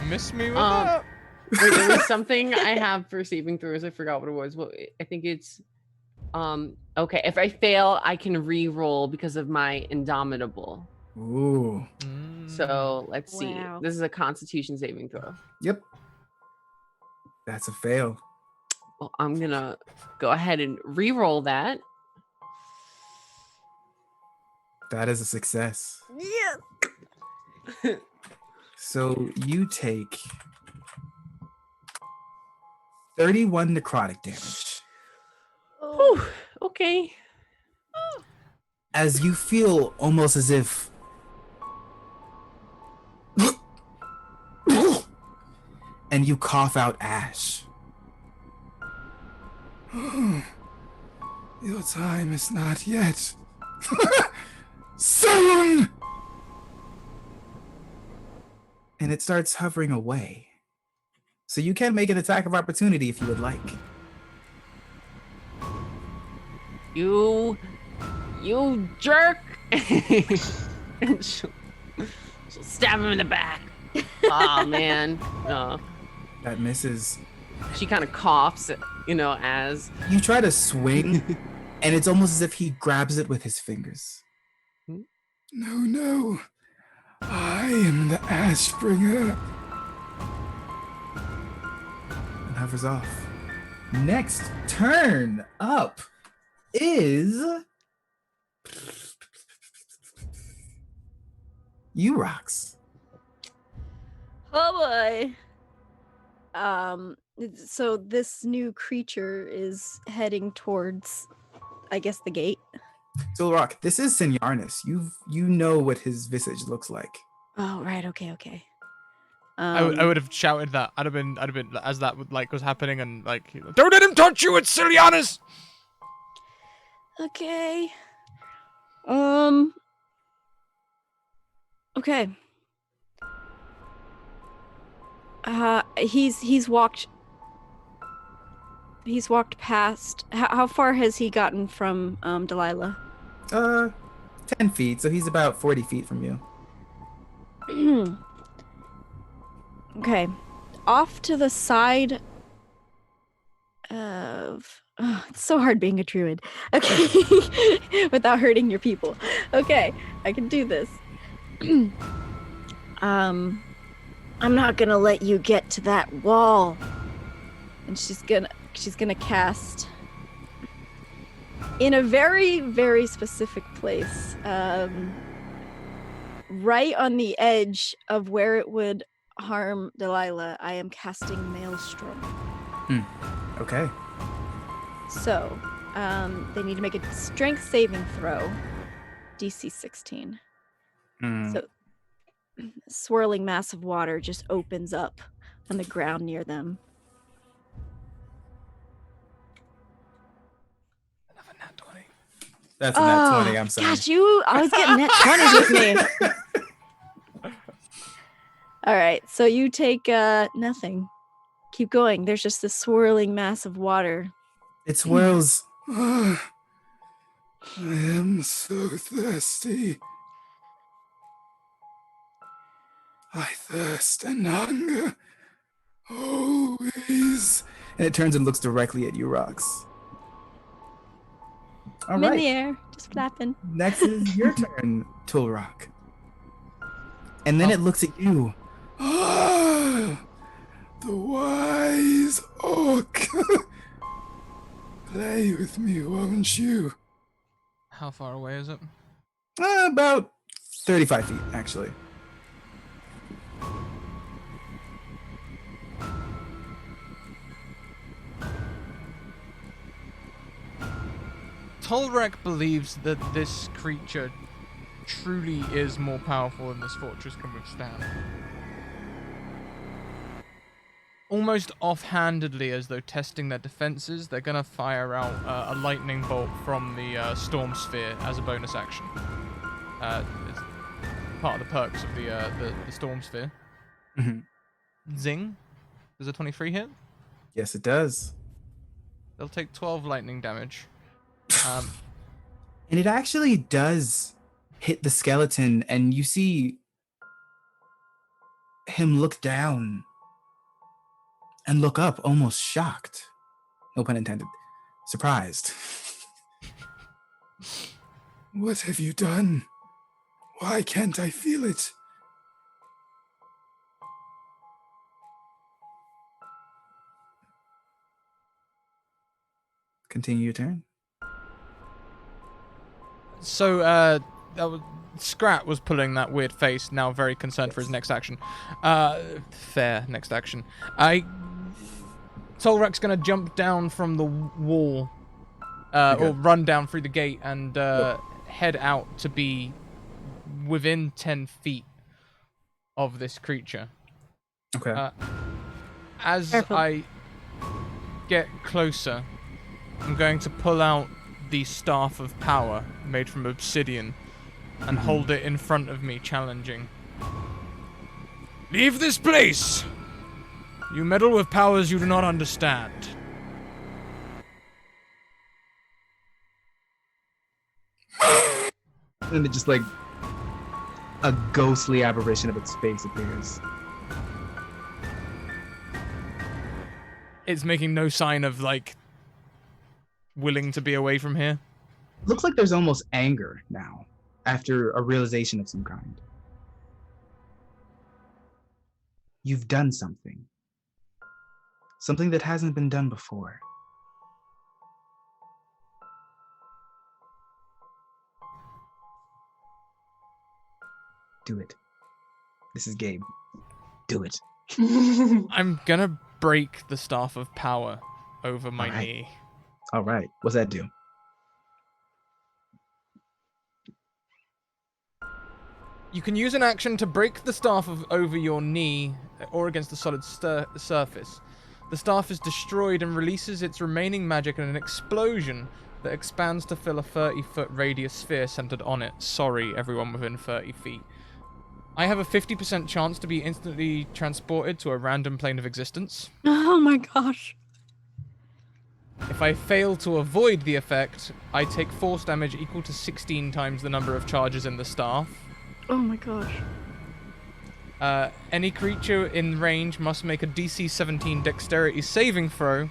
Miss me with that. Wait, there was something I have for saving throws. I forgot what it was. Well, I think it's okay. If I fail, I can re-roll because of my indomitable. Ooh. So let's see. Wow. This is a Constitution saving throw. Yep. That's a fail. Well, I'm gonna go ahead and re-roll that. That is a success. Yes. So you take 31 necrotic damage. Whew, okay. As you feel almost as if and you cough out ash. Your time is not yet. Soon! And it starts hovering away. So you can make an attack of opportunity if you would like. You jerk! And she'll stab him in the back. Oh man. No. That misses. She kind of coughs, as You try to swing, and it's almost as if he grabs it with his fingers. No. I am the ash bringer. And hovers off. Next turn up is you, Rox. Oh boy. So this new creature is heading towards, I guess, the gate. So, Rock, this is Sinjarnis. You know what his visage looks like. Oh, right. Okay. I would have shouted that. I'd have been as that was happening and don't let him touch you. It's Silianis. Okay. Okay. He's walked past. How far has he gotten from Delilah? 10 feet, so he's about 40 feet from you. Okay. Off to the side of... Oh, it's so hard being a druid. Okay. Without hurting your people. Okay, I can do this. I'm not gonna let you get to that wall. And she's gonna cast in a very, very specific place. Right on the edge of where it would harm Delilah, I am casting Maelstrom. Okay. So, they need to make a strength saving throw. DC 16. So, swirling mass of water just opens up on the ground near them. Another nat 20. That's a nat 20, I'm sorry. Gosh, I was getting nat 20s with me. All right, so you take nothing. Keep going. There's just this swirling mass of water. It swirls. I am so thirsty. I thirst and hunger. Always. And it turns and looks directly at you, Rox. All I'm in right. the air, just flapping. Next is your turn, Tulrock. And then it looks at you. Ah, the wise orc. Play with me, won't you? How far away is it? About 35 feet, actually. Tolrek believes that this creature truly is more powerful than this fortress can withstand. Almost offhandedly, as though testing their defenses, they're gonna fire out a lightning bolt from the storm sphere as a bonus action. It's part of the perks of the storm sphere. Zing. Does a 23 hit? Yes, it does. They'll take 12 lightning damage. And it actually does hit the skeleton, and you see him look down and look up, almost shocked. No pun intended. Surprised. What have you done? Why can't I feel it? Continue your turn. So, that was, Scrat was pulling that weird face, now very concerned for his next action. Fair, next action. Tolrak's gonna jump down from the wall, Okay. or run down through the gate and head out to be within 10 feet of this creature. Okay. As Careful. I get closer, I'm going to pull out the Staff of Power made from obsidian and hold it in front of me, challenging. Leave this place! You meddle with powers you do not understand. And it just like a ghostly aberration of its face appears. It's making no sign of, like, willing to be away from here. Looks like there's almost anger now after a realization of some kind. You've done something. Something that hasn't been done before. Do it. This is Gabe. Do it. I'm gonna break the Staff of Power over my Alright. knee. All right. What's that do? You can use an action to break the staff over your knee or against a solid surface. The staff is destroyed and releases its remaining magic in an explosion that expands to fill a 30-foot radius sphere centered on it. Sorry, everyone within 30 feet. I have a 50% chance to be instantly transported to a random plane of existence. Oh my gosh. If I fail to avoid the effect, I take force damage equal to 16 times the number of charges in the staff. Oh my gosh. Any creature in range must make a DC 17 dexterity saving throw,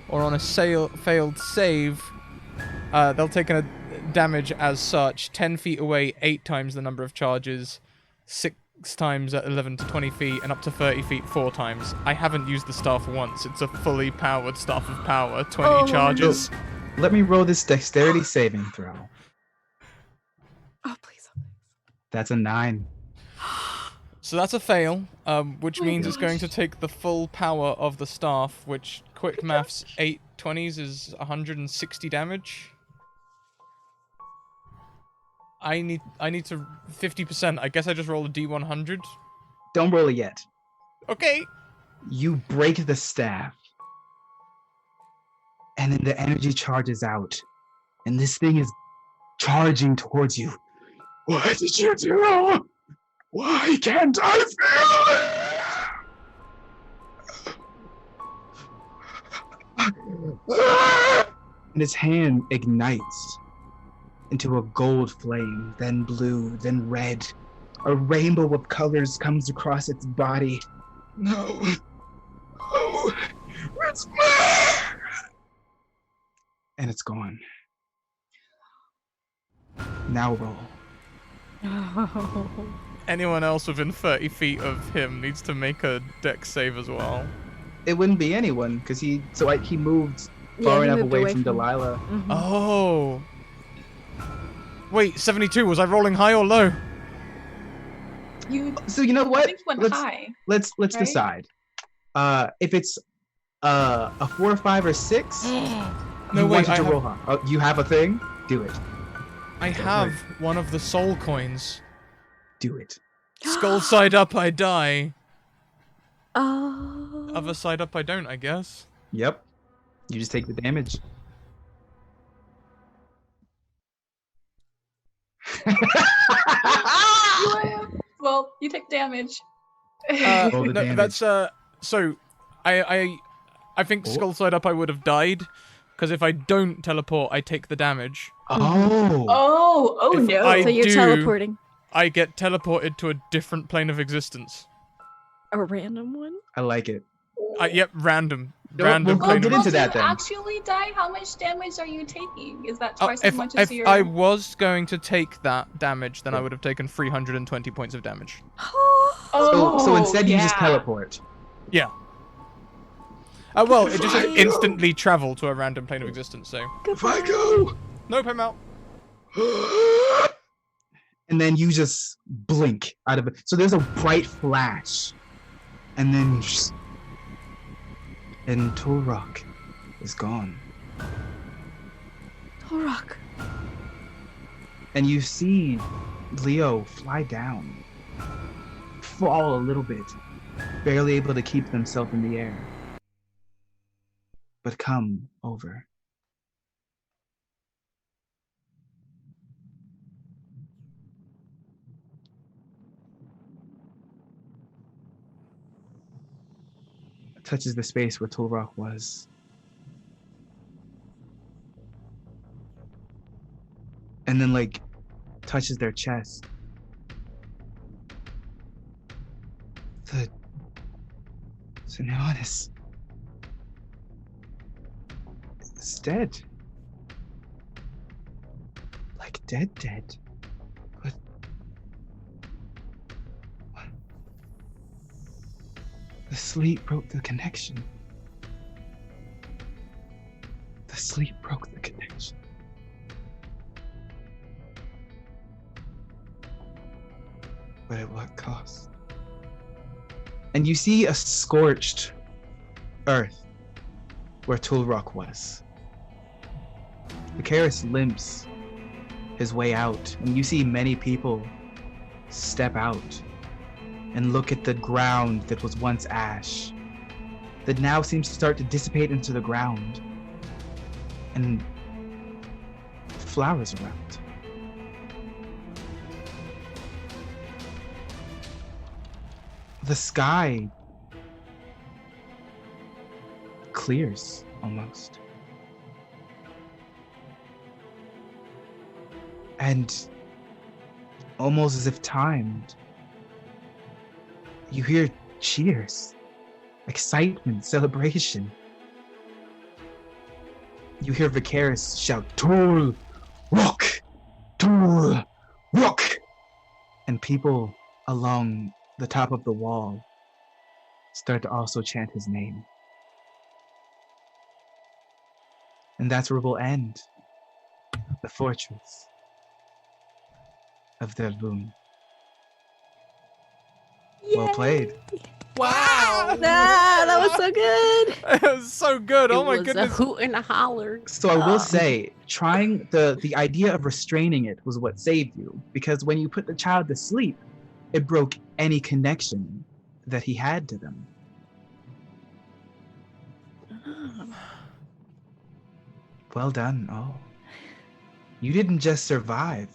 or on a failed save, they'll take a damage as such. 10 feet away, 8 times the number of charges, 6 times at 11 to 20 feet, and up to 30 feet 4 times. I haven't used the staff once. It's a fully powered Staff of Power, 20 charges. Let me roll this dexterity saving throw. Oh, please. That's a 9. So that's a fail, which Oh my means it's going to gosh. take the full power of the staff, which, quick maths, 8 20s is 160 damage. I need to 50%. I guess I just roll a D100. Don't roll it yet. Okay. You break the staff. And then the energy charges out. And this thing is charging towards you. What did you do? Why can't I feel it? And his hand ignites into a gold flame, then blue, then red. A rainbow of colors comes across its body. No. Oh, it's mine! And it's gone. Now roll. Oh. Anyone else within 30 feet of him needs to make a dex save as well. It wouldn't be anyone, because he moved Yeah, far he enough moved away away from from- Delilah. Mhm. Oh. Wait, 72. Was I rolling high or low? You So you know I what? think went Let's high. let's right? decide. If it's a 4, 5, or 6, No, you wait, wanted I to have, roll high. Oh, you have a thing? Do it. I have one of the soul coins. Do it. Skull side up, I die. Oh. Other side up, I don't, I guess. Yep. You just take the damage. Well, you take damage. Roll the No, damage. that's so I think Oh. skull side up I would have died, because if I don't teleport, I take the damage. Oh. Oh If no. I So you're do- teleporting. I get teleported to a different plane of existence. A random one? I like it. Yep, random. No, Random we'll plane get of into Well, that do you then. actually die? How much damage are you taking? Is that Oh, twice as much as if your... I was going to take that damage, then I Yeah. would have taken 320 points of damage. So instead you just yeah. teleport. Yeah. Well, it just says Fine. instantly travel to a random plane of existence, so... If I go. Nope, I'm out. And then you just blink out of it. So there's a bright flash. And then just... And Torok is gone. Torok. And you see Leo fly down. Fall a little bit. Barely able to keep himself in the air. But come over. Touches the space where Tulrock was. And then, like, touches their chest. The Xenonus is dead. Like dead. But what? The sleep broke the connection. The sleep broke the connection. But at what cost? And you see a scorched earth where Tulrock was. Vicaris limps his way out, and you see many people step out and look at the ground that was once ash, that now seems to start to dissipate into the ground, and flowers around. The sky clears almost. And almost as if timed, you hear cheers, excitement, celebration. You hear Vicaris shout, "Tul Rock! Tul Rock!" And people along the top of the wall start to also chant his name. And that's where we'll end the fortress of Delvuun. Well played. Wow! That was so good. It was so good. Oh It my was goodness. a hoot and a holler. So I will say, trying the idea of restraining it was what saved you, because when you put the child to sleep, it broke any connection that he had to them. Well done, all. You didn't just survive.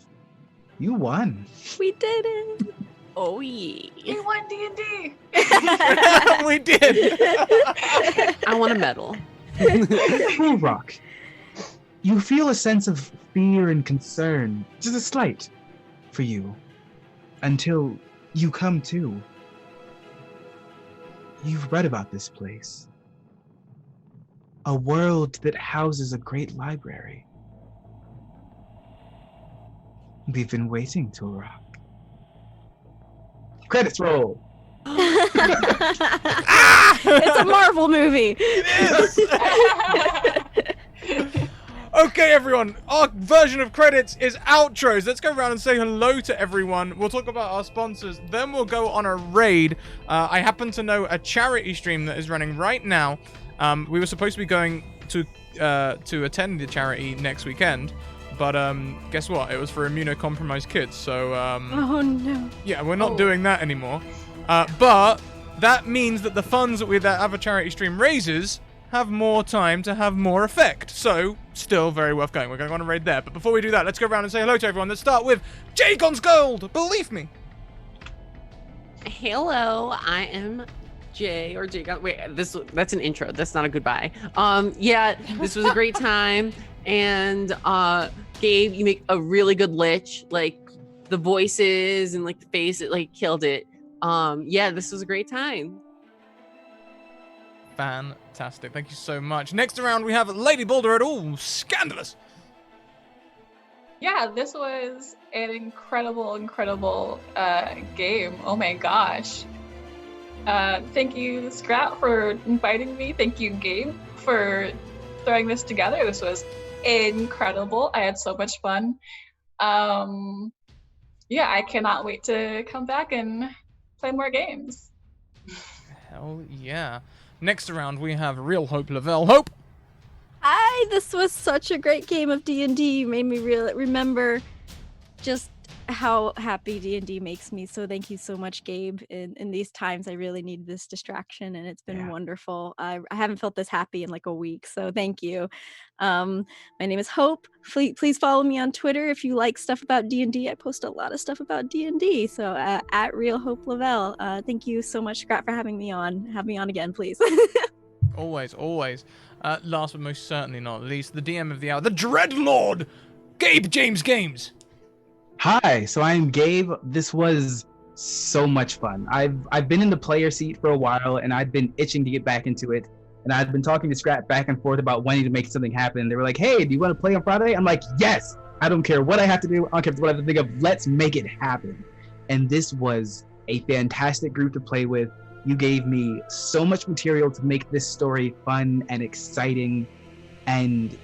You won. We did it. Oh yeah. We won D&D. We did. I want a medal. Rock. You feel a sense of fear and concern, just a slight, for you, until you come to. You've read about this place. A world that houses a great library. We've been waiting to rock. Credits roll. It's a Marvel movie. Okay, everyone. Our version of credits is outros. Let's go around and say hello to everyone. We'll talk about our sponsors. Then we'll go on a raid. I happen to know a charity stream that is running right now. We were supposed to be going to attend the charity next weekend, but guess what? It was for immunocompromised kids, so Oh no. yeah, we're not doing that anymore. But that means that the funds that Other Charity Stream raises have more time to have more effect. So, still very worth going. We're going to go on a raid there. But before we do that, let's go around and say hello to everyone. Let's start with Jagon's Gold! Believe me! Hello, I am Jay or Jay. Wait, that's an intro. That's not a goodbye. Yeah, this was a great time. And Gabe, you make a really good lich. Like the voices and like the face, it like killed it. Yeah, this was a great time. Fantastic. Thank you so much. Next round, we have Lady Boulder at all. Scandalous! Yeah, this was an incredible game. Oh my gosh. Thank you, Scrat, for inviting me. Thank you, Gabe, for throwing this together. This was incredible. I had so much fun. Yeah, I cannot wait to come back and play more games. Hell yeah. Next round, we have Real Hope Lavelle. Hope! Hi, this was such a great game of D&D. You made me remember just how happy D&D makes me. So thank you so much, Gabe. In these times, I really need this distraction, and it's been wonderful. I haven't felt this happy in like a week, so thank you. My name is Hope. Please follow me on Twitter if you like stuff about D&D. I post a lot of stuff about D&D, so at Real Hope Lavelle. Thank you so much, Scrat, for having me on. Have me on again, please. Always, always. Last but most certainly not least, the DM of the hour, the Dreadlord, Gabe James Games. Hi, so I'm Gabe. This was so much fun. I've been in the player seat for a while, and I've been itching to get back into it. And I've been talking to Scrap back and forth about wanting to make something happen. They were like, "Hey, do you want to play on Friday?" I'm like, "Yes." I don't care what I have to do. I don't care what I have to think of. Let's make it happen. And this was a fantastic group to play with. You gave me so much material to make this story fun and exciting, and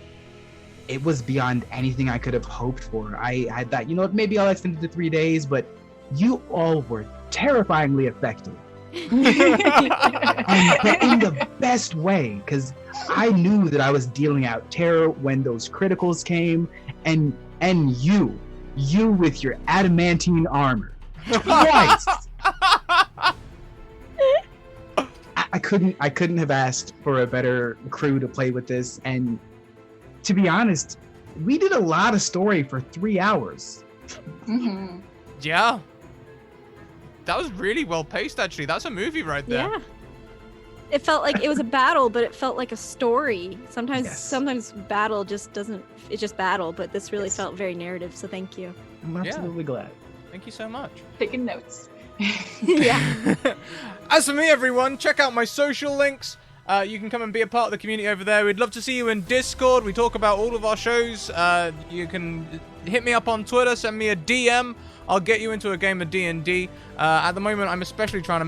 it was beyond anything I could have hoped for. I had that, maybe I'll extend it to 3 days, but you all were terrifyingly effective. But in the best way, because I knew that I was dealing out terror when those criticals came, and you with your adamantine armor, twice. I couldn't have asked for a better crew to play with this, and to be honest, we did a lot of story for 3 hours. Mm-hmm. Yeah. That was really well paced, actually. That's a movie right there. Yeah. It felt like it was a battle, but it felt like a story. Sometimes battle just doesn't, it's just battle, but this really felt very narrative, so thank you. I'm absolutely glad. Thank you so much. Taking notes. Yeah. As for me, everyone, check out my social links. You can come and be a part of the community over there. We'd love to see you in Discord. We talk about all of our shows. You can hit me up on Twitter, send me a DM. I'll get you into a game of D&D. At the moment, I'm especially trying to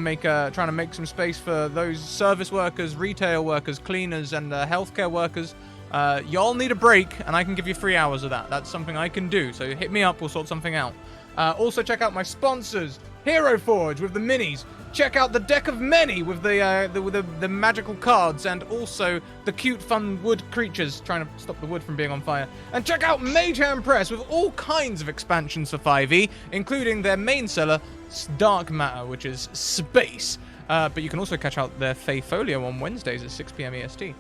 make some space for those service workers, retail workers, cleaners, and healthcare workers. Y'all need a break, and I can give you 3 hours of that. That's something I can do. So hit me up. We'll sort something out. Also, check out my sponsors, Hero Forge with the minis. Check out the Deck of Many with the magical cards, and also the cute, fun wood creatures trying to stop the wood from being on fire. And check out Mage Hand Press with all kinds of expansions for 5e, including their main seller, Dark Matter, which is space. But you can also catch out their Fey Folio on Wednesdays at 6 p.m. EST.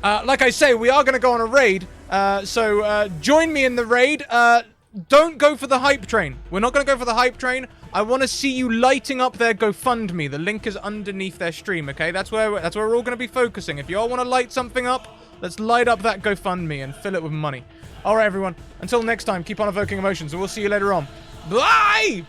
Like I say, we are going to go on a raid, so join me in the raid. Don't go for the hype train. We're not going to go for the hype train. I want to see you lighting up their GoFundMe. The link is underneath their stream, okay? That's where we're all going to be focusing. If you all want to light something up, let's light up that GoFundMe and fill it with money. All right, everyone. Until next time, keep on evoking emotions, and we'll see you later on. Bye!